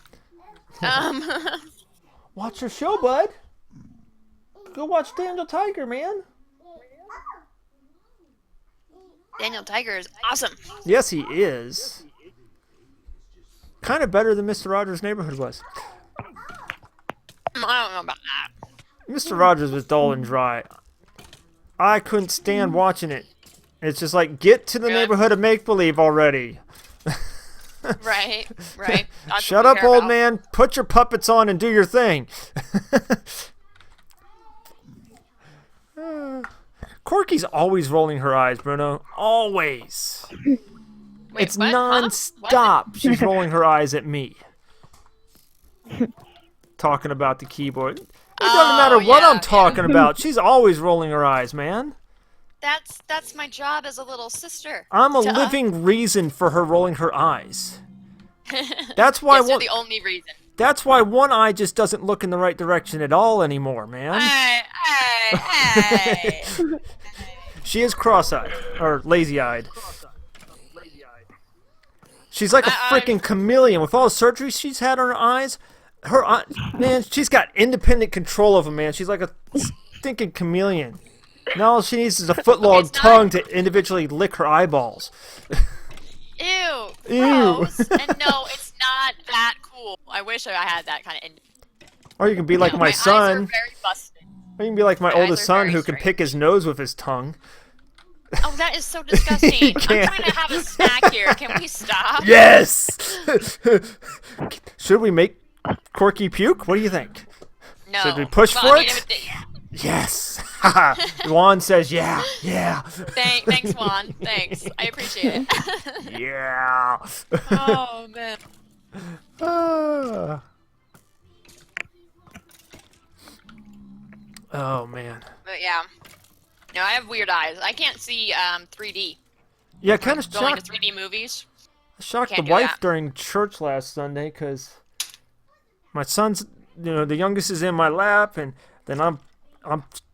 [SPEAKER 1] Watch your show, bud. Go watch Daniel Tiger, man.
[SPEAKER 2] Daniel Tiger is awesome.
[SPEAKER 1] Yes, he is. Kind of better than Mr. Rogers' Neighborhood was.
[SPEAKER 2] I don't know about that.
[SPEAKER 1] Mr. Rogers was dull and dry. I couldn't stand watching it. It's just like, get to the neighborhood of make-believe already.
[SPEAKER 2] Right, right. That's
[SPEAKER 1] Shut
[SPEAKER 2] what we
[SPEAKER 1] up,
[SPEAKER 2] care
[SPEAKER 1] old
[SPEAKER 2] about.
[SPEAKER 1] man. Put your puppets on and do your thing. Corky's always rolling her eyes, Bruno. Always.
[SPEAKER 2] Wait,
[SPEAKER 1] It's
[SPEAKER 2] what? Huh?
[SPEAKER 1] non-stop. She's rolling her eyes at me. Talking about the keyboard. It doesn't matter what I'm talking about. She's always rolling her eyes, man.
[SPEAKER 2] That's my job as a little sister.
[SPEAKER 1] I'm a living reason for her rolling her eyes. That's why
[SPEAKER 2] Yes, you're the only reason.
[SPEAKER 1] That's why one eye just doesn't look in the right direction at all anymore, man.
[SPEAKER 2] Hey.
[SPEAKER 1] She is cross-eyed or lazy-eyed. She's like a freaking chameleon with all the surgery she's had on her eyes. Man, she's got independent control of them, man. She's like a stinking chameleon. Now all she needs is a foot-long tongue to individually lick her eyeballs.
[SPEAKER 2] Ew. Gross. And no, it's not that cool. I wish I had that kind of.
[SPEAKER 1] Or you can be like my son.
[SPEAKER 2] Eyes are very busted.
[SPEAKER 1] Or you can be like my oldest son who can
[SPEAKER 2] strange.
[SPEAKER 1] pick his nose with his tongue.
[SPEAKER 2] Oh, that is so disgusting. I'm trying to have a snack here. Can we stop?
[SPEAKER 1] Yes! Should we make Corky puke? What do you think?
[SPEAKER 2] No.
[SPEAKER 1] Should we push
[SPEAKER 2] Well,
[SPEAKER 1] for
[SPEAKER 2] I mean,
[SPEAKER 1] it? Yes! Juan says yeah, yeah.
[SPEAKER 2] Thanks, Juan. Thanks. I appreciate it.
[SPEAKER 1] Yeah.
[SPEAKER 2] Oh, man.
[SPEAKER 1] Oh, man.
[SPEAKER 2] But yeah. No, I have weird eyes. I can't see 3D.
[SPEAKER 1] Yeah, kind of
[SPEAKER 2] Going to
[SPEAKER 1] shocked.
[SPEAKER 2] 3D movies.
[SPEAKER 1] I shocked the
[SPEAKER 2] Can't do
[SPEAKER 1] wife
[SPEAKER 2] that.
[SPEAKER 1] during church last Sunday because my son's, the youngest is in my lap, and then I'm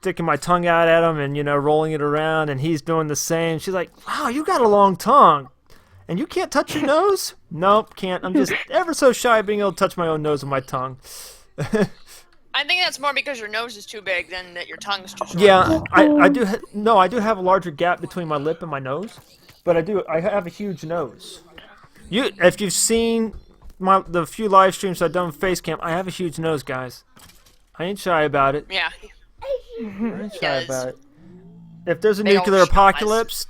[SPEAKER 1] sticking my tongue out at him and rolling it around, and he's doing the same. She's like, "Wow, you got a long tongue, and you can't touch your nose?" Nope, can't. I'm just ever so shy of being able to touch my own nose with my tongue.
[SPEAKER 2] I think that's more because your nose is too big than that your tongue's too short.
[SPEAKER 1] Yeah, I do. I do have a larger gap between my lip and my nose, but I have a huge nose. If you've seen the few live streams I've done with Facecam, I have a huge nose, guys. I ain't shy about it.
[SPEAKER 2] Yeah.
[SPEAKER 1] I ain't shy
[SPEAKER 2] does.
[SPEAKER 1] about it. If there's a
[SPEAKER 2] Big old
[SPEAKER 1] nuclear
[SPEAKER 2] schnoz.
[SPEAKER 1] apocalypse,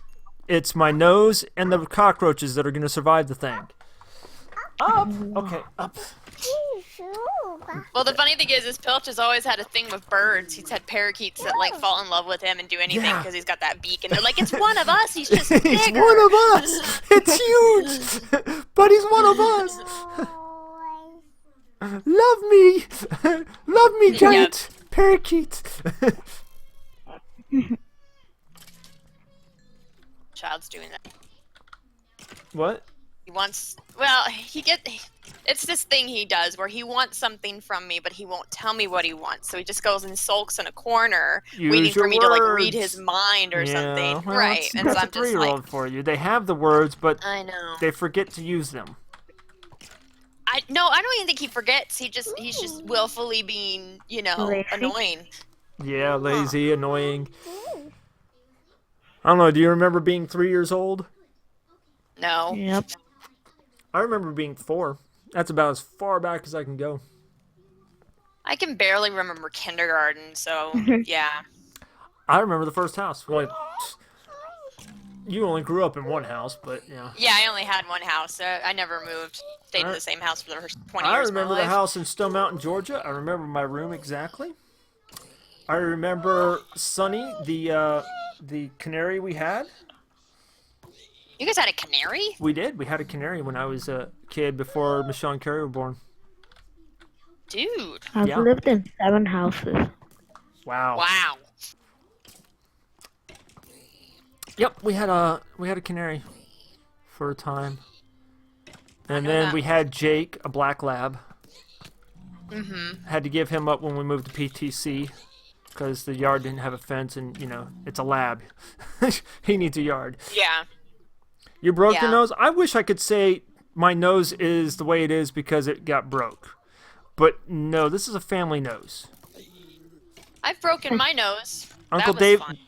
[SPEAKER 1] it's my nose and the cockroaches that are going to survive the thing. Up. Okay, up.
[SPEAKER 2] Well, the funny thing is Pilch has always had a thing with birds. He's had parakeets that like fall in love with him and do anything
[SPEAKER 1] Yeah.
[SPEAKER 2] because he's got that beak, and they're like, "It's one of us. He's just bigger."
[SPEAKER 1] He's one of us. It's huge, but he's one of us. Love me, giant parakeet.
[SPEAKER 2] Child's doing that.
[SPEAKER 1] What?
[SPEAKER 2] He wants. Well, it's this thing he does where he wants something from me, but he won't tell me what he wants. So he just goes and sulks in a corner, waiting
[SPEAKER 1] Use
[SPEAKER 2] for
[SPEAKER 1] your
[SPEAKER 2] me to like
[SPEAKER 1] words.
[SPEAKER 2] read his mind or something.
[SPEAKER 1] Well,
[SPEAKER 2] Right. And so
[SPEAKER 1] that's
[SPEAKER 2] I'm
[SPEAKER 1] a
[SPEAKER 2] just
[SPEAKER 1] 3-year-old
[SPEAKER 2] like,
[SPEAKER 1] for you. They have the words, but
[SPEAKER 2] I know.
[SPEAKER 1] they forget to use them.
[SPEAKER 2] I don't even think he forgets. He's just willfully being,
[SPEAKER 3] Lazy.
[SPEAKER 2] annoying.
[SPEAKER 1] Yeah, lazy, annoying. I don't know. Do you remember being 3 years old?
[SPEAKER 2] No.
[SPEAKER 3] Yep.
[SPEAKER 1] I remember being 4. That's about as far back as I can go.
[SPEAKER 2] I can barely remember kindergarten, so yeah.
[SPEAKER 1] I remember the first house. Well, you only grew up in one house, but yeah.
[SPEAKER 2] Yeah, I only had one house. I never moved. Stayed in the same house for the first 20
[SPEAKER 1] I
[SPEAKER 2] years of my
[SPEAKER 1] remember the
[SPEAKER 2] life.
[SPEAKER 1] house in Stone Mountain, Georgia. I remember my room exactly. I remember Sunny, the canary we had.
[SPEAKER 2] You guys had a canary?
[SPEAKER 1] We did. We had a canary when I was a kid before Michelle and Carrie were born.
[SPEAKER 2] Dude.
[SPEAKER 3] I've
[SPEAKER 1] Yeah.
[SPEAKER 3] lived in 7 houses.
[SPEAKER 1] Wow.
[SPEAKER 2] Wow.
[SPEAKER 1] Yep, we had a canary for a time. And
[SPEAKER 2] know
[SPEAKER 1] then
[SPEAKER 2] that.
[SPEAKER 1] we had Jake, a black lab.
[SPEAKER 2] Mm-hmm.
[SPEAKER 1] Had to give him up when we moved to PTC because the yard didn't have a fence, and it's a lab. He needs a yard.
[SPEAKER 2] Yeah.
[SPEAKER 1] You broke your
[SPEAKER 2] Yeah.
[SPEAKER 1] nose? I wish I could say my nose is the way it is because it got broke. But no, this is a family nose.
[SPEAKER 2] I've broken my nose.
[SPEAKER 1] Uncle
[SPEAKER 2] that was
[SPEAKER 1] Dave,
[SPEAKER 2] fun.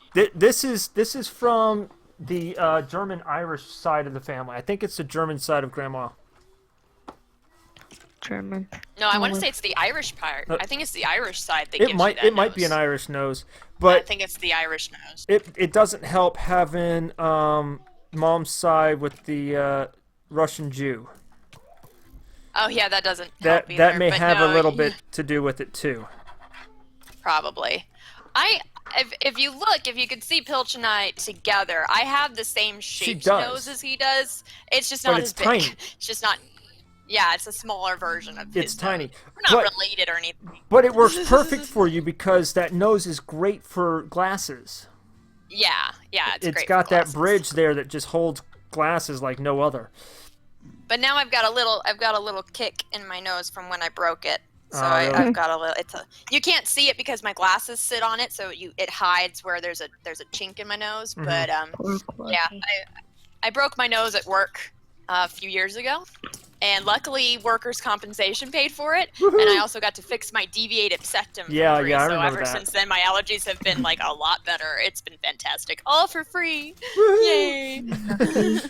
[SPEAKER 1] this is from the German-Irish side of the family. I think it's the German side of Grandma.
[SPEAKER 3] German.
[SPEAKER 2] No, I want to say it's the Irish part. I think it's the Irish side that
[SPEAKER 1] It
[SPEAKER 2] gives
[SPEAKER 1] might
[SPEAKER 2] you that
[SPEAKER 1] it might be
[SPEAKER 2] nose.
[SPEAKER 1] an Irish nose,
[SPEAKER 2] I
[SPEAKER 1] but
[SPEAKER 2] think it's the Irish nose.
[SPEAKER 1] it doesn't help having mom's side with the Russian Jew.
[SPEAKER 2] Oh yeah, that doesn't help either.
[SPEAKER 1] That may
[SPEAKER 2] but
[SPEAKER 1] have
[SPEAKER 2] no,
[SPEAKER 1] a little bit to do with it too.
[SPEAKER 2] Probably. If you look, if you could see Pilch and I together, I have the same shaped
[SPEAKER 1] does.
[SPEAKER 2] nose as he does. It's just
[SPEAKER 1] But
[SPEAKER 2] not
[SPEAKER 1] it's
[SPEAKER 2] as big.
[SPEAKER 1] tiny.
[SPEAKER 2] It's just not. Yeah, it's a smaller version of his
[SPEAKER 1] It's tiny.
[SPEAKER 2] nose. We're not related or anything.
[SPEAKER 1] But it works perfect for you because that nose is great for glasses.
[SPEAKER 2] Yeah, it's
[SPEAKER 1] It's
[SPEAKER 2] great
[SPEAKER 1] got
[SPEAKER 2] for
[SPEAKER 1] that
[SPEAKER 2] glasses.
[SPEAKER 1] bridge there that just holds glasses like no other.
[SPEAKER 2] But now I've got a little kick in my nose from when I broke it. So
[SPEAKER 1] Really?
[SPEAKER 2] I've got a little. You can't see it because my glasses sit on it, so it hides where there's a chink in my nose.
[SPEAKER 1] Mm-hmm.
[SPEAKER 2] But yeah, I broke my nose at work a few years ago, and luckily workers' compensation paid for it.
[SPEAKER 1] Woohoo!
[SPEAKER 2] And I also got to fix my deviated septum.
[SPEAKER 1] Yeah,
[SPEAKER 2] for free.
[SPEAKER 1] yeah, I
[SPEAKER 2] So
[SPEAKER 1] remember
[SPEAKER 2] ever
[SPEAKER 1] that.
[SPEAKER 2] since then, my allergies have been like a lot better. It's been fantastic, all for free.
[SPEAKER 1] Woohoo!
[SPEAKER 2] Yay!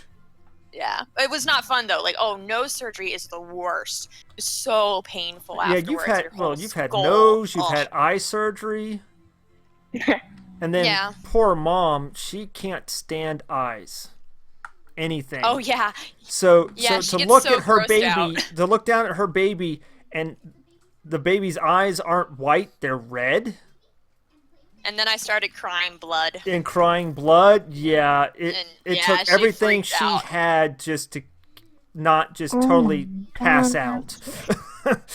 [SPEAKER 2] Yeah, it was not fun though. Like, nose surgery is the worst. It's so painful
[SPEAKER 1] Yeah,
[SPEAKER 2] afterwards.
[SPEAKER 1] you've had
[SPEAKER 2] skull.
[SPEAKER 1] nose, you've
[SPEAKER 2] Oh.
[SPEAKER 1] had eye surgery, and then
[SPEAKER 2] Yeah.
[SPEAKER 1] poor mom, she can't stand eyes, anything.
[SPEAKER 2] Oh yeah,
[SPEAKER 1] So
[SPEAKER 2] Yeah,
[SPEAKER 1] so
[SPEAKER 2] she
[SPEAKER 1] to
[SPEAKER 2] gets
[SPEAKER 1] look
[SPEAKER 2] so
[SPEAKER 1] at her
[SPEAKER 2] grossed
[SPEAKER 1] baby,
[SPEAKER 2] out.
[SPEAKER 1] to look down at her baby, and the baby's eyes aren't white; they're red.
[SPEAKER 2] and then I started crying blood.
[SPEAKER 1] And crying blood, yeah, it
[SPEAKER 2] And,
[SPEAKER 1] took
[SPEAKER 2] she
[SPEAKER 1] everything
[SPEAKER 2] freaked
[SPEAKER 1] she
[SPEAKER 2] out.
[SPEAKER 1] had just to not just totally pass out.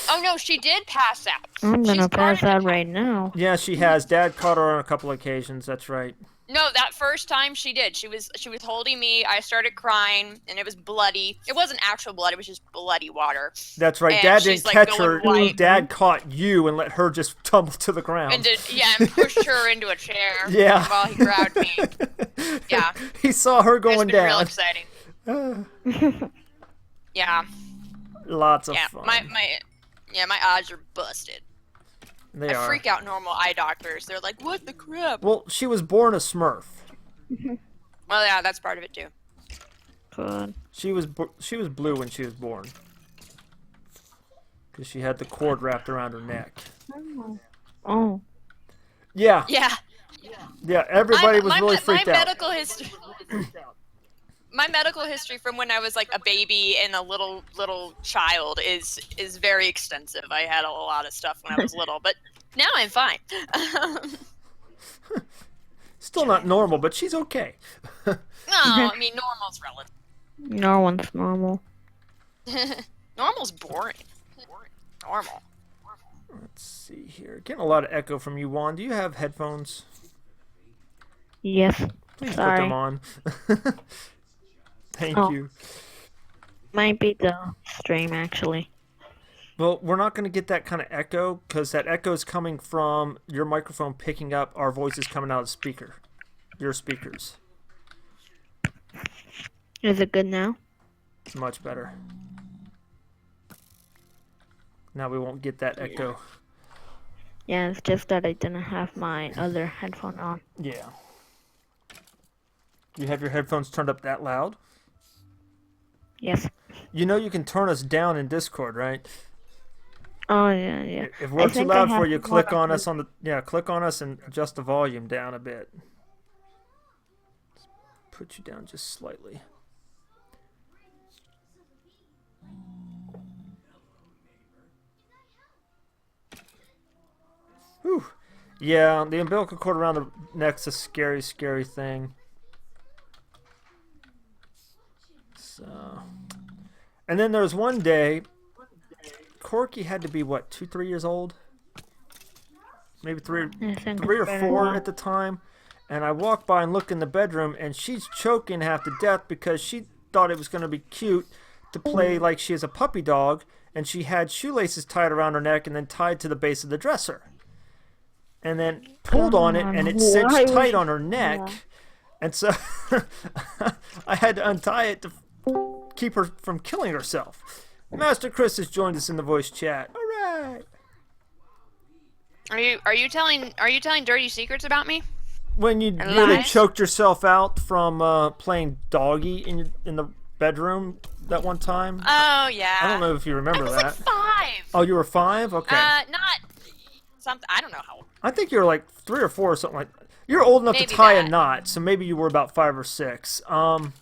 [SPEAKER 2] Oh no, she did pass out.
[SPEAKER 3] I'm
[SPEAKER 2] She
[SPEAKER 3] gonna pass
[SPEAKER 2] started-
[SPEAKER 3] out right now.
[SPEAKER 1] Yeah, she has. Dad caught her on a couple occasions. That's right.
[SPEAKER 2] No, that first time she did. She was holding me. I started crying, and it was bloody. It wasn't actual blood. It was just bloody water.
[SPEAKER 1] That's right.
[SPEAKER 2] And
[SPEAKER 1] Dad
[SPEAKER 2] she's,
[SPEAKER 1] didn't
[SPEAKER 2] like,
[SPEAKER 1] catch
[SPEAKER 2] going
[SPEAKER 1] her.
[SPEAKER 2] white.
[SPEAKER 1] Dad caught you and let her just tumble to the ground.
[SPEAKER 2] And pushed her into a chair.
[SPEAKER 1] Yeah.
[SPEAKER 2] While he grabbed me. Yeah.
[SPEAKER 1] He saw her
[SPEAKER 2] It's
[SPEAKER 1] going
[SPEAKER 2] been real
[SPEAKER 1] down.
[SPEAKER 2] exciting. Yeah.
[SPEAKER 1] Lots of
[SPEAKER 2] Yeah.
[SPEAKER 1] fun.
[SPEAKER 2] My eyes are busted.
[SPEAKER 1] They
[SPEAKER 2] I
[SPEAKER 1] are.
[SPEAKER 2] freak out normal eye doctors. They're like, "What the crap?"
[SPEAKER 1] Well, she was born a Smurf.
[SPEAKER 2] Well, yeah, that's part of it too.
[SPEAKER 3] Good.
[SPEAKER 1] She was blue when she was born. Because she had the cord wrapped around her neck.
[SPEAKER 3] Oh.
[SPEAKER 1] Yeah.
[SPEAKER 2] Yeah.
[SPEAKER 1] Yeah. Everybody was really freaked
[SPEAKER 2] my
[SPEAKER 1] out.
[SPEAKER 2] medical history. My medical history from when I was like a baby and a little child is very extensive. I had a lot of stuff when I was little, but now I'm fine.
[SPEAKER 1] Still not normal, but she's okay.
[SPEAKER 2] No, I mean normal's relative.
[SPEAKER 3] No one's normal.
[SPEAKER 2] Normal's boring. Normal.
[SPEAKER 1] Let's see here. Getting a lot of echo from you, Juan. Do you have headphones?
[SPEAKER 3] Yes.
[SPEAKER 1] Please put
[SPEAKER 3] Sorry.
[SPEAKER 1] them on. Thank
[SPEAKER 3] Oh.
[SPEAKER 1] you.
[SPEAKER 3] Might be the stream actually.
[SPEAKER 1] Well, we're not going to get that kind of echo because that echo is coming from your microphone picking up our voices coming out of the speaker. Your speakers.
[SPEAKER 3] Is it good now?
[SPEAKER 1] It's much better. Now we won't get that echo.
[SPEAKER 3] Yeah, it's just that I didn't have my other headphone on.
[SPEAKER 1] Yeah. Do you have your headphones turned up that loud?
[SPEAKER 3] Yes.
[SPEAKER 1] You know you can turn us down in Discord, right?
[SPEAKER 3] Oh yeah, yeah.
[SPEAKER 1] If
[SPEAKER 3] I
[SPEAKER 1] we're too
[SPEAKER 3] think I
[SPEAKER 1] loud
[SPEAKER 3] have
[SPEAKER 1] for you,
[SPEAKER 3] to
[SPEAKER 1] click
[SPEAKER 3] more
[SPEAKER 1] on us on the click on us and adjust the volume down a bit. Put you down just slightly. Whew. Yeah, the umbilical cord around the neck's a scary, scary thing. So, and then there was one day, Corky had to be what, 2, 3 years old, maybe three
[SPEAKER 3] I think
[SPEAKER 1] or
[SPEAKER 3] it's
[SPEAKER 1] 4
[SPEAKER 3] better.
[SPEAKER 1] at the time. And I walk by and look in the bedroom, and she's choking half to death because she thought it was going to be cute to play like she is a puppy dog, and she had shoelaces tied around her neck and then tied to the base of the dresser. And then pulled on it, and it
[SPEAKER 3] Why
[SPEAKER 1] cinched
[SPEAKER 3] would
[SPEAKER 1] tight
[SPEAKER 3] you
[SPEAKER 1] on her neck.
[SPEAKER 3] do that?
[SPEAKER 1] And so I had to untie it to keep her from killing herself. Master Chris has joined us in the voice chat. All right.
[SPEAKER 2] Are you telling dirty secrets about me?
[SPEAKER 1] When you
[SPEAKER 2] And
[SPEAKER 1] nearly
[SPEAKER 2] lies?
[SPEAKER 1] choked yourself out from playing doggy in the bedroom that one time?
[SPEAKER 2] Oh yeah.
[SPEAKER 1] I don't know if you remember
[SPEAKER 2] I was
[SPEAKER 1] that.
[SPEAKER 2] like 5.
[SPEAKER 1] Oh, you were 5? Okay.
[SPEAKER 2] Not something. I don't know how.
[SPEAKER 1] I think you were like 3 or 4 or something like that. You're old enough to
[SPEAKER 2] Maybe
[SPEAKER 1] tie a
[SPEAKER 2] that.
[SPEAKER 1] knot, so maybe you were about 5 or 6. And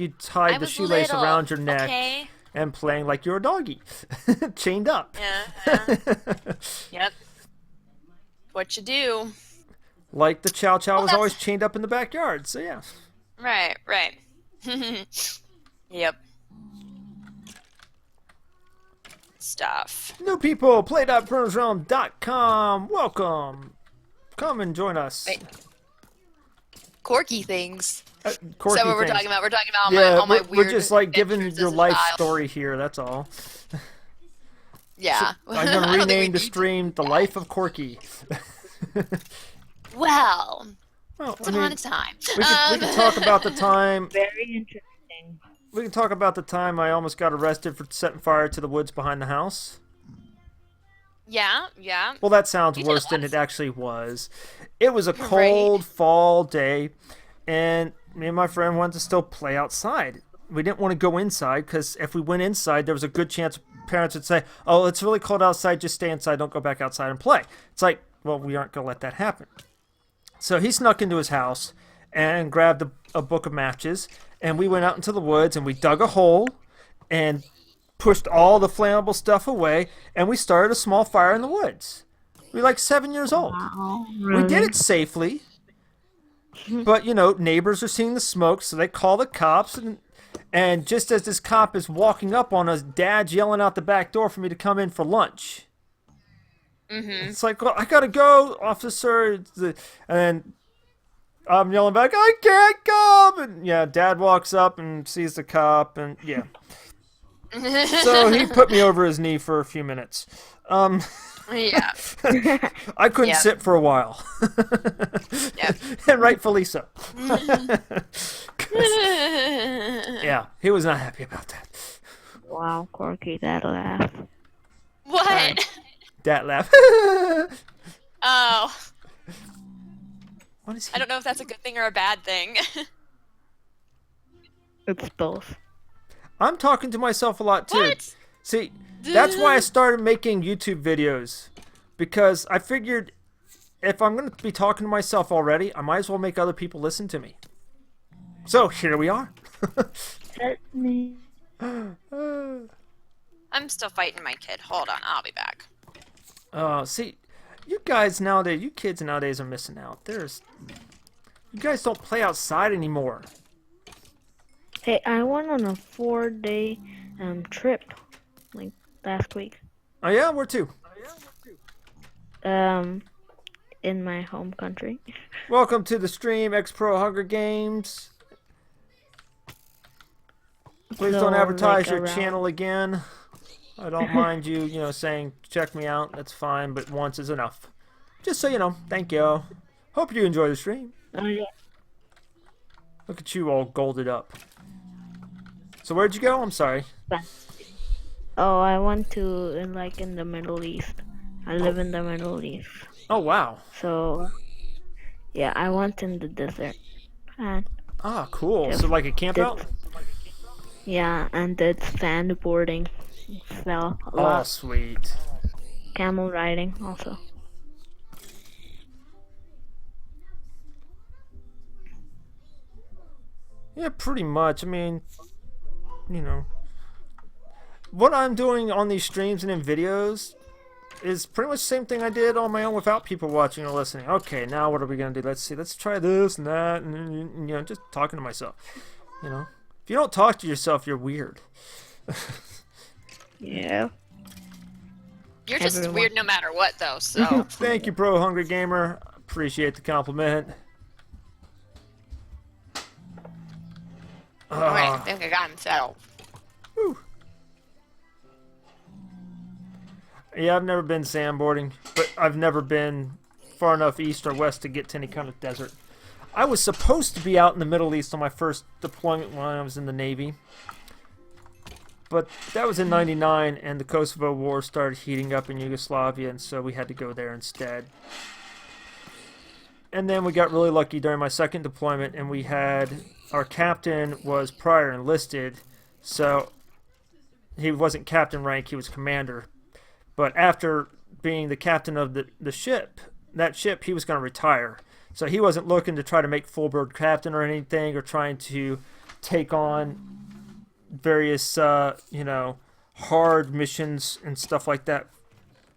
[SPEAKER 1] you tied
[SPEAKER 2] I
[SPEAKER 1] the
[SPEAKER 2] was
[SPEAKER 1] shoelace
[SPEAKER 2] little,
[SPEAKER 1] around your neck
[SPEAKER 2] okay?
[SPEAKER 1] and playing like you're a doggy, chained up.
[SPEAKER 2] Yeah. Yep. What you do?
[SPEAKER 1] Like the Chow Chow
[SPEAKER 2] Well,
[SPEAKER 1] was
[SPEAKER 2] that's-
[SPEAKER 1] always chained up in the backyard. So yeah.
[SPEAKER 2] Right. Yep. Stuff.
[SPEAKER 1] New people, play.brunosrealm.com. Welcome. Come and join us.
[SPEAKER 2] Wait. Quirky things.
[SPEAKER 1] Quirky
[SPEAKER 2] Is that what we're
[SPEAKER 1] things.
[SPEAKER 2] talking about? We're talking about
[SPEAKER 1] Yeah,
[SPEAKER 2] all my weird.
[SPEAKER 1] we're just like giving
[SPEAKER 2] adventures
[SPEAKER 1] your
[SPEAKER 2] as a
[SPEAKER 1] life
[SPEAKER 2] child.
[SPEAKER 1] story here. That's all.
[SPEAKER 2] Yeah.
[SPEAKER 1] I'm
[SPEAKER 2] I
[SPEAKER 1] gonna
[SPEAKER 2] don't think we
[SPEAKER 1] rename the
[SPEAKER 2] need to-
[SPEAKER 1] stream "The Life of Corky."
[SPEAKER 2] Well,
[SPEAKER 1] Well,
[SPEAKER 2] once upon a time.
[SPEAKER 1] we can talk about the time.
[SPEAKER 3] Very interesting.
[SPEAKER 1] We can talk about the time I almost got arrested for setting fire to the woods behind the house.
[SPEAKER 2] Yeah.
[SPEAKER 1] Well, that sounds
[SPEAKER 2] You did a
[SPEAKER 1] worse
[SPEAKER 2] lot
[SPEAKER 1] than
[SPEAKER 2] of
[SPEAKER 1] it actually was. It was a
[SPEAKER 2] Right.
[SPEAKER 1] cold fall day, and me and my friend wanted to still play outside. We didn't want to go inside because if we went inside, there was a good chance parents would say, "Oh, it's really cold outside. Just stay inside. Don't go back outside and play." It's like, well, we aren't going to let that happen. So he snuck into his house and grabbed a book of matches, and we went out into the woods and we dug a hole and pushed all the flammable stuff away, and we started a small fire in the woods. We were like 7 years old.
[SPEAKER 3] Wow,
[SPEAKER 1] We did it safely, but neighbors are seeing the smoke, so they call the cops, and just as this cop is walking up on us, Dad's yelling out the back door for me to come in for lunch. It's like, well, I gotta go, officer. And I'm yelling back, I can't come. And yeah, Dad walks up and sees the cop, and yeah. So he put me over his knee for a few minutes.
[SPEAKER 2] Yeah.
[SPEAKER 1] I couldn't
[SPEAKER 2] Yep.
[SPEAKER 1] sit for a while.
[SPEAKER 2] Yep.
[SPEAKER 1] And rightfully so. Yeah, he was not happy about that.
[SPEAKER 3] Wow, Corky, that laugh.
[SPEAKER 2] What?
[SPEAKER 1] Dad laugh.
[SPEAKER 2] Oh,
[SPEAKER 1] What is he?
[SPEAKER 2] I don't know if that's a good thing or a bad thing.
[SPEAKER 3] It's both.
[SPEAKER 1] I'm talking to myself a lot too.
[SPEAKER 2] What?
[SPEAKER 1] See, that's why I started making YouTube videos, because I figured if I'm going to be talking to myself already, I might as well make other people listen to me. So here we are.
[SPEAKER 3] Let me.
[SPEAKER 2] I'm still fighting my kid. Hold on, I'll be back.
[SPEAKER 1] See, you guys nowadays, you kids nowadays are missing out. You guys don't play outside anymore.
[SPEAKER 3] Hey, I went on a 4-day trip, like last week.
[SPEAKER 1] Oh yeah, where to?
[SPEAKER 3] In my home country.
[SPEAKER 1] Welcome to the stream, X-Pro Hunger Games. Please
[SPEAKER 3] So,
[SPEAKER 1] don't advertise
[SPEAKER 3] like,
[SPEAKER 1] your
[SPEAKER 3] around-
[SPEAKER 1] channel again. I don't mind you, saying check me out. That's fine, but once is enough. Just so you know. Thank you. Hope you enjoy the stream.
[SPEAKER 3] Oh yeah.
[SPEAKER 1] Look at you all golded up. So where'd you go? I'm sorry.
[SPEAKER 3] Oh, I went to in the Middle East. I live in the Middle East.
[SPEAKER 1] Oh wow.
[SPEAKER 3] So, yeah, I went in the desert. And
[SPEAKER 1] Ah, cool.
[SPEAKER 3] Yeah.
[SPEAKER 1] So like a camp out?
[SPEAKER 3] yeah, and did sandboarding. Fell a
[SPEAKER 1] Oh,
[SPEAKER 3] lot.
[SPEAKER 1] sweet.
[SPEAKER 3] Camel riding also.
[SPEAKER 1] Yeah, pretty much. I mean, what I'm doing on these streams and in videos is pretty much the same thing I did on my own without people watching or listening. Okay, now what are we gonna do? Let's see. Let's try this and that, and just talking to myself. If you don't talk to yourself, you're weird.
[SPEAKER 3] Yeah.
[SPEAKER 2] You're just
[SPEAKER 3] Everyone.
[SPEAKER 2] weird no matter what, though. So
[SPEAKER 1] Thank you, Pro Hungry Gamer. Appreciate the compliment.
[SPEAKER 2] alright, I think I got him settled.
[SPEAKER 1] Whew. Yeah, I've never been sandboarding, but I've never been far enough east or west to get to any kind of desert. I was supposed to be out in the Middle East on my first deployment when I was in the Navy. But that was in '99, and the Kosovo War started heating up in Yugoslavia, and so we had to go there instead. And then we got really lucky during my second deployment, and we had our captain was prior enlisted, so he wasn't captain rank, he was commander. But after being the captain of the ship, that ship, he was going to retire. So he wasn't looking to try to make full bird captain or anything, or trying to take on various, hard missions and stuff like that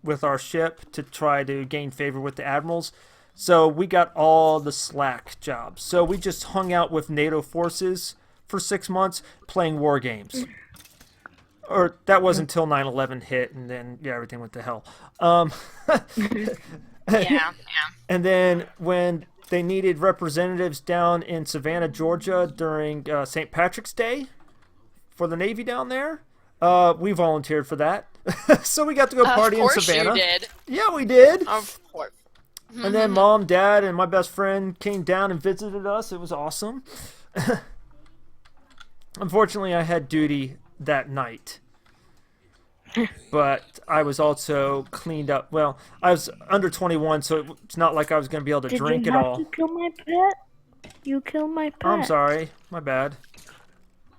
[SPEAKER 1] with our ship to try to gain favor with the admirals. So we got all the slack jobs. So we just hung out with NATO forces for 6 months playing war games. Or that was until 9/11 hit, and then everything went to hell.
[SPEAKER 2] Yeah.
[SPEAKER 1] And then when they needed representatives down in Savannah, Georgia during St. Patrick's Day for the Navy down there, we volunteered for that. So we got to go party in Savannah.
[SPEAKER 2] Of course you did.
[SPEAKER 1] Yeah, we did.
[SPEAKER 2] Of course.
[SPEAKER 1] And then Mom, Dad, and my best friend came down and visited us. It was awesome. Unfortunately, I had duty that night. But I was also cleaned up. Well, I was under 21, so it's not like I was going to be able to drink at all.
[SPEAKER 3] Did you have to kill my pet? You killed my pet.
[SPEAKER 1] I'm sorry. My bad.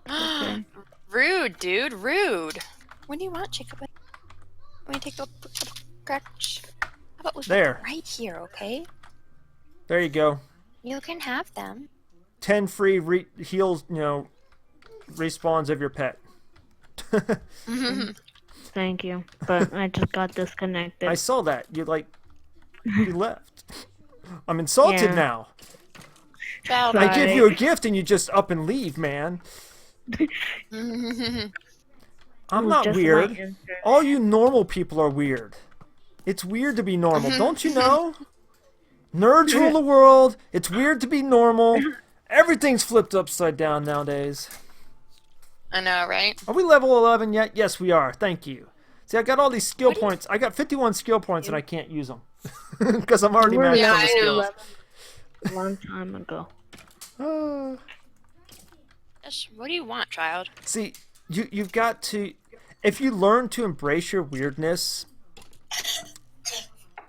[SPEAKER 3] Okay.
[SPEAKER 2] Rude, dude. Rude. What do you want, Jacob? Let me take a scratch. How about we put
[SPEAKER 1] There.
[SPEAKER 2] them right here, okay?
[SPEAKER 1] There you go.
[SPEAKER 2] You can have them.
[SPEAKER 1] 10 free heals, respawns of your pet.
[SPEAKER 3] Thank you, but I just got disconnected.
[SPEAKER 1] I saw that. You left. I'm insulted
[SPEAKER 3] Yeah.
[SPEAKER 1] now.
[SPEAKER 2] Child,
[SPEAKER 1] I give you a gift and you just up and leave, man. I'm not
[SPEAKER 3] Just
[SPEAKER 1] weird.
[SPEAKER 3] my internet.
[SPEAKER 1] All you normal people are weird. It's weird to be normal, don't you know? Nerds rule the world. It's weird to be normal. Everything's flipped upside down nowadays.
[SPEAKER 2] I know, right?
[SPEAKER 1] Are we level 11 yet? Yes, we are. Thank you. See, I got all these skill points. I got 51 skill points and I can't use them. Because I'm already
[SPEAKER 3] We're
[SPEAKER 1] maxed
[SPEAKER 2] Yeah,
[SPEAKER 1] on the
[SPEAKER 2] I
[SPEAKER 1] skills.
[SPEAKER 3] A long time ago.
[SPEAKER 2] Yes, what do you want, child?
[SPEAKER 1] See, you've got to... If you learn to embrace your weirdness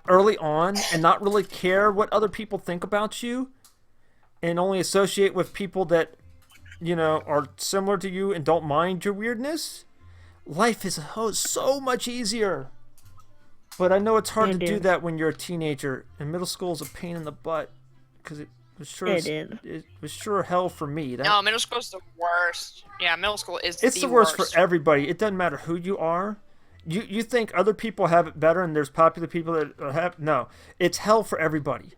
[SPEAKER 1] early on and not really care what other people think about you and only associate with people that, are similar to you and don't mind your weirdness, life is so much easier. But I know it's hard to do that when you're a teenager, and middle school is a pain in the butt because it was sure it was sure hell for me.
[SPEAKER 2] No, middle school's the worst. Yeah, middle school is
[SPEAKER 1] It's the worst for everybody. It doesn't matter who you are. You think other people have it better and there's popular people that have... No. It's hell for everybody.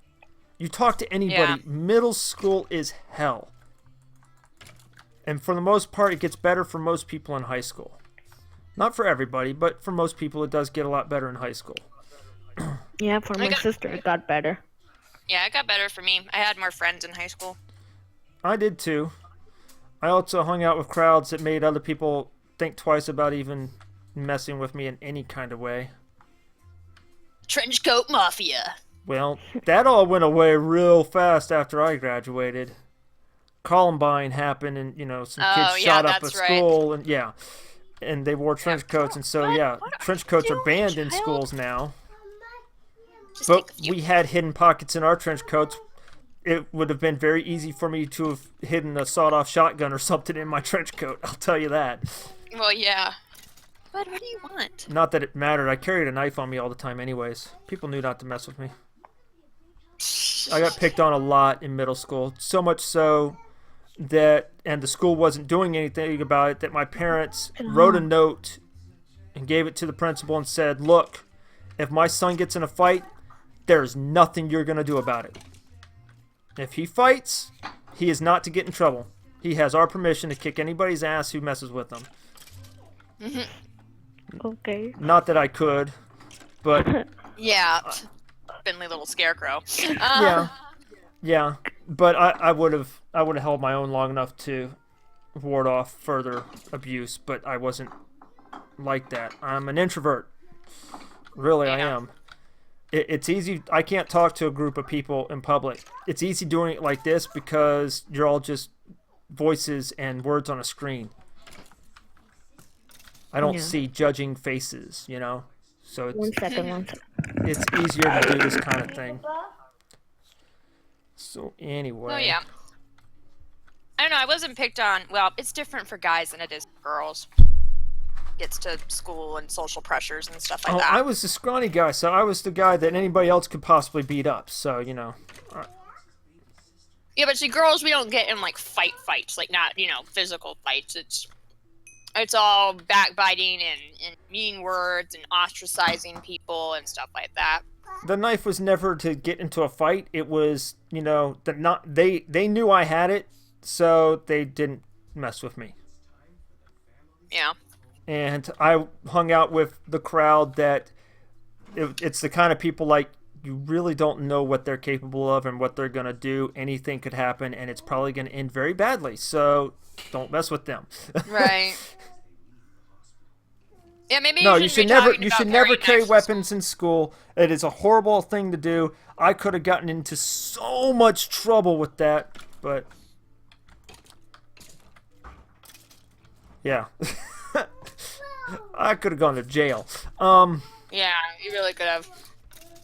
[SPEAKER 1] You talk to anybody, middle school is hell. And for the most part, it gets better for most people in high school. Not for everybody, but for most people, it does get a lot better in high school.
[SPEAKER 3] Yeah, for my sister, it got better.
[SPEAKER 2] Yeah, it got better for me. I had more friends in high school.
[SPEAKER 1] I did too. I also hung out with crowds that made other people think twice about even messing with me in any kind of way.
[SPEAKER 2] Trenchcoat Mafia.
[SPEAKER 1] Well, that all went away real fast after I graduated. Columbine happened, and some kids shot up a school, and and they wore trench coats, and so trench coats are banned in schools now. But we had hidden pockets in our trench coats. It would have been very easy for me to have hidden a sawed-off shotgun or something in my trench coat. I'll tell you that.
[SPEAKER 2] Well, yeah. But what do you want?
[SPEAKER 1] Not that it mattered. I carried a knife on me all the time anyways. People knew not to mess with me. I got picked on a lot in middle school. So much so that, and the school wasn't doing anything about it, that my parents wrote a note and gave it to the principal and said, look, if my son gets in a fight, there's nothing you're going to do about it. If he fights, he is not to get in trouble. He has our permission to kick anybody's ass who messes with him.
[SPEAKER 3] Okay.
[SPEAKER 1] Not that I could, but...
[SPEAKER 2] Yeah. Spindly little scarecrow.
[SPEAKER 1] Yeah. But I would have held my own long enough to ward off further abuse, but I wasn't like that. I'm an introvert. Really, I am. It's easy. I can't talk to a group of people in public. It's easy doing it like this because you're all just voices and words on a screen. I don't see judging faces, So it's,
[SPEAKER 3] One second.
[SPEAKER 1] it's easier to do this kind of thing. So anyway.
[SPEAKER 2] Oh, yeah. I don't know. I wasn't picked on. Well, it's different for guys than it is for girls. Gets to school and social pressures and stuff like
[SPEAKER 1] Oh,
[SPEAKER 2] that.
[SPEAKER 1] I was the scrawny guy, so I was the guy that anybody else could possibly beat up. So
[SPEAKER 2] Yeah, but see, girls, we don't get in like fights, like not physical fights. It's all backbiting and mean words and ostracizing people and stuff like that.
[SPEAKER 1] The knife was never to get into a fight. It was, they knew I had it, so they didn't mess with me.
[SPEAKER 2] Yeah.
[SPEAKER 1] And I hung out with the crowd that it's the kind of people like you really don't know what they're capable of and what they're going to do. Anything could happen, and it's probably going to end very badly. So don't mess with them.
[SPEAKER 2] Right. Yeah, maybe
[SPEAKER 1] You should never carry
[SPEAKER 2] knives.
[SPEAKER 1] weapons in school. It is a horrible thing to do. I could have gotten into so much trouble with that, but yeah. I could have gone to jail.
[SPEAKER 2] Yeah, you really could have.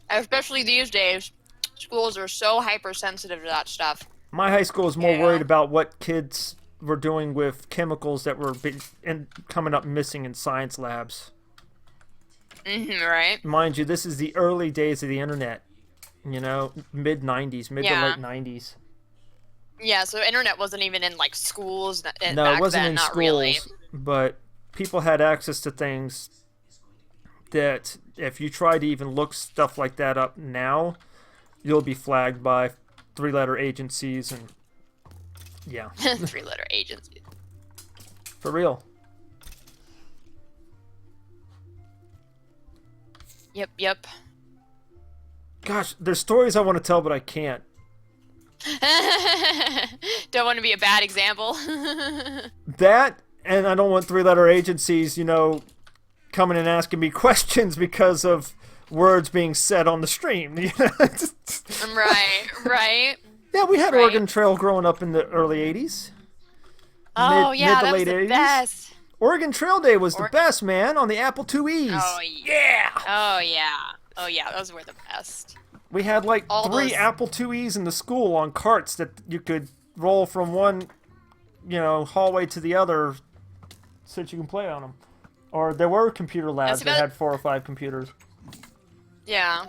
[SPEAKER 2] Especially these days, schools are so hypersensitive to that stuff.
[SPEAKER 1] My high school was more worried about what kids were doing with chemicals that were coming up missing in science labs.
[SPEAKER 2] Right.
[SPEAKER 1] Mind you, this is the early days of the internet. Mid to late 90s.
[SPEAKER 2] Yeah, so internet wasn't even in like schools.
[SPEAKER 1] No, it wasn't in
[SPEAKER 2] not
[SPEAKER 1] schools,
[SPEAKER 2] really.
[SPEAKER 1] but people had access to things that if you try to even look stuff like that up now, you'll be flagged by 3-letter agencies and yeah.
[SPEAKER 2] 3-letter agencies.
[SPEAKER 1] For real.
[SPEAKER 2] Yep.
[SPEAKER 1] Gosh, there's stories I want to tell, but I can't.
[SPEAKER 2] Don't want to be a bad example.
[SPEAKER 1] That, and I don't want 3-letter agencies, coming and asking me questions because of words being said on the stream.
[SPEAKER 2] Right.
[SPEAKER 1] Yeah, we had Oregon Trail growing up in the early 80s.
[SPEAKER 2] Oh,
[SPEAKER 1] mid
[SPEAKER 2] that
[SPEAKER 1] to
[SPEAKER 2] was
[SPEAKER 1] late
[SPEAKER 2] the
[SPEAKER 1] 80s.
[SPEAKER 2] best.
[SPEAKER 1] Oregon Trail Day was the best, man, on the Apple IIe's.
[SPEAKER 2] Oh, yeah. Oh, yeah, those were the best.
[SPEAKER 1] We had like
[SPEAKER 2] All
[SPEAKER 1] 3
[SPEAKER 2] those...
[SPEAKER 1] Apple IIe's in the school on carts that you could roll from one, hallway to the other so that you can play on them. Or there were computer labs that had 4 or 5 computers.
[SPEAKER 2] Yeah.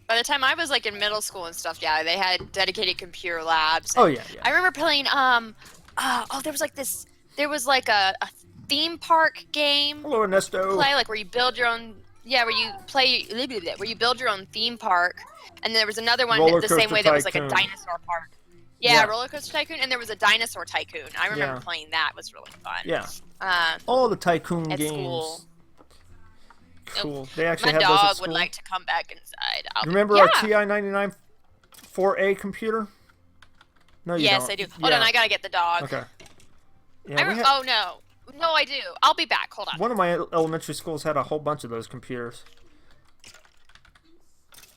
[SPEAKER 2] By the time I was like in middle school and stuff, yeah, they had dedicated computer labs.
[SPEAKER 1] Oh yeah.
[SPEAKER 2] I remember playing there was like a theme park game.
[SPEAKER 1] Hello, Ernesto.
[SPEAKER 2] Where you build your own where you build your own theme park. And then there was another one the same way that was like a dinosaur park. Yeah, Roller Coaster Tycoon, and there was a Dinosaur Tycoon. I remember playing that. It was really fun.
[SPEAKER 1] Yeah. All the Tycoon
[SPEAKER 2] at
[SPEAKER 1] games.
[SPEAKER 2] School.
[SPEAKER 1] Cool. They actually
[SPEAKER 2] My
[SPEAKER 1] had those at
[SPEAKER 2] dog
[SPEAKER 1] school.
[SPEAKER 2] would like to come back inside.
[SPEAKER 1] Remember our TI-99 4A computer? No, you don't.
[SPEAKER 2] Yes, I do. Hold on, I gotta get the dog.
[SPEAKER 1] Okay. Yeah,
[SPEAKER 2] oh, no. No, I do. I'll be back. Hold on.
[SPEAKER 1] One of my elementary schools had a whole bunch of those computers.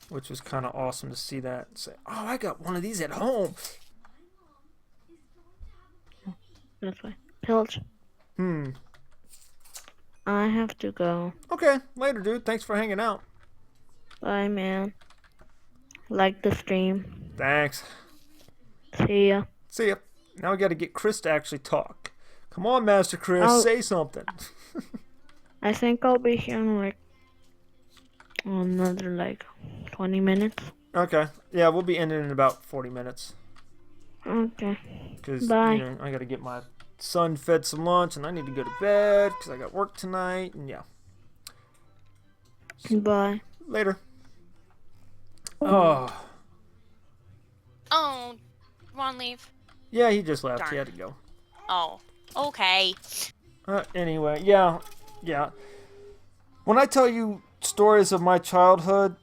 [SPEAKER 1] Which was kind of awesome to see that. And say, oh, I got one of these at home.
[SPEAKER 3] That's fine. Pilch. I have to go.
[SPEAKER 1] Okay, later, dude. Thanks for hanging out.
[SPEAKER 3] Bye, man. Like the stream.
[SPEAKER 1] Thanks.
[SPEAKER 3] See ya.
[SPEAKER 1] See ya. Now we got to get Chris to actually talk. Come on, Master Chris, say something.
[SPEAKER 3] I think I'll be here in another 20 minutes.
[SPEAKER 1] Okay. Yeah, we'll be ending in about 40 minutes.
[SPEAKER 3] Okay.
[SPEAKER 1] Because
[SPEAKER 3] Bye.
[SPEAKER 1] I got to get my son fed some lunch, and I need to go to bed because I got work tonight. And yeah.
[SPEAKER 3] Bye.
[SPEAKER 1] Later. Oh.
[SPEAKER 2] Oh, want to leave?
[SPEAKER 1] Yeah, he just left.
[SPEAKER 2] Darn.
[SPEAKER 1] He had to go.
[SPEAKER 2] Oh, okay.
[SPEAKER 1] Anyway, yeah. When I tell you stories of my childhood,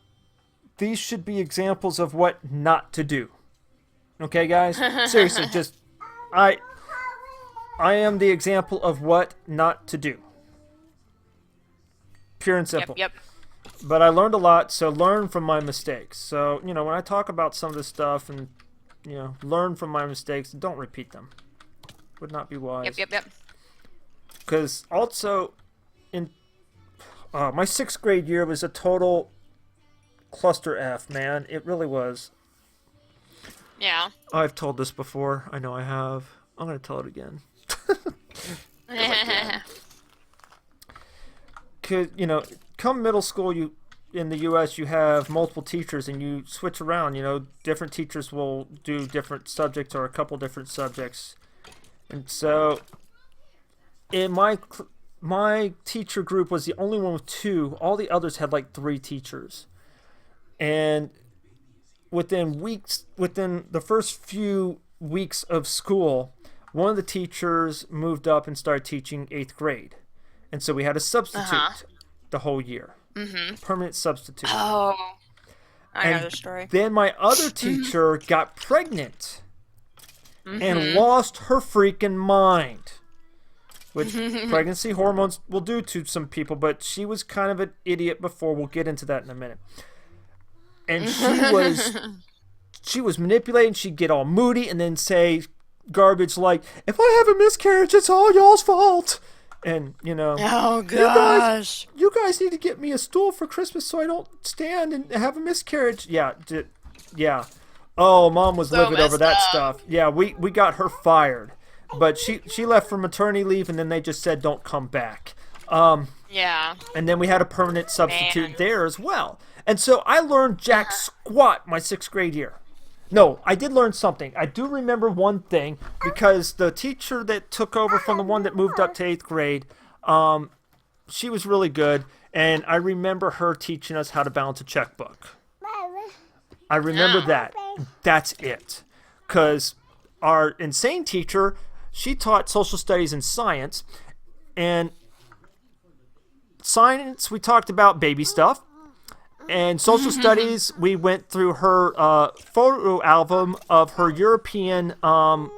[SPEAKER 1] these should be examples of what not to do. Okay, guys? Seriously, just... I am the example of what not to do. Pure and simple.
[SPEAKER 2] Yep.
[SPEAKER 1] But I learned a lot, so learn from my mistakes. So, when I talk about some of this stuff and, learn from my mistakes, don't repeat them. Would not be wise.
[SPEAKER 2] Yep.
[SPEAKER 1] Because also, in my 6th grade year was a total cluster F, man. It really was.
[SPEAKER 2] Yeah.
[SPEAKER 1] I've told this before. I know I have. I'm gonna tell it again. Cause come middle school, in the U.S. you have multiple teachers and you switch around. Different teachers will do different subjects or a couple different subjects, and so in my teacher group was the only one with 2. All the others had like 3 teachers, and within the first few weeks of school, one of the teachers moved up and started teaching 8th grade. And so we had a substitute the whole year. Permanent substitute.
[SPEAKER 2] Oh, I know the story.
[SPEAKER 1] Then my other teacher got pregnant and lost her freaking mind. Which pregnancy hormones will do to some people, but she was kind of an idiot before. We'll get into that in a minute. And she was manipulating. She'd get all moody and then say garbage like, "If I have a miscarriage, it's all y'all's fault." And
[SPEAKER 2] oh gosh,
[SPEAKER 1] you guys need to get me a stool for Christmas so I don't stand and have a miscarriage. Yeah. Oh, Mom was livid over that stuff. Yeah, we got her fired, but she left for maternity leave, and then they just said don't come back.
[SPEAKER 2] Yeah.
[SPEAKER 1] And then we had a permanent substitute there as well. And so I learned jack squat my 6th grade year. No, I did learn something. I do remember one thing, because the teacher that took over from the one that moved up to 8th grade, she was really good, and I remember her teaching us how to balance a checkbook. I remember that. That's it. Because our insane teacher, she taught social studies and science, and science, we talked about baby stuff. And social studies, we went through her photo album of her European after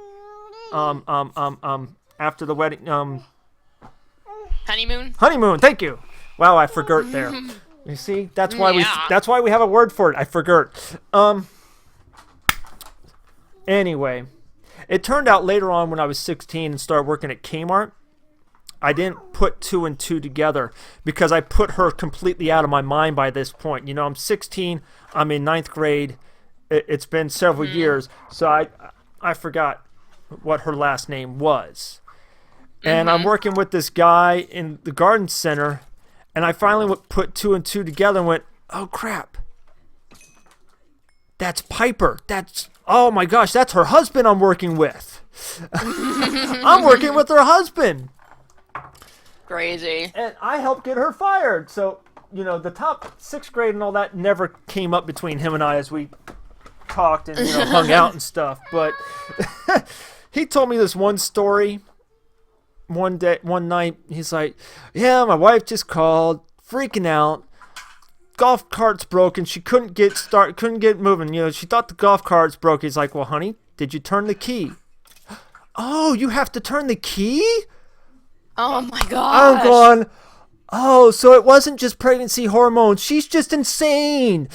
[SPEAKER 1] the wedding
[SPEAKER 2] honeymoon.
[SPEAKER 1] Honeymoon. Thank you. Wow, I forgot there. You see, that's why we have a word for it. I forgot. Anyway, it turned out later on when I was 16 and started working at Kmart, I didn't put 2 and 2 together because I put her completely out of my mind by this point. I'm 16. I'm in 9th grade. It's been several years, so I forgot what her last name was. And I'm working with this guy in the garden center, and I finally put 2 and 2 together and went, oh, crap. That's Piper. Oh, my gosh, that's her husband I'm working with. I'm working with her husband.
[SPEAKER 2] Crazy.
[SPEAKER 1] And I helped get her fired. So, the top 6th grade and all that never came up between him and I as we talked and, hung out and stuff. But he told me this one story one night. He's like, yeah, my wife just called, freaking out. Golf cart's broken. She couldn't get moving. She thought the golf cart's broke. He's like, well, honey, did you turn the key? Oh, you have to turn the key?
[SPEAKER 2] Oh my gosh.
[SPEAKER 1] I'm going, oh, so it wasn't just pregnancy hormones. She's just insane.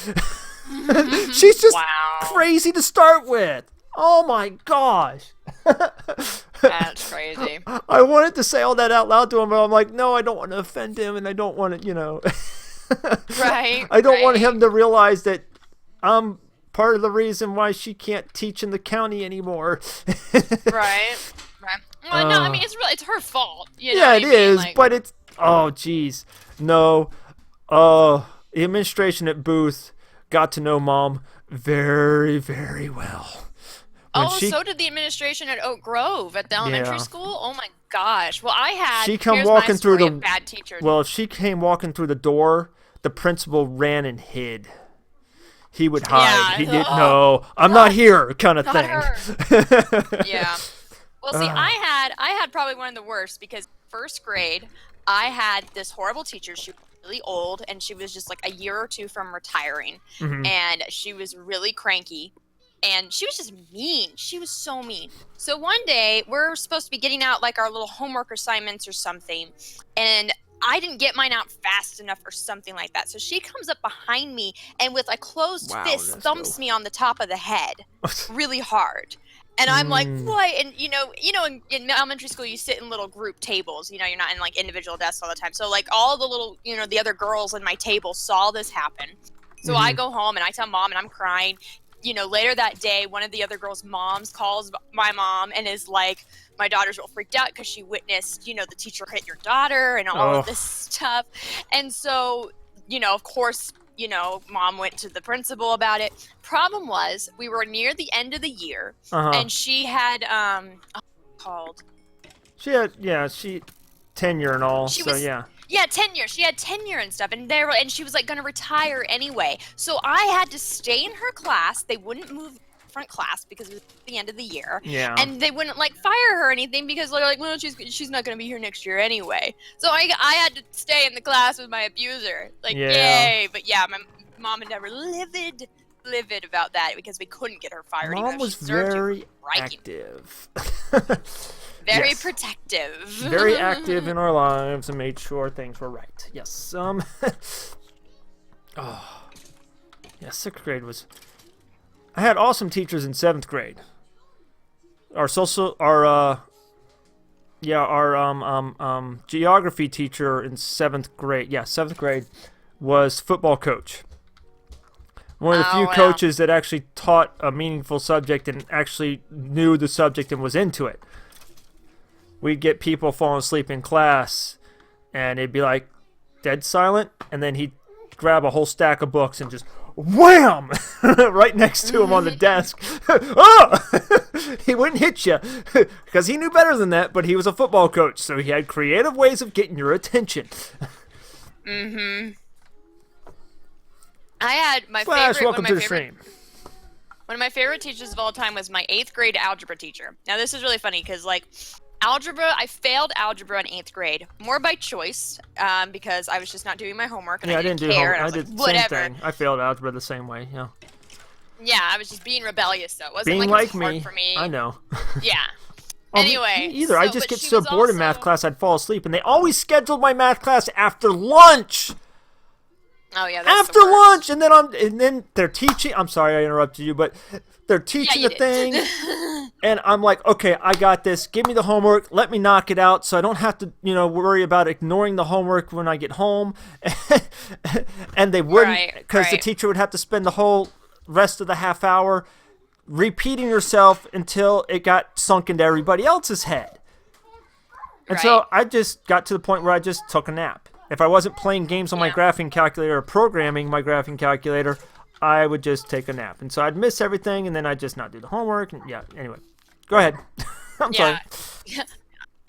[SPEAKER 1] She's just crazy to start with. Oh my gosh.
[SPEAKER 2] That's crazy.
[SPEAKER 1] I wanted to say all that out loud to him, but I'm like, no, I don't want to offend him, and I don't want to,
[SPEAKER 2] Right.
[SPEAKER 1] I don't want him to realize that I'm part of the reason why she can't teach in the county anymore.
[SPEAKER 2] Right. Well, no, I mean, it's her fault.
[SPEAKER 1] Yeah, it is, but it's, oh, geez. No. The administration at Booth got to know Mom very, very well.
[SPEAKER 2] So did the administration at Oak Grove at the elementary school? Oh my gosh. Well,
[SPEAKER 1] she come walking through the
[SPEAKER 2] bad teachers.
[SPEAKER 1] Well, if she came walking through the door, the principal ran and hid. He would hide.
[SPEAKER 2] Yeah.
[SPEAKER 1] He didn't know. I'm not here, kind of thing.
[SPEAKER 2] Yeah. Well, see, I had probably one of the worst because 1st grade, I had this horrible teacher. She was really old, and she was just like a year or 2 from retiring, and she was really cranky, and she was just mean. She was so mean. So one day, we're supposed to be getting out like our little homework assignments or something, and I didn't get mine out fast enough or something like that. So she comes up behind me and with a closed fist thumps me on the top of the head really hard. And I'm like, what? And in elementary school, you sit in little group tables. You're not in like individual desks all the time. So like all the little, the other girls in my table saw this happen. So I go home and I tell Mom and I'm crying. later that day, one of the other girls' moms calls my mom and is like, my daughter's real freaked out because she witnessed, the teacher hit your daughter and all of this stuff. And so, of course, mom went to the principal about it. Problem was, we were near the end of the year, and she had
[SPEAKER 1] tenure and all.
[SPEAKER 2] Yeah, tenure. She had tenure and stuff, and she was like going to retire anyway. So I had to stay in her class. They wouldn't move front class because it was the end of the year.
[SPEAKER 1] Yeah.
[SPEAKER 2] And they wouldn't like fire her or anything because they're like, well, she's not going to be here next year anyway. So I had to stay in the class with my abuser. Like, yay! But yeah, my mom and dad were livid about that because we couldn't get her fired.
[SPEAKER 1] Mom was very active.
[SPEAKER 2] Very protective.
[SPEAKER 1] Very active in our lives and made sure things were right. Yes. Sixth grade was. I had awesome teachers in 7th grade. Our geography teacher in 7th grade. Yeah, 7th grade was football coach. One of the few coaches that actually taught a meaningful subject and actually knew the subject and was into it. We'd get people falling asleep in class, and it'd be like dead silent, and then he'd grab a whole stack of books and just wham right next to him on the desk. He wouldn't hit you because he knew better than that, but he was a football coach, so he had creative ways of getting your attention.
[SPEAKER 2] I had my
[SPEAKER 1] Flash,
[SPEAKER 2] favorite.
[SPEAKER 1] welcome to the stream.
[SPEAKER 2] One of my favorite teachers of all time was my 8th grade algebra teacher. Now this is really funny because algebra, I failed algebra in 8th grade, more by choice, because I was just not doing my homework and I didn't care.
[SPEAKER 1] I did the same thing. I failed algebra the same way. Yeah.
[SPEAKER 2] Yeah, I was just being rebellious, so it wasn't
[SPEAKER 1] being
[SPEAKER 2] like
[SPEAKER 1] me.
[SPEAKER 2] Hard for me.
[SPEAKER 1] I know.
[SPEAKER 2] Yeah. Anyway.
[SPEAKER 1] Me either. I just get so bored in math class, I'd fall asleep, and they always scheduled my math class after lunch.
[SPEAKER 2] Oh yeah, that's
[SPEAKER 1] after lunch, and then they're teaching. I'm sorry I interrupted you, but they're teaching the thing, and I'm like, okay, I got this. Give me the homework. Let me knock it out, so I don't have to, worry about ignoring the homework when I get home. And they wouldn't, because the teacher would have to spend the whole rest of the half hour repeating herself until it got sunk into everybody else's head. And so I just got to the point where I just took a nap. If I wasn't playing games on my graphing calculator or programming my graphing calculator, I would just take a nap. And so I'd miss everything, and then I'd just not do the homework. And anyway. Go ahead. I'm sorry.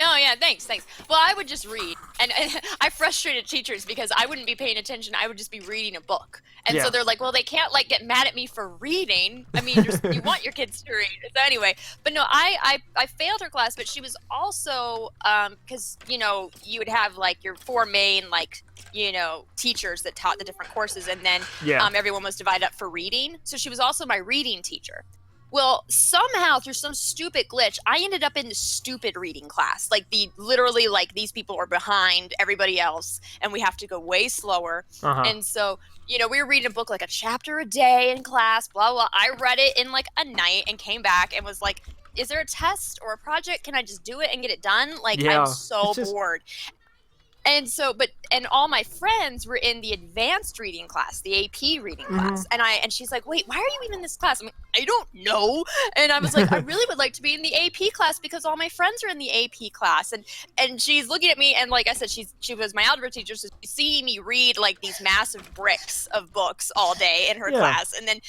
[SPEAKER 2] Oh, yeah, thanks. Well, I would just read. And I frustrated teachers because I wouldn't be paying attention. I would just be reading a book. And so they're like, well, they can't, get mad at me for reading. I mean, you want your kids to read. So anyway, but no, I failed her class, but she was also, because, you would have, your 4 main, teachers that taught the different courses. And then everyone was divided up for reading. So she was also my reading teacher. Well, somehow through some stupid glitch, I ended up in the stupid reading class. These people are behind everybody else, and we have to go way slower. And so, we were reading a book a chapter a day in class, blah, blah. I read it in a night and came back and was like, is there a test or a project? Can I just do it and get it done? I'm so bored. And so, and all my friends were in the advanced reading class, the AP reading class. And she's like, wait, why are you even in this class? I'm like, I don't know. And I was like, I really would like to be in the AP class because all my friends are in the AP class. And she's looking at me, and like I said, she was my algebra teacher, so she's seeing me read these massive bricks of books all day in her class. And then,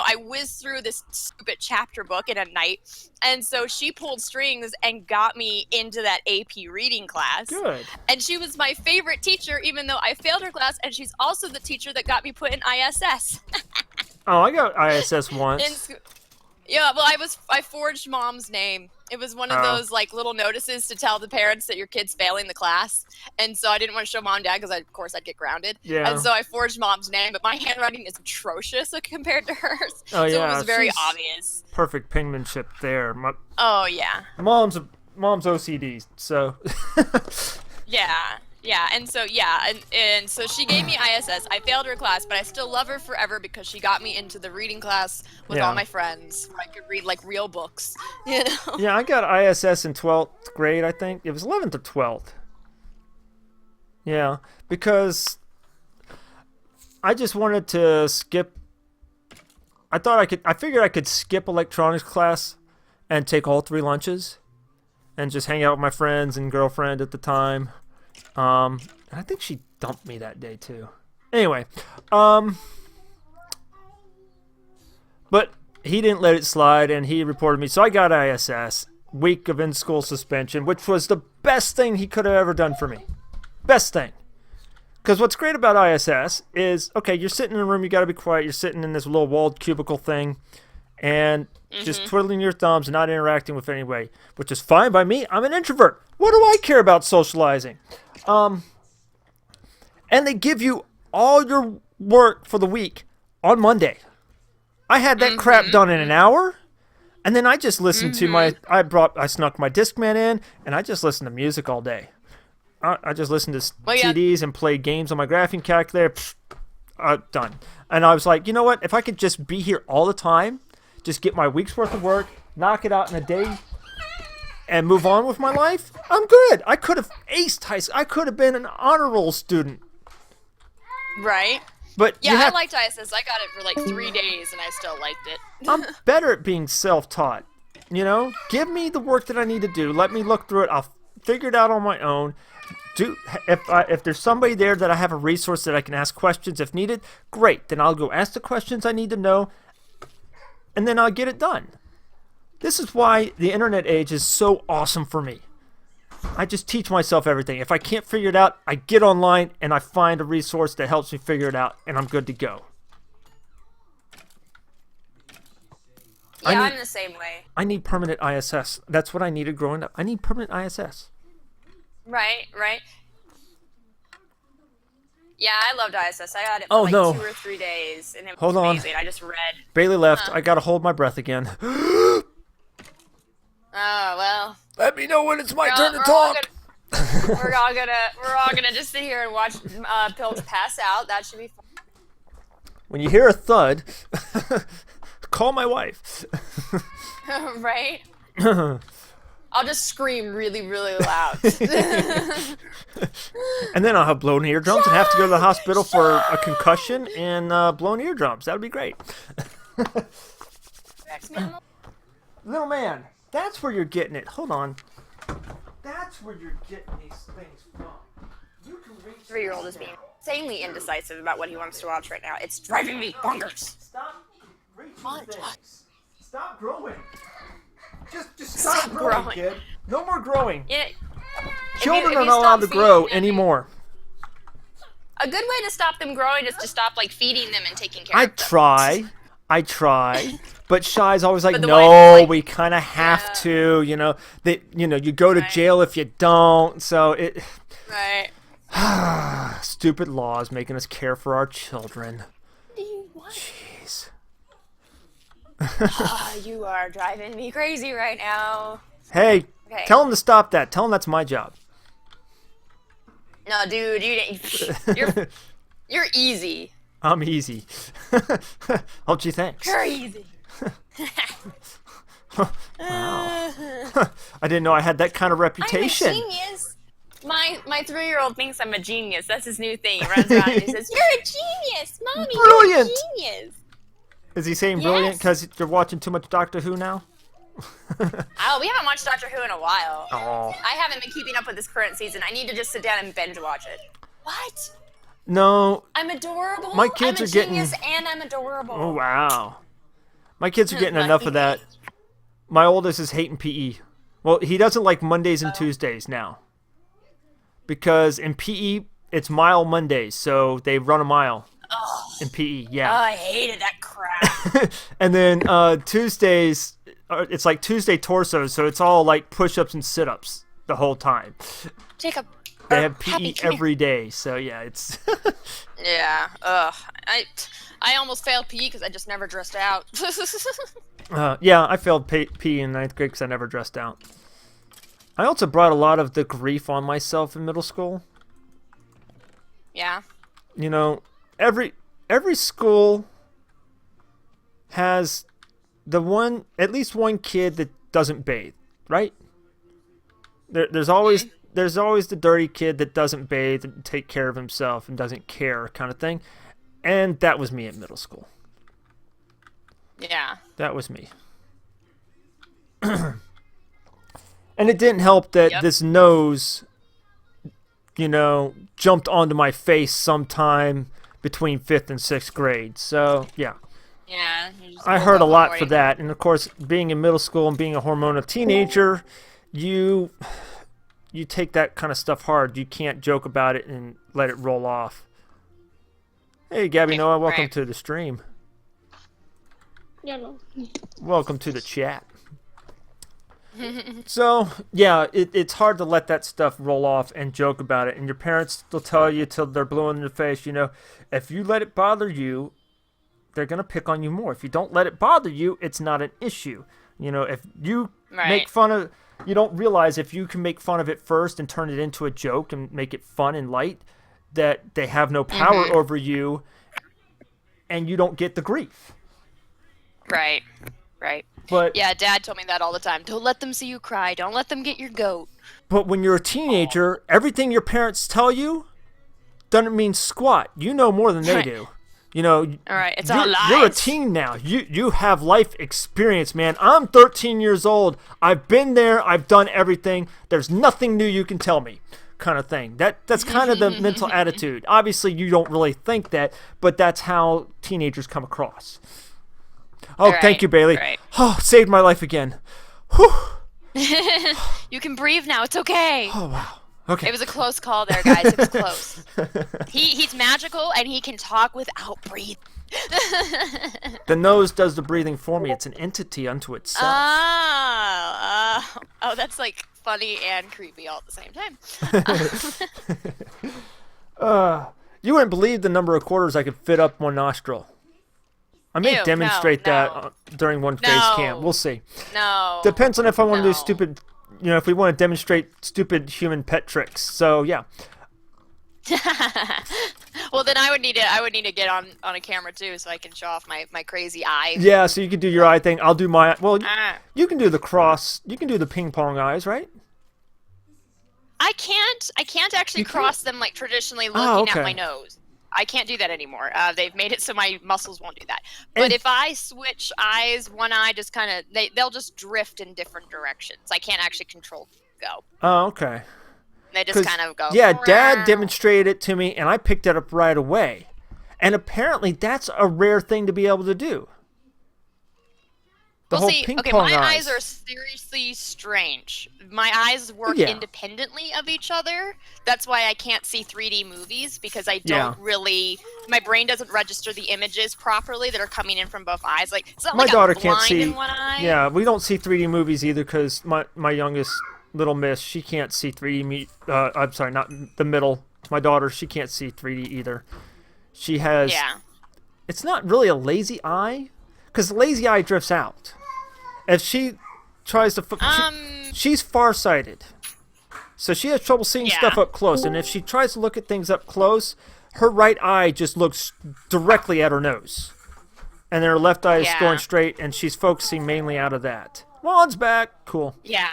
[SPEAKER 2] I whizzed through this stupid chapter book in a night. And so she pulled strings and got me into that AP reading class. Good. And she was my favorite teacher, even though I failed her class, and she's also the teacher that got me put in ISS.
[SPEAKER 1] Oh, I got ISS once.
[SPEAKER 2] I forged mom's name. It was one of those little notices to tell the parents that your kid's failing the class. And so I didn't want to show mom and dad because of course I'd get grounded. Yeah. And so I forged mom's name, but my handwriting is atrocious compared to hers. Oh, so it was very obvious.
[SPEAKER 1] Perfect penmanship there. Mom's OCD, so.
[SPEAKER 2] Yeah, and so and so she gave me ISS. I failed her class, but I still love her forever because she got me into the reading class with all my friends where I could read real books.
[SPEAKER 1] Yeah, I got ISS in 12th grade, I think. It was 11th or 12th. Yeah, because I just wanted to skip I figured I could skip electronics class and take all 3 lunches and just hang out with my friends and girlfriend at the time. And I think she dumped me that day too. Anyway, but he didn't let it slide and he reported me. So I got ISS, week of in-school suspension, which was the best thing he could have ever done for me. Best thing. Because what's great about ISS is, okay, you're sitting in a room, you got to be quiet. You're sitting in this little walled cubicle thing and just twiddling your thumbs and not interacting with anybody, which is fine by me. I'm an introvert. What do I care about socializing? And they give you all your work for the week on Monday. I had that crap done in an hour, and then I just listened to I snuck my Discman in, and I just listened to music all day. I just listened to CDs and played games on my graphing calculator. Done. And I was like, you know what? If I could just be here all the time, just get my week's worth of work, knock it out in a day, and move on with my life, I'm good. I could have aced high school. I could have been an honor roll student.
[SPEAKER 2] Right.
[SPEAKER 1] But
[SPEAKER 2] yeah, I liked ISS. I got it for like 3 days, and I still liked it.
[SPEAKER 1] I'm better at being self-taught. You know, give me the work that I need to do. Let me look through it. I'll figure it out on my own. If there's somebody there that I have a resource that I can ask questions if needed, great. Then I'll go ask the questions I need to know, and then I'll get it done. This is why the internet age is so awesome for me. I just teach myself everything. If I can't figure it out, I get online and I find a resource that helps me figure it out, and I'm good to go.
[SPEAKER 2] I'm the same way.
[SPEAKER 1] I need permanent ISS. That's what I needed growing up. I need permanent ISS.
[SPEAKER 2] Right. Yeah, I loved ISS. I got it for 2 or 3 days, and it was amazing. I just read.
[SPEAKER 1] Bailey left. I gotta hold my breath again.
[SPEAKER 2] Oh, well.
[SPEAKER 1] Let me know when it's my turn to talk.
[SPEAKER 2] We're all gonna just sit here and watch Pilch pass out. That should be fun.
[SPEAKER 1] When you hear a thud, call my wife.
[SPEAKER 2] Right? I'll just scream really, really loud.
[SPEAKER 1] And then I'll have blown eardrums and have to go to the hospital for a concussion and blown eardrums. That would be great. Little man, that's where you're getting it. Hold on. That's where you're getting these things from. You can reach
[SPEAKER 2] 3-year-old is being insanely indecisive about what he wants to watch right now. It's driving me bonkers.
[SPEAKER 1] Stop reaching things. Stop growing. Just stop growing, kid. No more growing. Children are not allowed to grow anymore.
[SPEAKER 2] A good way to stop them growing is to stop feeding them and taking care of them.
[SPEAKER 1] I try, but Shy's always like, no, we kind of have to. You know, you go to jail if you don't. So it.
[SPEAKER 2] Right.
[SPEAKER 1] Stupid laws making us care for our children. Jeez.
[SPEAKER 2] You are driving me crazy right now.
[SPEAKER 1] Hey, tell him to stop that. Tell him that's my job.
[SPEAKER 2] No, dude, you're easy.
[SPEAKER 1] I'm easy. Oh, gee, thanks.
[SPEAKER 2] You're easy.
[SPEAKER 1] Wow. I didn't know I had that kind of reputation.
[SPEAKER 2] I'm a genius. My 3-year-old thinks I'm a genius. That's his new thing. He runs around and he says, "You're a genius, Mommy.
[SPEAKER 1] Brilliant.
[SPEAKER 2] You're a genius."
[SPEAKER 1] Is he saying brilliant because you're watching too much Doctor Who now?
[SPEAKER 2] Oh, we haven't watched Doctor Who in a while.
[SPEAKER 1] Oh.
[SPEAKER 2] I haven't been keeping up with this current season. I need to just sit down and binge watch it. What?
[SPEAKER 1] No.
[SPEAKER 2] I'm adorable.
[SPEAKER 1] My kids
[SPEAKER 2] I'm a
[SPEAKER 1] are getting.
[SPEAKER 2] genius and I'm adorable.
[SPEAKER 1] Oh wow. My kids are getting enough of that. My oldest is hating PE. Well, he doesn't like Mondays and Tuesdays now. Because in PE, it's mile Mondays, so they run a mile. In PE, yeah.
[SPEAKER 2] Oh, I hated that crap.
[SPEAKER 1] And then Tuesdays, it's like Tuesday torsos, so it's all like push-ups and sit-ups the whole time.
[SPEAKER 2] Jacob.
[SPEAKER 1] They have PE every day, so yeah, it's...
[SPEAKER 2] Yeah, I almost failed PE because I just never dressed out.
[SPEAKER 1] Yeah, I failed PE in 9th grade because I never dressed out. I also brought a lot of the grief on myself in middle school.
[SPEAKER 2] Yeah.
[SPEAKER 1] You know, every school has at least one kid that doesn't bathe, right? There's always the dirty kid that doesn't bathe and take care of himself and doesn't care kind of thing. And that was me at middle school.
[SPEAKER 2] Yeah.
[SPEAKER 1] That was me. And it didn't help that
[SPEAKER 2] Yep.
[SPEAKER 1] this nose, jumped onto my face sometime between 5th and 6th grade. So, yeah.
[SPEAKER 2] Yeah. You just
[SPEAKER 1] I
[SPEAKER 2] woke
[SPEAKER 1] heard a
[SPEAKER 2] up one
[SPEAKER 1] lot for
[SPEAKER 2] morning.
[SPEAKER 1] that. And, of course, being in middle school and being a hormonal teenager, you take that kind of stuff hard. You can't joke about it and let it roll off. Hey, Gabby Noah, welcome
[SPEAKER 2] Right.
[SPEAKER 1] to the stream.
[SPEAKER 3] Yeah, no.
[SPEAKER 1] Welcome to the chat. So, yeah, it's hard to let that stuff roll off and joke about it. And your parents will tell you till they're blue in the face, if you let it bother you, they're going to pick on you more. If you don't let it bother you, it's not an issue. If you
[SPEAKER 2] Right.
[SPEAKER 1] make fun of, you don't realize if you can make fun of it first and turn it into a joke and make it fun and light, that they have no power over you and you don't get the grief.
[SPEAKER 2] Right. Right.
[SPEAKER 1] But
[SPEAKER 2] Yeah, Dad told me that all the time. Don't let them see you cry. Don't let them get your goat.
[SPEAKER 1] But when you're a teenager, everything your parents tell you doesn't mean squat. You know more than they
[SPEAKER 2] Right.
[SPEAKER 1] do.
[SPEAKER 2] All right, it's all lies.
[SPEAKER 1] You're a teen now. You have life experience, man. I'm 13 years old. I've been there. I've done everything. There's nothing new you can tell me, kind of thing. That's kind of the mental attitude. Obviously, you don't really think that, but that's how teenagers come across. Oh,
[SPEAKER 2] Right,
[SPEAKER 1] thank you, Bailey.
[SPEAKER 2] right.
[SPEAKER 1] Oh, saved my life again. Whew.
[SPEAKER 2] You can breathe now. It's okay.
[SPEAKER 1] Oh, wow. Okay.
[SPEAKER 2] It was a close call there, guys. It was close. He's magical and he can talk without breathing.
[SPEAKER 1] The nose does the breathing for me. It's an entity unto itself.
[SPEAKER 2] Oh, that's like funny and creepy all at the same time.
[SPEAKER 1] You wouldn't believe the number of quarters I could fit up one nostril. I may
[SPEAKER 2] Ew,
[SPEAKER 1] demonstrate
[SPEAKER 2] no.
[SPEAKER 1] that during one phase camp. We'll see.
[SPEAKER 2] No.
[SPEAKER 1] Depends on if I want to do
[SPEAKER 2] No.
[SPEAKER 1] stupid, if we want to demonstrate stupid human pet tricks. So, yeah.
[SPEAKER 2] Well, then I would need to get on a camera too, so I can show off my crazy eyes.
[SPEAKER 1] Yeah, so you can do your eye thing. I'll do my... Well,
[SPEAKER 2] Ah.
[SPEAKER 1] you can do the cross. You can do the ping pong eyes, right?
[SPEAKER 2] I can't actually
[SPEAKER 1] You can't?
[SPEAKER 2] cross them like traditionally looking
[SPEAKER 1] Oh, okay.
[SPEAKER 2] at my nose. I can't do that anymore. They've made it so my muscles won't do that. But
[SPEAKER 1] And-
[SPEAKER 2] if I switch eyes, one eye just kind of they'll just drift in different directions. I can't actually control go.
[SPEAKER 1] Oh, okay.
[SPEAKER 2] They just kind of go.
[SPEAKER 1] Yeah, Dad demonstrated it to me, and I picked it up right away. And apparently, that's a rare thing to be able to do. The
[SPEAKER 2] Well,
[SPEAKER 1] whole
[SPEAKER 2] see,
[SPEAKER 1] ping
[SPEAKER 2] okay,
[SPEAKER 1] pong
[SPEAKER 2] my eyes are seriously strange. My eyes work
[SPEAKER 1] Yeah.
[SPEAKER 2] independently of each other. That's why I can't see 3D movies, because I
[SPEAKER 1] Yeah.
[SPEAKER 2] don't really, my brain doesn't register the images properly that are coming in from both eyes. Like, it's not
[SPEAKER 1] My
[SPEAKER 2] like
[SPEAKER 1] daughter
[SPEAKER 2] I'm
[SPEAKER 1] can't
[SPEAKER 2] blind
[SPEAKER 1] see.
[SPEAKER 2] in one eye.
[SPEAKER 1] Yeah, we don't see 3D movies either because my youngest little miss, she can't see 3D. I'm sorry, not the middle. My daughter, she can't see 3D either. She has.
[SPEAKER 2] Yeah.
[SPEAKER 1] It's not really a lazy eye, because the lazy eye drifts out. If she tries to, she's farsighted, so she has trouble seeing
[SPEAKER 2] Yeah.
[SPEAKER 1] stuff up close. And if she tries to look at things up close, her right eye just looks directly at her nose, and her left eye is
[SPEAKER 2] Yeah.
[SPEAKER 1] going straight, and she's focusing mainly out of that. Juan's back, cool.
[SPEAKER 2] Yeah.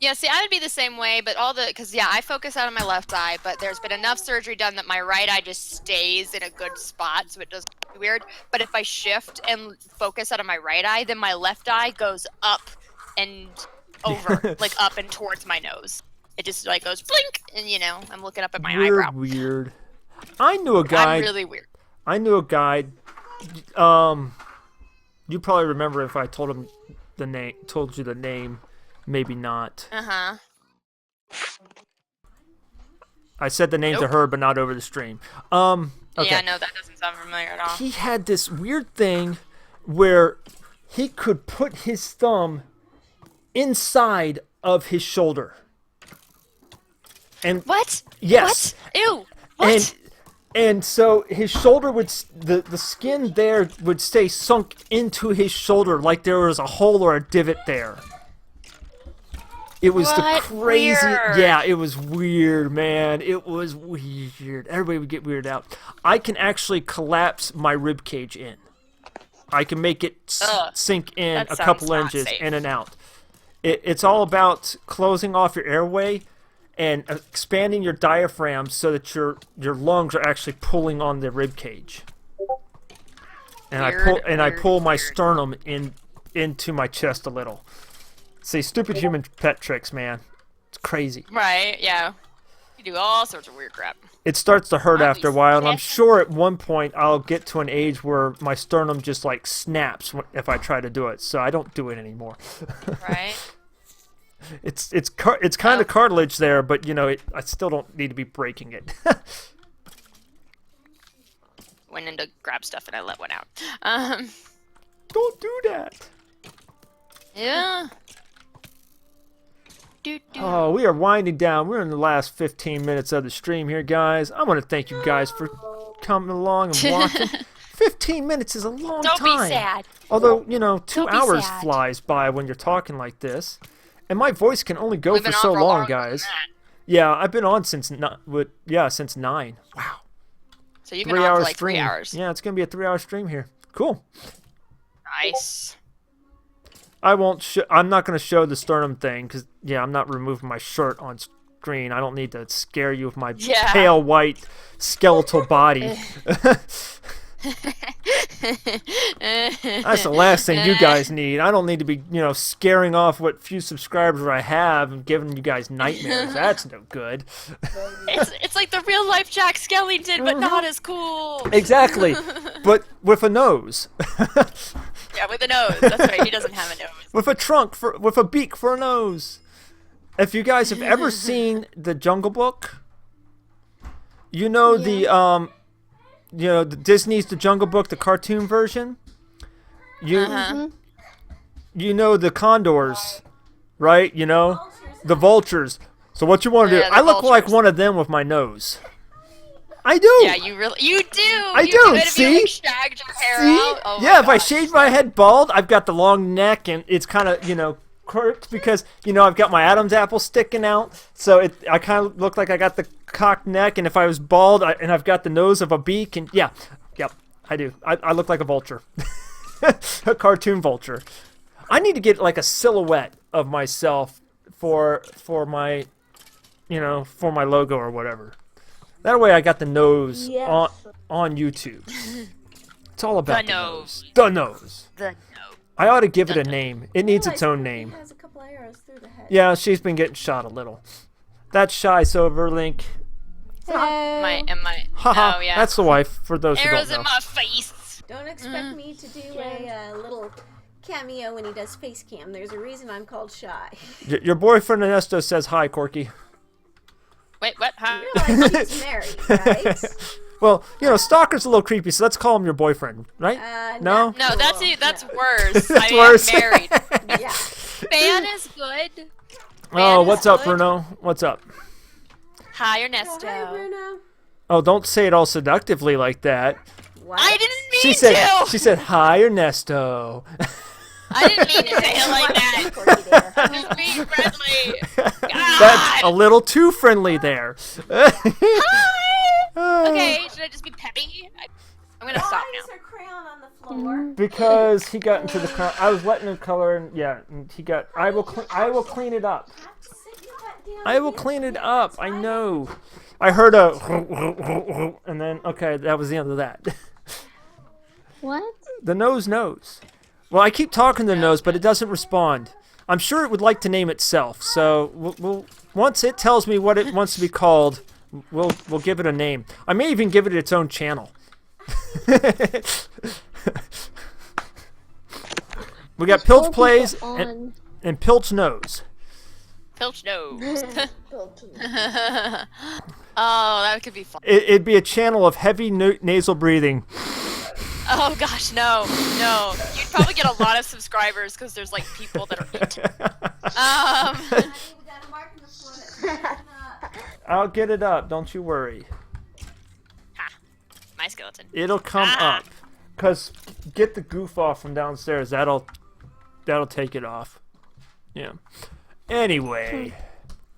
[SPEAKER 2] Yeah, see, I would be the same way, but because, yeah, I focus out of my left eye, but there's been enough surgery done that my right eye just stays in a good spot, so it doesn't look weird. But if I shift and focus out of my right eye, then my left eye goes up and over, like up and towards my nose. It just, like, goes blink, and, I'm looking up at my
[SPEAKER 1] You're
[SPEAKER 2] eyebrow.
[SPEAKER 1] weird. I knew a guy.
[SPEAKER 2] I'm really weird.
[SPEAKER 1] I knew a guy. You probably remember if I told him the name. Told you the name. Maybe not.
[SPEAKER 2] Uh-huh.
[SPEAKER 1] I said the name to
[SPEAKER 2] Nope.
[SPEAKER 1] her, but not over the stream. Okay.
[SPEAKER 2] Yeah, no, that doesn't sound familiar at all.
[SPEAKER 1] He had this weird thing where he could put his thumb inside of his shoulder. And
[SPEAKER 2] What?
[SPEAKER 1] yes.
[SPEAKER 2] What? Ew. What?
[SPEAKER 1] And so his shoulder would the skin there would stay sunk into his shoulder like there was a hole or a divot there. It was the
[SPEAKER 2] What?
[SPEAKER 1] crazy.
[SPEAKER 2] Weird.
[SPEAKER 1] Yeah, it was weird, man. It was weird. Everybody would get weirded out. I can actually collapse my rib cage in. I can make it sink in
[SPEAKER 2] That
[SPEAKER 1] a
[SPEAKER 2] sounds
[SPEAKER 1] couple
[SPEAKER 2] not
[SPEAKER 1] inches
[SPEAKER 2] safe.
[SPEAKER 1] in and out. It's all about closing off your airway and expanding your diaphragm so that your lungs are actually pulling on the rib cage. And
[SPEAKER 2] Weird,
[SPEAKER 1] I
[SPEAKER 2] weird,
[SPEAKER 1] pull my
[SPEAKER 2] weird.
[SPEAKER 1] sternum into my chest a little. See, stupid human pet tricks, man. It's crazy.
[SPEAKER 2] Right? Yeah. You do all sorts of weird crap.
[SPEAKER 1] It starts to hurt
[SPEAKER 2] I'll
[SPEAKER 1] after a
[SPEAKER 2] be
[SPEAKER 1] while, and I'm
[SPEAKER 2] sick.
[SPEAKER 1] sure at one point I'll get to an age where my sternum just like snaps if I try to do it. So I don't do it anymore.
[SPEAKER 2] Right?
[SPEAKER 1] It's kind of cartilage there, but you know I still don't need to be breaking it.
[SPEAKER 2] Went in to grab stuff and I let one out.
[SPEAKER 1] Don't do that.
[SPEAKER 2] Yeah.
[SPEAKER 1] Oh, we are winding down. We're in the last 15 minutes of the stream here, guys. I want to thank you guys for coming along and watching. 15 minutes is a long
[SPEAKER 2] Don't
[SPEAKER 1] time.
[SPEAKER 2] be sad.
[SPEAKER 1] Although, you know, 2
[SPEAKER 2] Don't be
[SPEAKER 1] hours
[SPEAKER 2] sad.
[SPEAKER 1] flies by when you're talking like this. And my voice can only go
[SPEAKER 2] We've
[SPEAKER 1] for
[SPEAKER 2] been on
[SPEAKER 1] so
[SPEAKER 2] for
[SPEAKER 1] long,
[SPEAKER 2] longer than
[SPEAKER 1] guys.
[SPEAKER 2] that.
[SPEAKER 1] Yeah, I've been on since 9. Wow.
[SPEAKER 2] So you've been
[SPEAKER 1] 3
[SPEAKER 2] on
[SPEAKER 1] hours
[SPEAKER 2] for like
[SPEAKER 1] stream.
[SPEAKER 2] 3 hours.
[SPEAKER 1] Yeah, it's going to be a 3-hour stream here. Cool.
[SPEAKER 2] Nice.
[SPEAKER 1] I won't. I'm not going to show the sternum thing because, yeah, I'm not removing my shirt on screen. I don't need to scare you with my
[SPEAKER 2] Yeah.
[SPEAKER 1] pale white skeletal body. That's the last thing you guys need. I don't need to be, you know, scaring off what few subscribers I have and giving you guys nightmares. That's no good.
[SPEAKER 2] It's like the real life Jack Skellington, but not as cool.
[SPEAKER 1] Exactly, but with a nose.
[SPEAKER 2] Yeah, with a nose. That's right. He doesn't have a nose.
[SPEAKER 1] With a trunk with a beak for a nose. If you guys have ever seen the Jungle Book, you know the Disney's The Jungle Book, the cartoon version. You know the condors, right? You know the vultures. So what you want to do?
[SPEAKER 2] Yeah, the
[SPEAKER 1] I look like
[SPEAKER 2] vultures.
[SPEAKER 1] one of them with my nose. I do.
[SPEAKER 2] Yeah, you do.
[SPEAKER 1] I
[SPEAKER 2] You
[SPEAKER 1] do,
[SPEAKER 2] If
[SPEAKER 1] see?
[SPEAKER 2] you like shagged your hair
[SPEAKER 1] See?
[SPEAKER 2] out. Oh
[SPEAKER 1] Yeah,
[SPEAKER 2] my
[SPEAKER 1] if I
[SPEAKER 2] gosh.
[SPEAKER 1] shave my head bald, I've got the long neck and it's kind of, you know, quirked because, you know, I've got my Adam's apple sticking out. So I kind of look like I got the cocked neck. And if I was bald and I've got the nose of a beak and yep, I do. I look like a vulture. A cartoon vulture. I need to get like a silhouette of myself for my, you know, for my logo or whatever. That way I got the nose
[SPEAKER 3] Yes.
[SPEAKER 1] on YouTube. It's all about
[SPEAKER 2] The
[SPEAKER 1] the
[SPEAKER 2] nose.
[SPEAKER 1] nose. The nose.
[SPEAKER 2] The no.
[SPEAKER 1] I ought to give it a name. It needs its own name.
[SPEAKER 4] Has a couple arrows through the head.
[SPEAKER 1] Yeah, she's been getting shot a little. That's Shy Silverlink.
[SPEAKER 4] Hello.
[SPEAKER 1] Haha.
[SPEAKER 2] Oh yeah.
[SPEAKER 1] That's the wife, for those who
[SPEAKER 2] Arrows
[SPEAKER 1] don't
[SPEAKER 2] in
[SPEAKER 1] know.
[SPEAKER 2] my face.
[SPEAKER 4] Don't expect me to do a little cameo when he does face cam. There's a reason I'm called Shy.
[SPEAKER 1] Your boyfriend Ernesto says hi, Corky.
[SPEAKER 2] Wait, what? Huh?
[SPEAKER 4] You're like, she's married, right?
[SPEAKER 1] Well, you know, Stalker's a little creepy, so let's call him your boyfriend, right? No?
[SPEAKER 2] No, that's
[SPEAKER 4] Cool.
[SPEAKER 2] that's
[SPEAKER 4] No.
[SPEAKER 2] worse.
[SPEAKER 1] That's
[SPEAKER 2] I mean,
[SPEAKER 1] worse.
[SPEAKER 2] I'm married.
[SPEAKER 4] Yeah.
[SPEAKER 2] Fan is good.
[SPEAKER 1] Oh,
[SPEAKER 2] is
[SPEAKER 1] what's up,
[SPEAKER 2] good.
[SPEAKER 1] Bruno? What's up?
[SPEAKER 2] Hi,
[SPEAKER 4] Oh,
[SPEAKER 2] Ernesto.
[SPEAKER 4] hi, Bruno.
[SPEAKER 1] Oh, don't say it all seductively like that.
[SPEAKER 4] What?
[SPEAKER 2] I didn't mean
[SPEAKER 1] She said,
[SPEAKER 2] to.
[SPEAKER 1] she said, hi, Ernesto.
[SPEAKER 2] I didn't mean to say it like that.
[SPEAKER 4] Corky there.
[SPEAKER 2] I'm just being friendly.
[SPEAKER 1] That's a little too friendly there.
[SPEAKER 2] Hi. Okay, should I just be peppy? I'm gonna stop
[SPEAKER 4] Why
[SPEAKER 2] now.
[SPEAKER 4] is there crayon on the floor?
[SPEAKER 1] Because he got into the crown. I was letting him color, and yeah, and he got. I will clean it up.
[SPEAKER 4] Have to sit your butt down
[SPEAKER 1] I will
[SPEAKER 4] against
[SPEAKER 1] clean it
[SPEAKER 4] me.
[SPEAKER 1] up.
[SPEAKER 4] It's
[SPEAKER 1] I
[SPEAKER 4] fine.
[SPEAKER 1] know. I heard a, and then okay, that was the end of that.
[SPEAKER 3] What?
[SPEAKER 1] The nose knows. Well, I keep talking to the nose, but it doesn't respond. I'm sure it would like to name itself. So we'll once it tells me what it wants to be called, we'll give it a name. I may even give it its own channel. We got Pilch Plays and Pilch Knows.
[SPEAKER 2] Pilch nose. Oh, that could be fun.
[SPEAKER 1] It'd be a channel of heavy nasal breathing.
[SPEAKER 2] Oh gosh, no. You'd probably get a lot of subscribers because there's like people that are into it.
[SPEAKER 4] We got a mark in the floor that's not-
[SPEAKER 1] I'll get it up. Don't you worry.
[SPEAKER 2] Ha. My skeleton.
[SPEAKER 1] It'll come up. Cause get the goof off from downstairs. That'll take it off. Yeah. Anyway.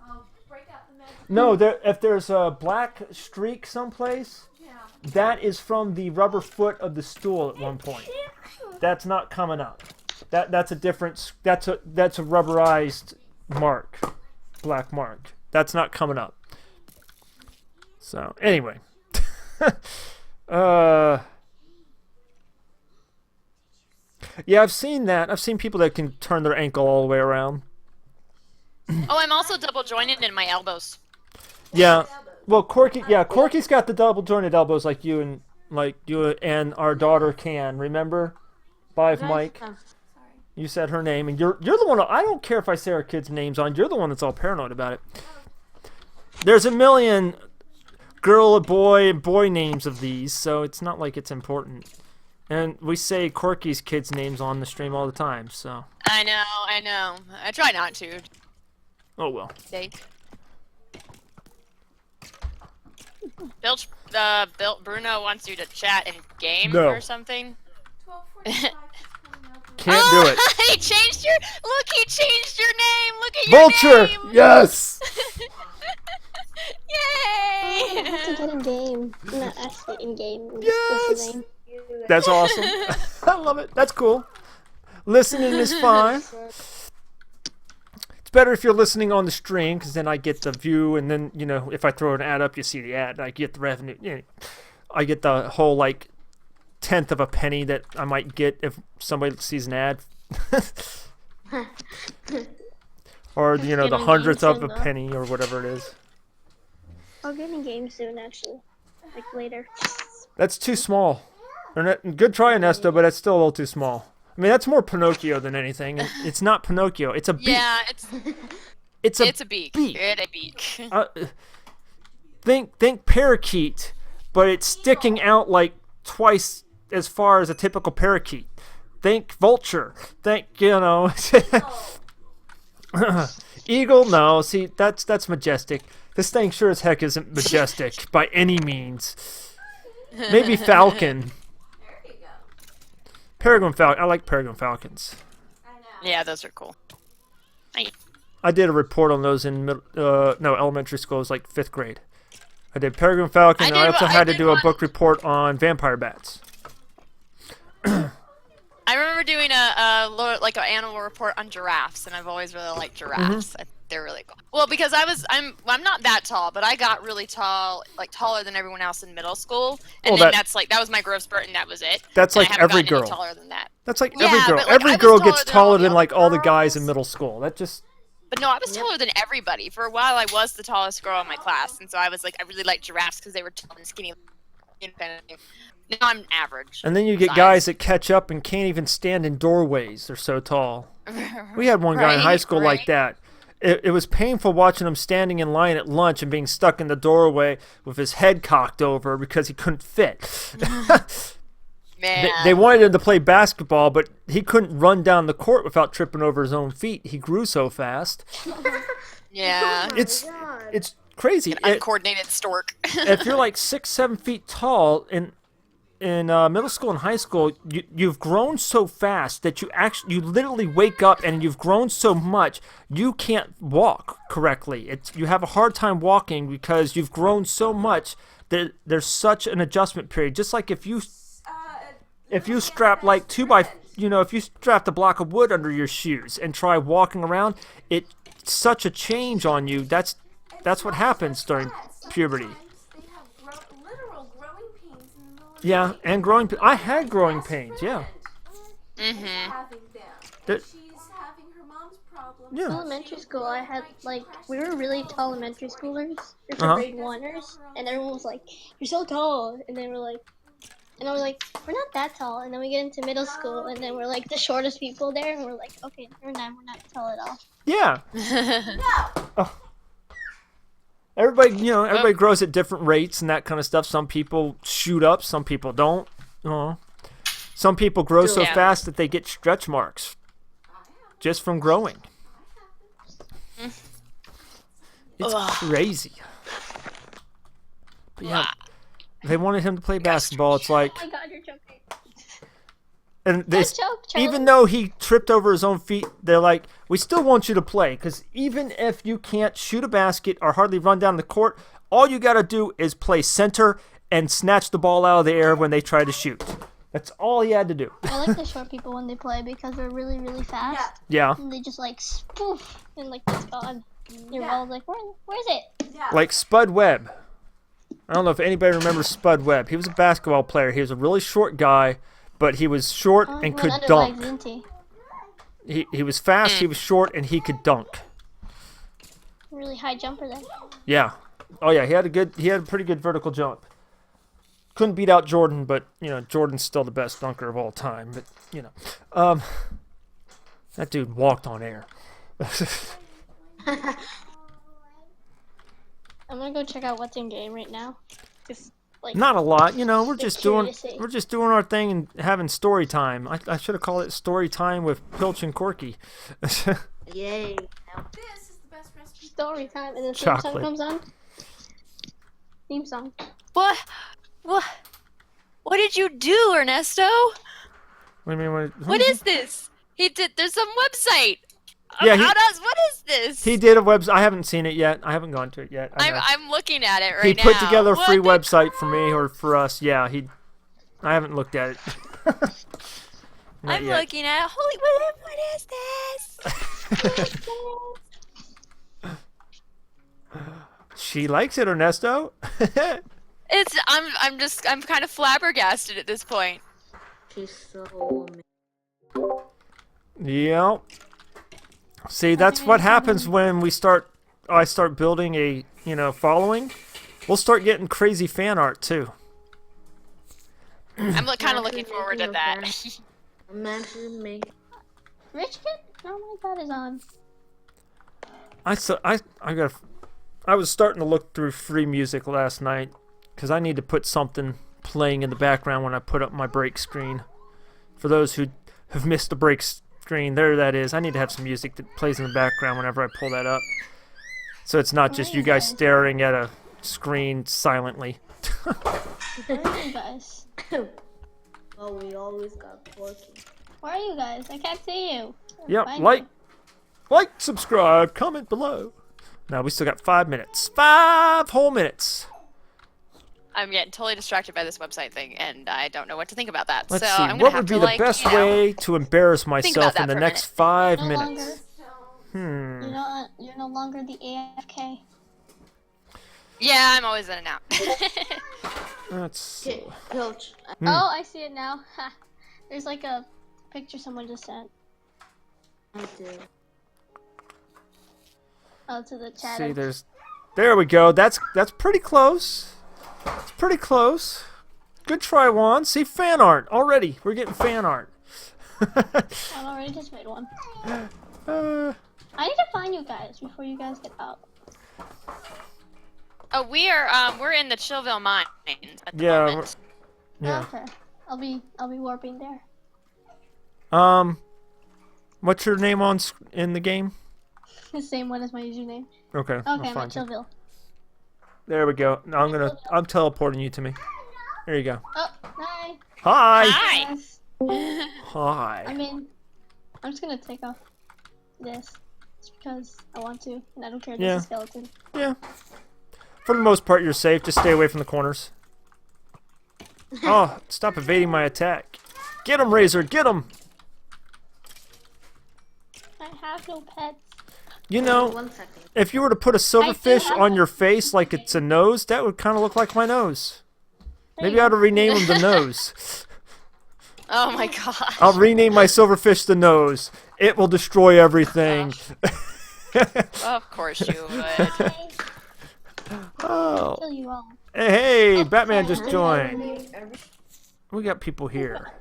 [SPEAKER 4] Oh, break out the magic.
[SPEAKER 1] No, if there's a black streak someplace,
[SPEAKER 4] Yeah.
[SPEAKER 1] that is from the rubber foot of the stool at one point. That's not coming up. That's a different. That's a rubberized mark, black mark. That's not coming up. So anyway, Yeah, I've seen that. I've seen people that can turn their ankle all the way around.
[SPEAKER 2] Oh, I'm also double jointed in my elbows.
[SPEAKER 1] Yeah. Well, Corky. Yeah, Corky's got the double jointed elbows like you and our daughter can. Remember, Five Mike. You said her name, and you're the one. I don't care if I say our kids' names on. You're the one that's all paranoid about it. There's a million girl, boy names of these, so it's not like it's important. And we say Corky's kids' names on the stream all the time, so.
[SPEAKER 2] I know. I try not to.
[SPEAKER 1] Oh well.
[SPEAKER 2] Pilch, Bruno wants you to chat in game
[SPEAKER 1] No.
[SPEAKER 2] or something.
[SPEAKER 4] 12:45.
[SPEAKER 1] Can't do it.
[SPEAKER 2] He changed your name. Look at
[SPEAKER 1] Vulture.
[SPEAKER 2] your name.
[SPEAKER 1] Yes.
[SPEAKER 2] Yay!
[SPEAKER 5] That's a good game. Not actually in game.
[SPEAKER 1] Yes. That's awesome. I love it. That's cool. Listening is fine. It's better if you're listening on the stream, because then I get the view, and then, if I throw an ad up, you see the ad, and I get the revenue. I get the whole, like, tenth of a penny that I might get if somebody sees an ad. Or, the
[SPEAKER 5] Get on
[SPEAKER 1] hundredth
[SPEAKER 5] games
[SPEAKER 1] of a
[SPEAKER 5] soon, though.
[SPEAKER 1] penny, or whatever it is.
[SPEAKER 5] I'll get in game soon, actually. Like later.
[SPEAKER 1] That's too small. Good try, Ernesto, but that's still a little too small. I mean, that's more Pinocchio than anything. And it's not Pinocchio. It's a beak.
[SPEAKER 2] Yeah,
[SPEAKER 1] It's
[SPEAKER 2] a beak.
[SPEAKER 1] beak.
[SPEAKER 2] It's a beak.
[SPEAKER 1] Think parakeet, but it's sticking out like twice as far as a typical parakeet. Think vulture. Think, eagle. No, see, that's majestic. This thing sure as heck isn't majestic by any means. Maybe falcon.
[SPEAKER 4] There you go.
[SPEAKER 1] Peregrine falcon. I like peregrine falcons.
[SPEAKER 4] I know.
[SPEAKER 2] Yeah, those are cool.
[SPEAKER 1] I did a report on those in elementary school. It was like 5th grade. I did peregrine falcon, and I also had to do a book report on vampire bats.
[SPEAKER 2] I remember doing an animal report on giraffes, and I've always really liked giraffes. They're really cool. Well, because I'm not that tall, but I got really tall, like taller than everyone else in middle school, and
[SPEAKER 1] Well,
[SPEAKER 2] that was my growth spurt, and that was it.
[SPEAKER 1] That's
[SPEAKER 2] And
[SPEAKER 1] like
[SPEAKER 2] I haven't
[SPEAKER 1] every
[SPEAKER 2] gotten any
[SPEAKER 1] girl.
[SPEAKER 2] taller than that.
[SPEAKER 1] That's like
[SPEAKER 2] Yeah,
[SPEAKER 1] every girl.
[SPEAKER 2] but, like, I
[SPEAKER 1] Every
[SPEAKER 2] was
[SPEAKER 1] girl
[SPEAKER 2] taller
[SPEAKER 1] gets
[SPEAKER 2] than
[SPEAKER 1] taller
[SPEAKER 2] all the
[SPEAKER 1] than like
[SPEAKER 2] other
[SPEAKER 1] all the guys in
[SPEAKER 2] girls.
[SPEAKER 1] middle school. That just
[SPEAKER 2] But no, I was taller than everybody. For a while, I was the tallest girl in my class, and so I was like, I really liked giraffes because they were tall and skinny, kind of thing. Now I'm average.
[SPEAKER 1] and then you get
[SPEAKER 2] size.
[SPEAKER 1] guys that catch up and can't even stand in doorways. They're so tall. We had one guy in high school like that. It was painful watching him standing in line at lunch and being stuck in the doorway with his head cocked over because he couldn't fit.
[SPEAKER 2] Man.
[SPEAKER 1] They wanted him to play basketball, but he couldn't run down the court without tripping over his own feet. He grew so fast.
[SPEAKER 2] Yeah.
[SPEAKER 1] It's crazy.
[SPEAKER 2] Uncoordinated stork.
[SPEAKER 1] If you're like 6-7 feet tall in middle school and high school, you've grown so fast that you literally wake up and you've grown so much you can't walk correctly. You have a hard time walking because you've grown so much that there's such an adjustment period. Just like if you strap like if you strapped a block of wood under your shoes and try walking around, it's such a change on you. That's what happens during puberty.
[SPEAKER 4] They have literal growing pains in the middle of
[SPEAKER 1] Yeah, and I had growing pains, yeah.
[SPEAKER 4] having them.
[SPEAKER 1] That-
[SPEAKER 4] She's having her mom's problems.
[SPEAKER 1] Yeah.
[SPEAKER 5] Elementary school, I had we were really tall elementary schoolers, for
[SPEAKER 1] Uh-huh.
[SPEAKER 5] grade 1ers, and everyone was like, "You're so tall," and they were like, and I was like, "We're not that tall." And then we get into middle school, and then we're like the shortest people there, and we're like, "Okay, we're not tall at all."
[SPEAKER 1] Yeah.
[SPEAKER 4] No.
[SPEAKER 1] Everybody grows at different rates and that kind of stuff. Some people shoot up, some people don't. Some people grow so
[SPEAKER 2] Yeah.
[SPEAKER 1] fast that they get stretch marks just from growing. It's crazy. But yeah, they wanted him to play basketball. It's like,
[SPEAKER 5] Oh my God, you're joking.
[SPEAKER 1] and they,
[SPEAKER 5] Choke, Charlie.
[SPEAKER 1] even though he tripped over his own feet, they're like, we still want you to play, because even if you can't shoot a basket or hardly run down the court, all you got to do is play center and snatch the ball out of the air when they try to shoot. That's all he had to do.
[SPEAKER 5] I like the short people when they play because they're really, really fast.
[SPEAKER 1] Yeah,
[SPEAKER 5] And they just like spoof and like it's gone. Your ball's like, where's it?
[SPEAKER 4] Yeah.
[SPEAKER 1] like Spud Webb. I don't know if anybody remembers Spud Webb. He was a basketball player. He was a really short guy, but he was short
[SPEAKER 5] Oh,
[SPEAKER 1] and
[SPEAKER 5] he
[SPEAKER 1] could
[SPEAKER 5] went under
[SPEAKER 1] dunk.
[SPEAKER 5] legs, didn't
[SPEAKER 1] He was fast, he was short, and he could dunk.
[SPEAKER 5] Really high jumper then.
[SPEAKER 1] Yeah. Oh yeah, he had a pretty good vertical jump. Couldn't beat out Jordan, but Jordan's still the best dunker of all time. But that dude walked on air.
[SPEAKER 5] I'm gonna go check out what's in game right now. Just like
[SPEAKER 1] Not a lot, we're just doing
[SPEAKER 5] curiosity.
[SPEAKER 1] our thing and having story time. I should have called it story time with Pilch and Corky.
[SPEAKER 4] Yay.
[SPEAKER 5] story time, and then theme
[SPEAKER 1] Chocolate.
[SPEAKER 5] song comes on. Theme song.
[SPEAKER 2] What? What did you do, Ernesto?
[SPEAKER 1] What do you mean?
[SPEAKER 2] What is this? There's some website.
[SPEAKER 1] Yeah,
[SPEAKER 2] about us. What is this?
[SPEAKER 1] He did a website. I haven't seen it yet. I haven't gone to it yet. I know.
[SPEAKER 2] I'm looking at it right
[SPEAKER 1] He
[SPEAKER 2] now.
[SPEAKER 1] put together a free
[SPEAKER 2] What?
[SPEAKER 1] website for me or for us. Yeah, I haven't looked at it. Not
[SPEAKER 2] I'm
[SPEAKER 1] yet.
[SPEAKER 2] looking at. Holy, what is this?
[SPEAKER 1] She likes it, Ernesto.
[SPEAKER 2] I'm kind of flabbergasted at this point.
[SPEAKER 4] She's so
[SPEAKER 1] Yeah. See, that's what happens when I start building a, following. We'll start getting crazy fan art too.
[SPEAKER 2] I'm kind of looking forward to that.
[SPEAKER 4] Imagine me.
[SPEAKER 5] Rich kid? Oh my god, is on.
[SPEAKER 1] I was starting to look through free music last night because I need to put something playing in the background when I put up my break screen. For those who have missed the break screen, there that is. I need to have some music that plays in the background whenever I pull that up. So it's not just you guys staring at a screen silently.
[SPEAKER 5] Where are you guys?
[SPEAKER 4] Oh, we always got Porky.
[SPEAKER 5] Where are you guys? I can't see you.
[SPEAKER 1] Yep,
[SPEAKER 5] Find
[SPEAKER 1] like, subscribe, comment below. Now we still got 5 minutes. 5 whole minutes.
[SPEAKER 2] I'm getting totally distracted by this website thing, and I don't know what to think about that.
[SPEAKER 1] Let's
[SPEAKER 2] so
[SPEAKER 1] see.
[SPEAKER 2] I'm gonna
[SPEAKER 1] What
[SPEAKER 2] have
[SPEAKER 1] would be
[SPEAKER 2] to,
[SPEAKER 1] the best way to embarrass myself
[SPEAKER 2] that
[SPEAKER 1] in the
[SPEAKER 2] for a
[SPEAKER 1] next
[SPEAKER 2] minute.
[SPEAKER 1] 5
[SPEAKER 5] No
[SPEAKER 1] minutes?
[SPEAKER 5] You're no longer the AFK.
[SPEAKER 2] Yeah, I'm always in and out.
[SPEAKER 1] Let's see.
[SPEAKER 4] Pilch.
[SPEAKER 5] Oh, I see it now. Ha. There's like a picture someone just sent.
[SPEAKER 4] I do.
[SPEAKER 5] Oh, to the chat.
[SPEAKER 1] See, there we go. That's pretty close. It's pretty close. Good try, Juan. See, fan art already. We're getting fan art.
[SPEAKER 5] I already just made one.
[SPEAKER 1] Uh,
[SPEAKER 5] I need to find you guys before you guys get up.
[SPEAKER 2] Oh, we're in the Chillville mines at the
[SPEAKER 1] Yeah,
[SPEAKER 2] moment.
[SPEAKER 1] yeah.
[SPEAKER 5] Okay. I'll be warping there.
[SPEAKER 1] What's your name in the game?
[SPEAKER 5] The same one as my username.
[SPEAKER 1] Okay. I'll
[SPEAKER 5] Okay, I'm at
[SPEAKER 1] find you.
[SPEAKER 5] Chillville.
[SPEAKER 1] There we go. Now I'm teleporting you to me. There you go.
[SPEAKER 5] Oh, hi.
[SPEAKER 1] Hi.
[SPEAKER 2] Hi.
[SPEAKER 5] Yes.
[SPEAKER 1] Hi.
[SPEAKER 5] I'm just gonna take off this just because I want to, and I don't care if
[SPEAKER 1] Yeah.
[SPEAKER 5] there's a skeleton.
[SPEAKER 1] Yeah. For the most part, you're safe. Just stay away from the corners. Oh, stop evading my attack. Get him, Razor. Get him.
[SPEAKER 5] I have no pets.
[SPEAKER 1] You know,
[SPEAKER 4] 1 second.
[SPEAKER 1] if you were to put a silverfish
[SPEAKER 5] have
[SPEAKER 1] on
[SPEAKER 5] a-
[SPEAKER 1] your face like it's a nose, that would kind of look like my nose. Maybe I ought to rename him the Nose.
[SPEAKER 2] Oh my god.
[SPEAKER 1] I'll rename my silverfish the Nose. It will destroy everything.
[SPEAKER 2] Of course you would.
[SPEAKER 1] Oh.
[SPEAKER 5] Kill you all.
[SPEAKER 1] Hey, Batman just joined. We got people here.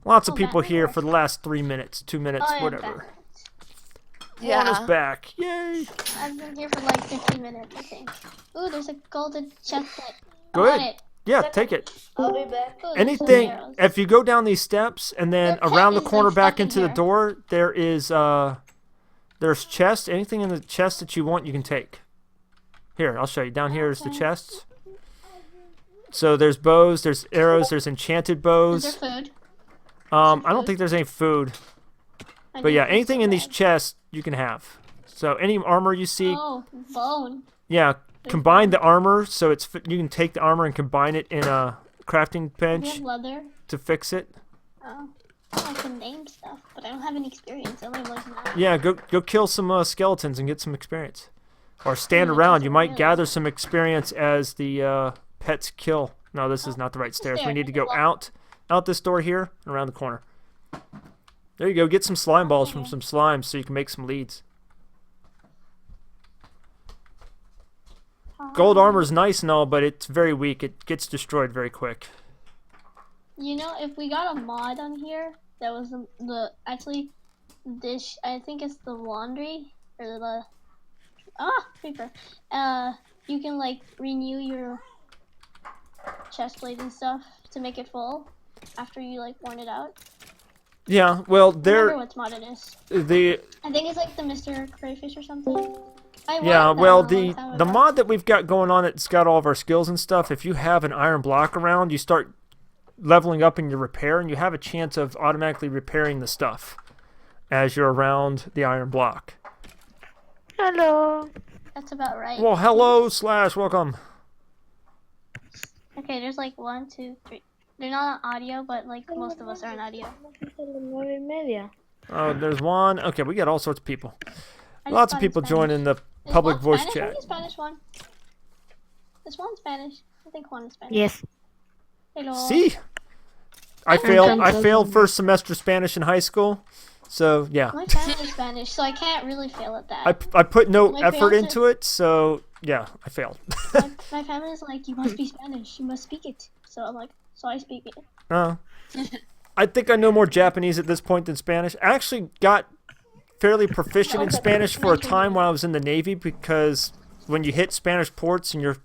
[SPEAKER 1] Lots of people here for the last 3 minutes, 2 minutes,
[SPEAKER 5] Oh, yeah,
[SPEAKER 1] whatever.
[SPEAKER 2] Yeah.
[SPEAKER 1] Juan is back. Yay.
[SPEAKER 5] I've been here for like 15 minutes, I think. Ooh, there's a golden chestplate. I
[SPEAKER 1] Good.
[SPEAKER 5] want it.
[SPEAKER 1] Yeah, take it.
[SPEAKER 4] I'll be back.
[SPEAKER 5] Ooh, there's some
[SPEAKER 1] Anything,
[SPEAKER 5] arrows.
[SPEAKER 1] if you go down these steps and then
[SPEAKER 5] Your pet
[SPEAKER 1] around the
[SPEAKER 5] is,
[SPEAKER 1] corner
[SPEAKER 5] like,
[SPEAKER 1] back
[SPEAKER 5] stuck in
[SPEAKER 1] into the
[SPEAKER 5] here.
[SPEAKER 1] door, there's chest. Anything in the chest that you want, you can take. Here, I'll show you. Down here is the chests. So there's bows, there's arrows, there's enchanted
[SPEAKER 5] Is
[SPEAKER 1] bows.
[SPEAKER 5] there food?
[SPEAKER 1] I don't think there's any food.
[SPEAKER 5] I
[SPEAKER 1] But
[SPEAKER 5] need
[SPEAKER 1] yeah,
[SPEAKER 5] food
[SPEAKER 1] anything
[SPEAKER 5] so
[SPEAKER 1] in these
[SPEAKER 5] bad.
[SPEAKER 1] chests you can have. So any armor you see,
[SPEAKER 5] Oh, bone.
[SPEAKER 1] yeah, combine the armor so you can take the armor and combine it in a crafting
[SPEAKER 5] We
[SPEAKER 1] bench
[SPEAKER 5] have leather.
[SPEAKER 1] to fix it.
[SPEAKER 5] Oh. I can name stuff, but I don't have any experience. I only have like 9.
[SPEAKER 1] Yeah, go kill some skeletons and get some experience. Or stand
[SPEAKER 5] Yeah,
[SPEAKER 1] around.
[SPEAKER 5] just
[SPEAKER 1] You might
[SPEAKER 5] really-
[SPEAKER 1] gather some experience as the pets kill. No, this is not the right stairs. We
[SPEAKER 5] there.
[SPEAKER 1] need to go out out this door here and around the corner. There you go. Get some slime balls from some slimes so you can make some leads. Gold armor is nice and all, but it's very weak. It gets destroyed very quick.
[SPEAKER 5] You know, if we got a mod on here that was the actually dish, I think it's the laundry or the paper. You can like renew your chest plate and stuff to make it full after you like worn it out.
[SPEAKER 1] Yeah, well,
[SPEAKER 5] I
[SPEAKER 1] there.
[SPEAKER 5] remember what mod it is.
[SPEAKER 1] The
[SPEAKER 5] I think it's like the Mr. Crayfish or something.
[SPEAKER 1] yeah, well, the mod that we've got going on, it's got all of our skills and stuff. If you have an iron block around, you start leveling up in your repair, and you have a chance of automatically repairing the stuff as you're around the iron block.
[SPEAKER 3] Hello.
[SPEAKER 5] That's about right.
[SPEAKER 1] Well, hello / welcome.
[SPEAKER 5] Okay, there's like 1, 2, 3. They're not on audio, but like most of us are on audio.
[SPEAKER 1] Oh, there's one. Okay, we got all sorts of people.
[SPEAKER 5] I
[SPEAKER 1] Lots
[SPEAKER 5] just
[SPEAKER 1] of people
[SPEAKER 5] found
[SPEAKER 1] joining the
[SPEAKER 5] Is
[SPEAKER 1] public
[SPEAKER 5] one
[SPEAKER 1] voice
[SPEAKER 5] Spanish?
[SPEAKER 1] chat.
[SPEAKER 5] Maybe Spanish one. Is one Spanish? I think one is Spanish.
[SPEAKER 3] Yes.
[SPEAKER 5] Hello.
[SPEAKER 1] See? I failed first semester Spanish in high school. So, yeah.
[SPEAKER 5] My family's Spanish, so I can't really fail at that.
[SPEAKER 1] I put no
[SPEAKER 5] My
[SPEAKER 1] effort
[SPEAKER 5] fiance-
[SPEAKER 1] into it, so yeah, I failed.
[SPEAKER 5] My family's like, you must be Spanish. You must speak it. So I'm like, so I speak it.
[SPEAKER 1] I think I know more Japanese at this point than Spanish. I actually got fairly proficient in Spanish for a time while I was in the Navy, because when you hit Spanish ports and you're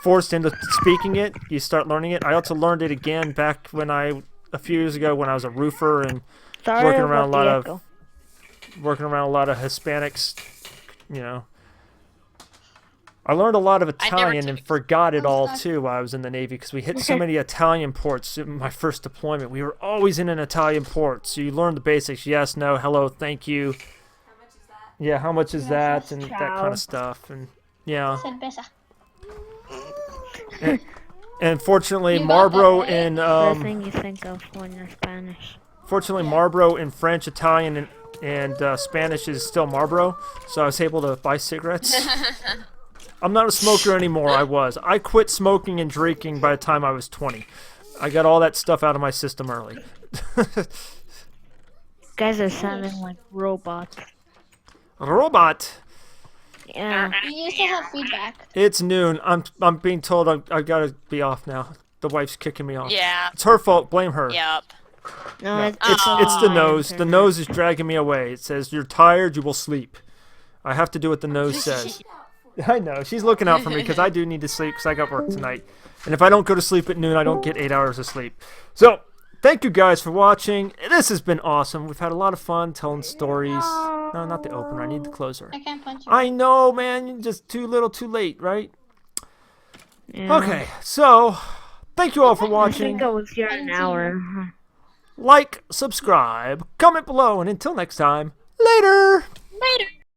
[SPEAKER 1] forced into speaking it, you start learning it. I also learned it again back when a few years ago when I was a roofer and working around a lot of Hispanics, you know. I learned a lot of Italian and forgot it all too while I was in the Navy, because we hit so many Italian ports in my first deployment. We were always in an Italian port, so you learn the basics: yes, no, hello, thank you.
[SPEAKER 4] How much is that?
[SPEAKER 1] Yeah, how much is that, and that kind of stuff, and yeah.
[SPEAKER 5] Cerveza.
[SPEAKER 1] And fortunately,
[SPEAKER 5] You got
[SPEAKER 1] Marlboro
[SPEAKER 5] that, right?
[SPEAKER 1] and
[SPEAKER 3] The thing you think of when you're Spanish.
[SPEAKER 1] fortunately Marlboro in French, Italian, and Spanish is still Marlboro, so I was able to buy cigarettes. I'm not a smoker anymore. I quit smoking and drinking by the time I was 20. I got all that stuff out of my system early.
[SPEAKER 3] Guys are sounding like robots.
[SPEAKER 1] Robot.
[SPEAKER 3] Yeah.
[SPEAKER 5] We used to have feedback.
[SPEAKER 1] It's noon. I'm being told I gotta be off now. The wife's kicking me off.
[SPEAKER 2] Yeah.
[SPEAKER 1] It's her fault. Blame her.
[SPEAKER 2] Yep.
[SPEAKER 3] No,
[SPEAKER 1] It's the nose. The nose is dragging me away. It says, "You're tired. You will sleep." I have to do what the nose says. I know. She's looking out for me because I do need to sleep because I got work tonight. And if I don't go to sleep at noon, I don't get 8 hours of sleep. So, thank you guys for watching. This has been awesome. We've had a lot of fun telling stories. No, not the opener. I need the closer.
[SPEAKER 5] I can't punch you.
[SPEAKER 1] I know, man. You're just too little too late, right?
[SPEAKER 3] Yeah.
[SPEAKER 1] Okay, so, thank you all for
[SPEAKER 3] I
[SPEAKER 1] watching.
[SPEAKER 3] think I was here an hour.
[SPEAKER 1] Like, subscribe, comment below, and until next time, later!
[SPEAKER 2] Later.